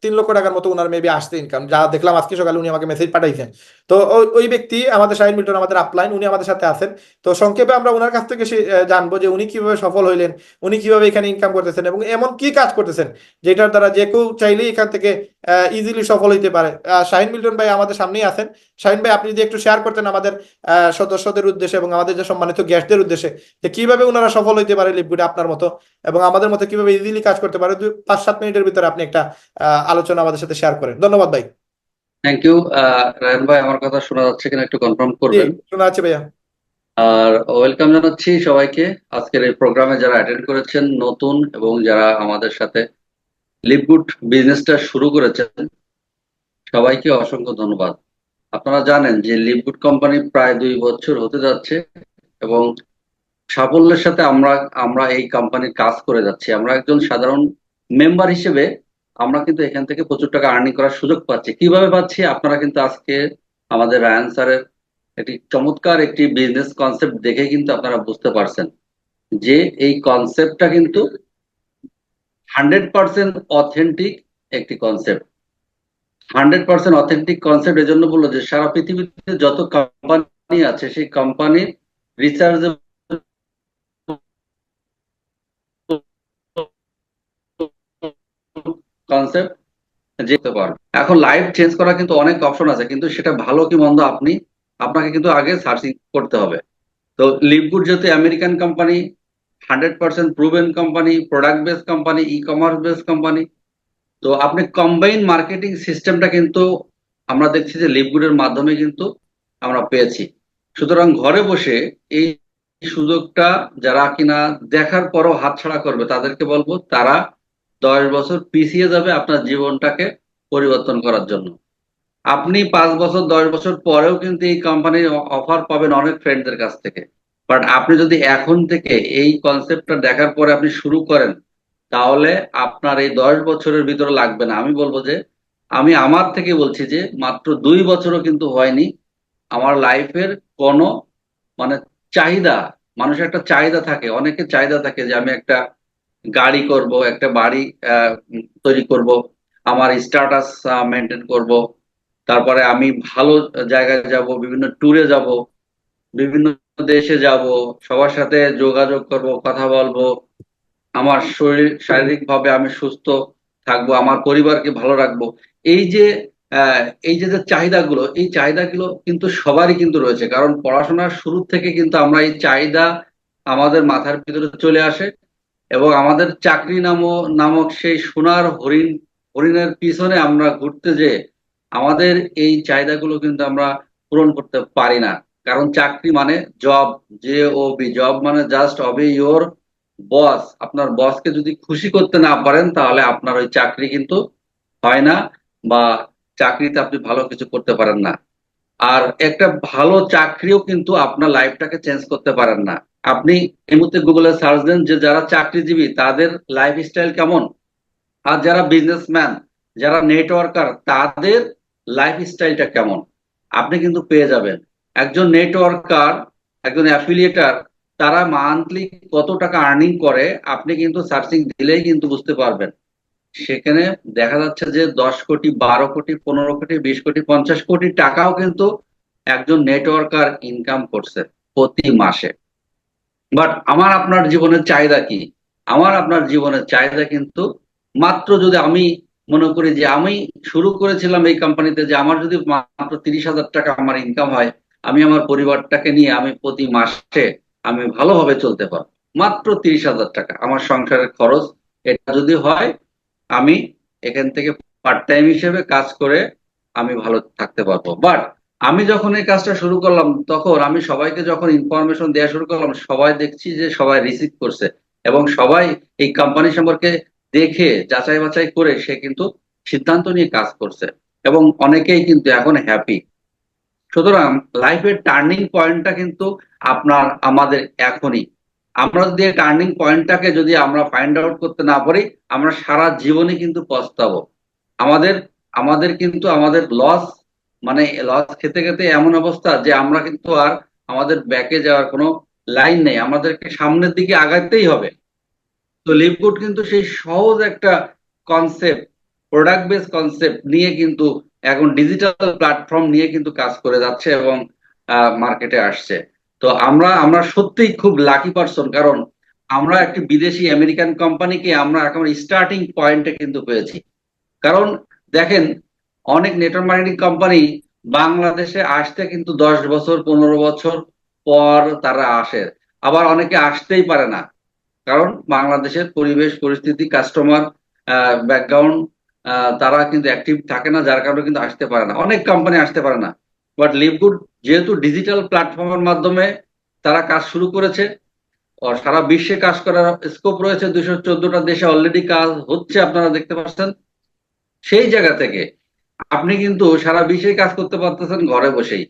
3 লক্ষ টাকার মতো উনার মেবি আসছে ইনকাম, যা দেখলাম আজকে সকালে উনি আমাকে মেসেজ পাঠাইছেন। তো ওই ব্যক্তি আমাদের শাহিন মিল্টন, আমাদের আপলাইন, উনি আমাদের সাথে আছেন। তো সংক্ষেপে আমরা ওনার কাছ থেকে জানবো যে উনি কিভাবে সফল হইলেন, উনি কিভাবে এখানে ইনকাম করতেছেন এবং এমন কি কাজ করতেছেন যেটার দ্বারা যে কেউ চাইলেই এখান থেকে ইজিলি সফল হইতে পারে। শাহিন মিল্টন ভাই আমাদের সামনেই আছেন। শাহিন ভাই, আপনি যদি একটু শেয়ার করতেন আমাদের সদস্যদের উদ্দেশ্যে এবং আমাদের যে সম্মানিত গেস্টদের উদ্দেশ্যে, যে কিভাবে ওনারা সফল হইতে পারে লিপগুডে আপনার মতো, এবং আমাদের মতো কিভাবে ইজিলি কাজ করতে পারে, 5-7 মিনিটের ভিতরে আপনি একটা আলোচনা আমাদের সাথে শেয়ার করেন। ধন্যবাদ ভাই। Thank you. রায়ন ভাই, আমার কথা শোনা যাচ্ছে কিনা একটু কনফার্ম জি, করবেন। শোনা আছে ভাইয়া। আর ওয়েলকাম জানাচ্ছি সবাইকে আজকের এই প্রোগ্রামে, যারা অ্যাটেন্ড করেছেন নতুন এবং যারা আমাদের সাথে লিভগুড বিজনেসটা শুরু করেছেন, সবাইকে অসংখ্য ধন্যবাদ। আপনারা জানেন যে লিভগুড কোম্পানি প্রায় 2 বছর হতে যাচ্ছে এবং সাফল্যের সাথে আমরা আমরা এই কোম্পানির কাজ করে যাচ্ছি। আমরা একজন সাধারণ মেম্বার হিসেবে আমরা কিন্তু এখান থেকে প্রচুর টাকা আর্নিং করার সুযোগ পাচ্ছি। কিভাবে পাচ্ছি আপনারা কিন্তু আজকে আমাদের রায়ান স্যারের একটি চমৎকার একটি বিজনেস কনসেপ্ট দেখে কিন্তু আপনারা বুঝতে পারছেন যে এই কনসেপ্টটা কিন্তু 100% অথেন্টিক একটি কনসেপ্ট। 100% অথেন্টিক কনসেপ্ট এজন্য বললো যে সারা পৃথিবীতে যত কোম্পানি আছে সেই কোম্পানির রিসার্চ কনসেপ্ট যেতে পারবে। এখন লাইফ চেঞ্জ করা কিন্তু অনেক অপশন আছে, কিন্তু সেটা ভালো কি মন্দ আপনাকে কিন্তু আগে সার্চিং করতে হবে। তো লিভগুড যেহেতু American company, 100% proven company, product base company, e commerce base company, তো আপনি কম্বাইন মার্কেটিং সিস্টেমটা কিন্তু আমরা দেখছি যে লিভগুডের মাধ্যমে কিন্তু আমরা পেয়েছি। সুতরাং ঘরে বসে এই সুযোগটা যারা কিনা দেখার পরও হাতছাড়া করবে তাদেরকে বলবো তারা 10 বছর পিছিয়ে যাবে আপনার জীবনটাকে পরিবর্তন করার জন্য। আপনি 5 বছর 10 বছর পরেও কিন্তু এই কোম্পানির অফার পাবেন অনেক ফ্রেন্ডদের কাছ থেকে। বাট আপনি যদি এখন থেকে এই কনসেপ্টটা দেখার পরে আপনি শুরু করেন, তাহলে আপনার এই 10 বছরের ভিতরে লাগবে না। আমি বলবো যে আমি আমার থেকে বলছি যে মাত্র 2 বছরও কিন্তু হয়নি আমার লাইফের কোনো মানে চাহিদা, মানুষের একটা চাহিদা থাকে, অনেকের চাহিদা থাকে যে আমি একটা গাড়ি করব, একটা বাড়ি তৈরি করব, আমার স্ট্যাটাস মেনটেন করব, তারপরে আমি ভালো জায়গায় যাব, বিভিন্ন ট্যুরে যাব, বিভিন্ন দেশে যাব, সবার সাথে যোগাযোগ করব, কথা বলবো, আমার শারীরিক ভাবে আমি সুস্থ থাকবো, আমার পরিবারকে ভালো রাখবো। এই যে এই যে চাহিদাগুলো, এই চাহিদাগুলো কিন্তু সবারই কিন্তু রয়েছে, কারণ পড়াশোনার শুরু থেকে কিন্তু আমরা এই চাহিদা আমাদের মাথার ভিতরে চলে আসে এবং আমাদের চাকরি নামক সেই সোনার হরিণের পিছনে আমরা ঘুরতে যে আমাদের এই চাহিদাগুলো কিন্তু আমরা পূরণ করতে পারি না। কারণ চাকরি মানে জব, জব মানে জাস্ট অবে ইয়োর বস। আপনার বসকে যদি খুশি করতে না পারেন তাহলে আপনার ওই চাকরি কিন্তু হয় না, বা চাকরিতে আপনি ভালো কিছু করতে পারেন না। আর একটা ভালো চাকরিও কিন্তু আপনার লাইফটাকে চেঞ্জ করতে পারেন না। আপনি এই মুহূর্তে গুগলে সার্চ দেন যে যারা চাকরিজীবী তাদের লাইফস্টাইল কেমন, আর যারা বিজনেসম্যান, যারা নেটওয়ার্কার, তাদের লাইফস্টাইলটা কেমন, আপনি কিন্তু পেয়ে যাবেন। একজন নেটওয়ার্কার, একজন অ্যাফিলিয়েটার, তারা মান্থলি কত টাকা আর্নিং করে আপনি কিন্তু সার্চিং দিলেই কিন্তু বুঝতে পারবেন। সেখানে দেখা যাচ্ছে যে 10 কোটি, 12 কোটি, 15 কোটি, 20 কোটি, 50 কোটি টাকাও কিন্তু একজন নেটওয়ার্কার ইনকাম করছে প্রতি মাসে। বাট আমার আপনার জীবনের চাহিদা কি? আমার আপনার জীবনের চাহিদা কিন্তু মাত্র, যদি আমি মনে করি যে আমি শুরু করেছিলাম এই কোম্পানিতে, যে আমার যদি মাত্র 30,000 টাকা আমার ইনকাম হয়, আমি আমার পরিবারটাকে নিয়ে আমি প্রতি মাসে আমি ভালোভাবে চলতে পারবো। মাত্র 30,000 টাকা আমার সংসারের খরচ, এটা যদি হয়, আমি এখান থেকে পার্ট টাইম হিসেবে কাজ করে আমি ভালো থাকতে পারবো। বাট আমি যখন এই কাজটা শুরু করলাম, তখন আমি সবাইকে যখন ইনফরমেশন দেওয়া শুরু করলাম, সবাই দেখছি যে সবাই রিসিভ করছে, এবং সবাই এই কোম্পানি সম্পর্কে দেখে যাচাই বাছাই করে সে কিন্তু সিদ্ধান্ত নিয়ে কাজ করছে, এবং অনেকেই কিন্তু এখন হ্যাপি। সুতরাং লাইফের টার্নিং পয়েন্টটা কিন্তু আপনার আমাদের এখনই। আমরা যদি টার্নিং পয়েন্টটাকে যদি আমরা ফাইন্ড আউট করতে না পারি, আমরা সারা জীবনে কিন্তু পস্তাবো। আমাদের আমাদের কিন্তু আমাদের লস, মানে লস খেতে খেতে এমন অবস্থা যে আমরা কিন্তু আর আমাদের ব্যাকে যাওয়ার কোনো লাইন নেই, আমাদেরকে সামনের দিকে আগাতেই হবে। তো লিভগুড কিন্তু সেই সহজ একটা কনসেপ্ট, প্রোডাক্ট বেস কনসেপ্ট নিয়ে কিন্তু এখন ডিজিটাল প্ল্যাটফর্ম নিয়ে কিন্তু কাজ করে যাচ্ছে এবং মার্কেটে আসছে। তো আমরা আমরা সত্যিই খুব লাকি পারসন, কারণ আমরা একটি বিদেশি আমেরিকান কোম্পানিকে আমরা এখন স্টার্টিং পয়েন্টে কিন্তু পেয়েছি। কারণ দেখেন, অনেক নেটওয়ার্ক মার্কেটিং কোম্পানি বাংলাদেশে আসতে কিন্তু 10 বছর, 15 বছর পর তারা আসে। আবার অনেকে আসতেই পারে না, কারণ বাংলাদেশের পরিবেশ পরিস্থিতি, কাস্টমার ব্যাকগ্রাউন্ড, তারা কিন্তু অ্যাক্টিভ থাকে না, যার কারণে কিন্তু আসতে পারে না, অনেক কোম্পানি আসতে পারে না। বাট লিভগুড যেহেতু ডিজিটাল প্ল্যাটফর্মের মাধ্যমে তারা কাজ শুরু করেছে, আর সারা বিশ্বে কাজ করার স্কোপ রয়েছে, 214টা দেশে অলরেডি কাজ হচ্ছে, আপনারা দেখতে পাচ্ছেন। সেই জায়গা থেকে আপনি কিন্তু সারা বিশ্বে কাজ করতে পারতেছেন ঘরে বসেই।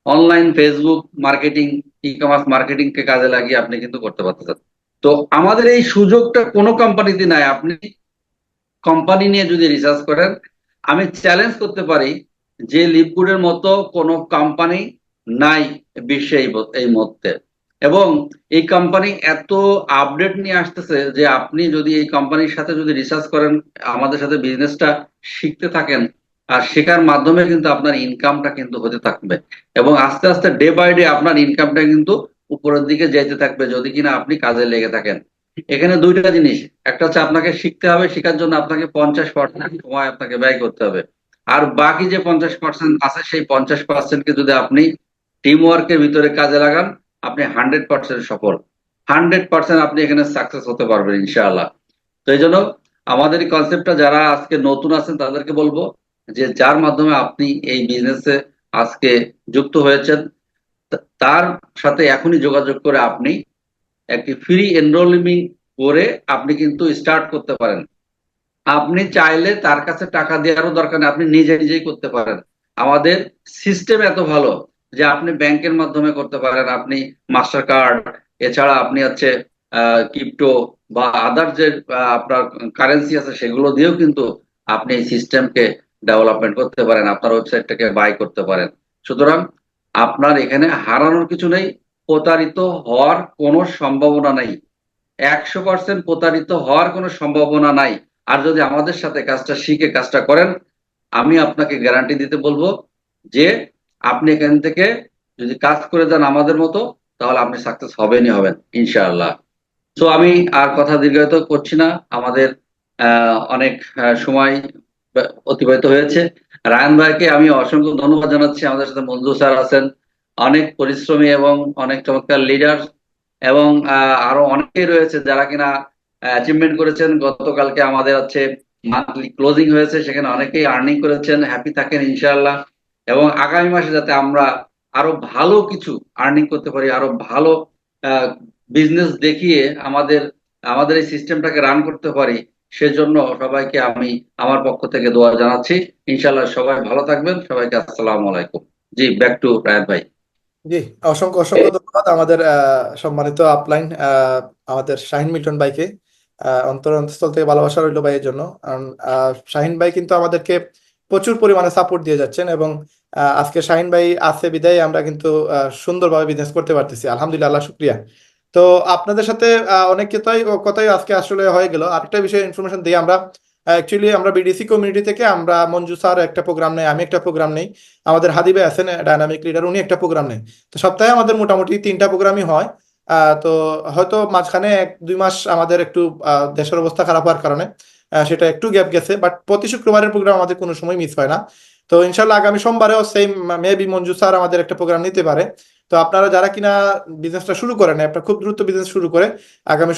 Online Facebook marketing, e commerce marketing কে কাজে লাগিয়ে আপনি কিন্তু করতে পারতেছেন। তো আমাদের এই সুযোগটা কোনো কোম্পানিতে নাই। আপনি কোম্পানি নিয়ে যদি রিসার্চ করেন, আমি চ্যালেঞ্জ করতে পারি যে লিভগুডের মতো কোনো কোম্পানি নাই বিশ্বে এই মুহূর্তে। এবং এই কোম্পানি এত আপডেট নিয়ে আসতেছে যে আপনি যদি এই কোম্পানির সাথে যদি রিসার্চ করেন, আমাদের সাথে বিজনেসটা শিখতে থাকেন, আর শেখার মাধ্যমে কিন্তু আপনার ইনকামটা কিন্তু হতে থাকবে, এবং আস্তে আস্তে ডে বাই ডে আপনার ইনকামটা কিন্তু উপরের দিকে যেতে থাকবে, যদি কিনা আপনি কাজে লেগে থাকেন। এখানে দুইটা জিনিস, একটা হচ্ছে আপনাকে শিখতে হবে, শেখার জন্য আপনাকে 50% সময় আপনাকে ব্যয় করতে হবে। আর বাকি যে 50% আছে, সেই 50%কে যদি আপনি টিম ওয়ার্কের ভিতরে কাজে লাগান, আপনি 100% সফল, 100% আপনি এখানে সাকসেস হতে পারবেন ইনশাআল্লাহ। তো এই জন্য আমাদের এই কনসেপ্টটা যারা আজকে নতুন আছেন তাদেরকে বলবো যে যার মাধ্যমে আপনি এই বিজনেসে আজকে যুক্ত হয়েছেন, তার সাথে এখনই যোগাযোগ করে আপনি একটি ফ্রি এনরোলমেন্ট করে আপনি কিন্তু স্টার্ট করতে পারেন। আপনি চাইলে তার কাছে টাকা দেওয়ারও দরকার নেই, আপনি নিজে নিজেই করতে পারেন। আমাদের সিস্টেম এত ভালো যে আপনি ব্যাংকের মাধ্যমে করতে পারেন, আপনি মাস্টার কার্ড, এছাড়া আপনি হচ্ছে ক্রিপ্টো বা আদার যে আপনার কারেন্সি আছে সেগুলো দিয়েও কিন্তু আপনি এই সিস্টেমকে ডেভেলপমেন্ট করতে পারেন, আপনার ওয়েবসাইটটাকে বাই করতে পারেন। সুতরাং আপনার এখানে হারানোর কিছু নেই, প্রতারিত হওয়ার কোনো সম্ভাবনা নেই, 100% প্রতারিত হওয়ার কোনো সম্ভাবনা নাই। আর যদি আমাদের সাথে কাজটা শিখে কাজটা করেন, আমি আপনাকে গ্যারান্টি দিতে বলবো যে আপনি এখান থেকে যদি কাজ করে যান আমাদের মতো, তাহলে আপনি সাকসেস হবেনই হবেন ইনশাআল্লাহ। তো আমি আর কথা দীর্ঘায়িত করছি না, আমাদের অনেক সময় অতিবাহিত হয়েছে। রায়ান ভাইকে আমি অসংখ্য ধন্যবাদ জানাচ্ছি, আমাদের সাথে মঞ্জু স্যার আছেন, অনেক পরিশ্রমী এবং অনেক চমৎকার লিডার, এবং আরো অনেকেই রয়েছে যারা কিনা অ্যাচিভমেন্ট করেছেন। গতকালকে আমাদের হচ্ছে মান্থলি ক্লোজিং হয়েছে, সেখানে অনেকেই আর্নিং করেছেন, হ্যাপি থাকেন ইনশাআল্লাহ। এবং আগামী মাসে যাতে আমরা আরো ভালো কিছু আর্নিং করতে পারি, আরো ভালো বিজনেস দেখিয়ে আমাদের আমাদের এই সিস্টেমটাকে রান করতে পারি, সেজন্য সবাইকে আমি আমার পক্ষ থেকে দোয়া জানাচ্ছি। ইনশাআল্লাহ সবাই ভালো থাকবেন, সবাইকে আসসালামু আলাইকুম। জি, ব্যাক টু রায়াত ভাই। জি, অসংখ্য অসংখ্য ধন্যবাদ আমাদের সম্মানিত আপলাইন আমাদের শাহিন মিল্টন ভাইকে। অন্তঃস্থল থেকে ভালোবাসা রইল ভাইয়ের জন্য। কারণ শাহিন ভাই কিন্তু আমাদেরকে প্রচুর পরিমাণে সাপোর্ট দিয়ে যাচ্ছেন, এবং আজকে শাহিন ভাই আছে বিদায় আমরা কিন্তু সুন্দরভাবে বিজনেস করতে পারতেছি, আলহামদুলিল্লাহ, আল্লাহ শুক্রিয়া। তো আপনাদের সাথে অনেক কথাই কথাই আজকে আসলে হয়ে গেল। আরেকটা বিষয়ে ইনফরমেশন দিই আমরা। অ্যাকচুয়ালি আমরা বিডিসি কমিউনিটি থেকে আমরা মঞ্জু স্যার একটা প্রোগ্রাম নেই, আমি একটা প্রোগ্রাম নেই, আমাদের হাদি ভাই আছেন ডায়নামিক লিডার, উনি একটা প্রোগ্রাম নেই। তো সপ্তাহে আমাদের মোটামুটি 3টা প্রোগ্রামই হয়। তো হয়তো মাঝখানে 1-2 মাস আমাদের একটু দেশের অবস্থা খারাপ হওয়ার কারণে সেটা একটু গ্যাপ গেছে, বাট প্রতি শুক্রবারের প্রোগ্রাম আমাদের কোনো সময় মিস হয় না। তো ইনশাল্লাহ আগামী সোমবারেও সেম মেবি মঞ্জু স্যার আমাদের একটা প্রোগ্রাম নিতে পারে। তো আপনারা যারা কিনা বিজনেসটা শুরু করেন, আপনারা খুব দ্রুত বিজনেস শুরু করে আগামী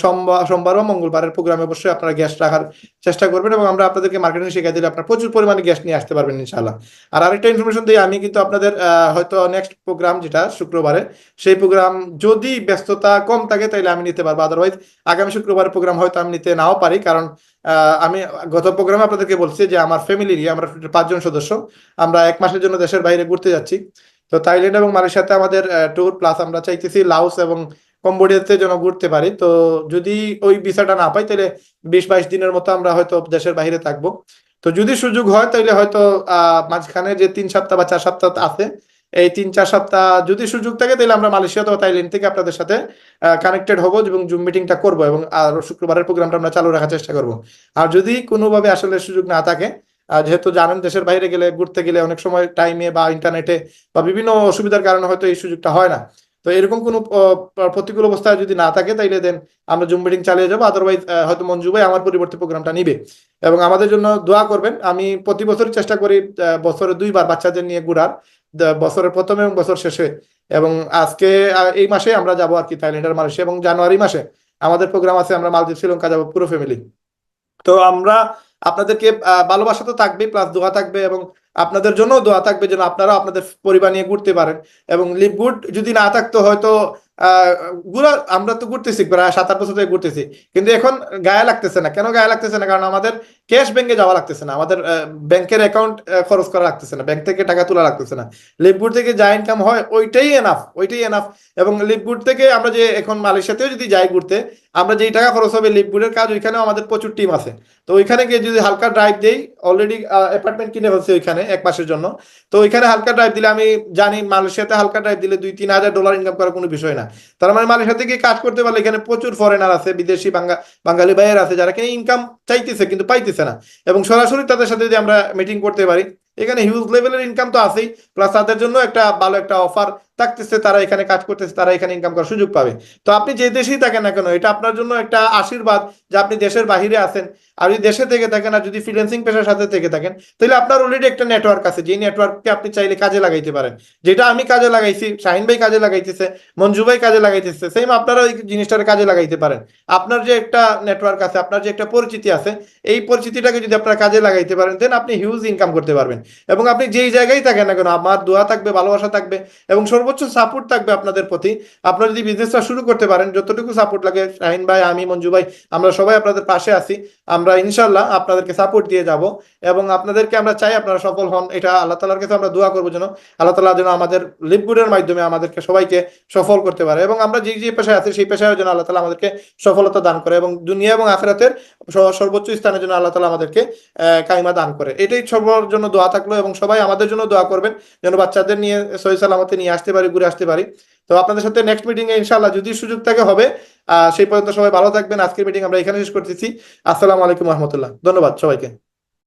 সোমবার ও মঙ্গলবারের প্রোগ্রামে অবশ্যই আপনারা গ্যাস রাখার চেষ্টা করবেন, এবং আমরা আপনাদেরকে মার্কেটিং শিখিয়ে দিলে আপনারা প্রচুর পরিমাণে গ্যাস নিয়ে আসতে পারবেন ইনশাল্লাহ। আর আরেকটা ইনফরমেশন দিই, আমি কিন্তু আপনাদের হয়তো নেক্সট প্রোগ্রাম যেটা শুক্রবারে, সেই প্রোগ্রাম যদি ব্যস্ততা কম থাকে তাহলে আমি নিতে পারবো, আদারওয়াইজ আগামী শুক্রবারের প্রোগ্রাম হয়তো আমি নিতে নাও পারি। কারণ আমি গত প্রোগ্রামে আপনাদেরকে বলছি যে আমার ফ্যামিলির আমরা 5 জন সদস্য আমরা 1 মাসের জন্য দেশের বাইরে ঘুরতে যাচ্ছি। তো থাইল্যান্ড এবং মালয়েশিয়াতে আমাদের ট্যুর, প্লাস আমরা চাইতেছি লাওস এবং কম্বোডিয়াতে যেন ঘুরতে পারি। তো যদি ওই ভিসাটা না পাই তাহলে 20-22 দিনের মতো আমরা হয়তো দেশের বাইরে থাকবো। তো যদি সুযোগ হয় তাহলে হয়তো মাঝখানে যে 3 সপ্তাহ বা 4 সপ্তাহ আছে, এই 3-4 সপ্তাহ যদি সুযোগ থাকে তাহলে আমরা মালয়েশিয়া অথবা থাইল্যান্ড থেকে আপনাদের সাথে কানেক্টেড হবো এবং জুম মিটিংটা করবো, এবং আর শুক্রবারের প্রোগ্রামটা আমরা চালু রাখার চেষ্টা করব। আর যদি কোনোভাবে আসলে সুযোগ না থাকে, যেহেতু জানেন দেশের বাইরে গেলে ঘুরতে গেলে অনেক সময় টাইমে বা ইন্টারনেটে বা বিভিন্ন অসুবিধার কারণে হয়তো এই সুযোগটা হয় না। তো এরকম কোনো প্রতিকূল অবস্থায় যদি না থাকে তাইলে দেন আমরা জুম মিটিং চালিয়ে যাবো, আদারওয়াইজ হয়তো মঞ্জু ভাই আমার পরিবর্তে প্রোগ্রামটা নিবে। এবং আমাদের জন্য দোয়া করবেন। আমি প্রতি বছরই চেষ্টা করি বছরে 2বার বাচ্চাদের নিয়ে ঘোরার, বছরের প্রথমে এবং বছর শেষে। এবং আজকে এই মাসে আমরা যাবো আর কি থাইল্যান্ড আর মালয়েশিয়া, এবং জানুয়ারি মাসে আমাদের প্রোগ্রাম আছে, আমরা মালদ্বীপ শ্রীলঙ্কা যাবো পুরো ফ্যামিলি। তো আমরা আপনাদেরকে ভালোবাসা তো থাকবে, প্লাস দোয়া থাকবে, এবং আপনাদের জন্য দোয়া থাকবে যেন আপনারা আপনাদের পরিবার নিয়ে ঘুরতে পারেন। এবং লিভ গুড যদি না থাকতো হয়তো আহ ঘুরা, আমরা তো ঘুরতেছি প্রায় 7-8 বছর থেকে ঘুরতেছি, কিন্তু এখন গায়ে লাগতেছে না। কেন গায়ে লাগতেছে না? কারণ আমাদের ক্যাশ ব্যাংকে যাওয়া লাগতেছে না, আমাদের ব্যাংকের অ্যাকাউন্ট খরচ করা লাগতেছে না, ব্যাংক থেকে টাকা তোলা লাগতেছে না। লিভগুড থেকে যা ইনকাম হয় ওইটাই এনাফ, ওইটাই এনাফ। এবং লিভগুড থেকে আমরা যে এখন মালয়েশিয়াতেও যদি যাই ঘুরতে, আমরা যেই টাকা খরচ হবে লিভগুডের কাজ ওইখানেও আমাদের প্রচুর টিম আছে। তো ওইখানে গিয়ে যদি হালকা ড্রাইভ দেই, অলরেডি অ্যাপার্টমেন্ট কিনে ফেলছি ওইখানে 1 মাসের জন্য। তো ওইখানে হালকা ড্রাইভ দিলে, আমি জানি মালয়েশিয়াতে হালকা ড্রাইভ দিলে $2-3 হাজার ইনকাম করার কোনো বিষয় না। তার মানে মালয়েশিয়াতে গিয়ে কাজ করতে পারলে এখানে প্রচুর ফরেনার আছে, বিদেশি বাঙালি ভাইয়ের আছে যারা কিনা ইনকাম চাইতেছে কিন্তু পাইতেছে না। এবং সরাসরি তাদের সাথে যদি আমরা মিটিং করতে পারি, এখানে হিউজ লেভেলের ইনকাম তো আছেই, প্লাস তাদের জন্য একটা ভালো একটা অফার থাকতেছে, তারা এখানে কাজ করতেছে, তারা এখানে ইনকাম করার সুযোগ পাবে। তো আপনি যে দেশেই থাকেন না কেন, এটা আপনার জন্য একটা আশীর্বাদ যে আপনি দেশের বাহিরে আছেন। আর যদি দেশে থেকে থাকেন আর যদি ফ্রিল্যান্সিং পেশার সাথে থেকে থাকেন, তাহলে আপনার অলরেডি একটা নেটওয়ার্ক আছে, যে নেটওয়ার্ককে আপনি চাইলে কাজে লাগাইতে পারেন। যেটা আমি কাজে লাগাইছি, শাহিন ভাই কাজে লাগাইতেছে, মঞ্জু ভাই কাজে লাগাইতেছে, সেম আপনারা ওই জিনিসটার কাজে লাগাইতে পারেন। আপনার যে একটা নেটওয়ার্ক আছে, আপনার যে একটা পরিচিতি আছে, এই পরিচিতিটাকে যদি আপনারা কাজে লাগাইতে পারেন, দেন আপনি হিউজ ইনকাম করতে পারবেন। এবং আপনি যেই জায়গায় থাকেন না কেন, আমার দোয়া থাকবে, ভালোবাসা থাকবে, এবং সর্বোচ্চ সাপোর্ট থাকবে আপনাদের প্রতি। আপনারা যদি বিজনেসটা শুরু করতে পারেন, যতটুকু সাপোর্ট লাগে, শাহিন ভাই, আমি, মঞ্জু ভাই, আমরা সবাই আপনাদের পাশে আছি। আমরা ইনশাল্লাহ আপনাদেরকে সাপোর্ট দিয়ে যাব, এবং আপনাদেরকে আমরা চাই আপনারা সফল হন। এটা আল্লাহ তাআলার কাছে আমরা দোয়া করবো যেন আল্লাহ তাআলা যেন আমাদের লিভগুডের মাধ্যমে আমাদেরকে সবাইকে সফল করতে পারে, এবং আমরা যে যে পেশায় আছি সেই পেশায় যেন আল্লাহ তাআলা আমাদেরকে সফলতা দান করে, এবং দুনিয়া এবং আখিরাতের সর্বোচ্চ স্থানের জন্য আল্লাহ তাআলা আমাদেরকে কাইমা দান করে। এটাই সবার জন্য দোয়া থাকলো, এবং সবাই আমাদের জন্য দোয়া করবেন যেন বাচ্চাদের নিয়ে সহি সালামতে নিয়ে আসতে পারি, ঘুরে আসতে পারি। তো আপনাদের সাথে নেক্সট মিটিং এ ইনশাআল্লাহ যদি সুযোগ থাকে হবে। সেই পর্যন্ত সবাই ভালো থাকবেন। আজকের মিটিং আমরা এখানে শেষ করতেছি। আসসালামু আলাইকুম রহমতুল্লাহ। ধন্যবাদ সবাইকে।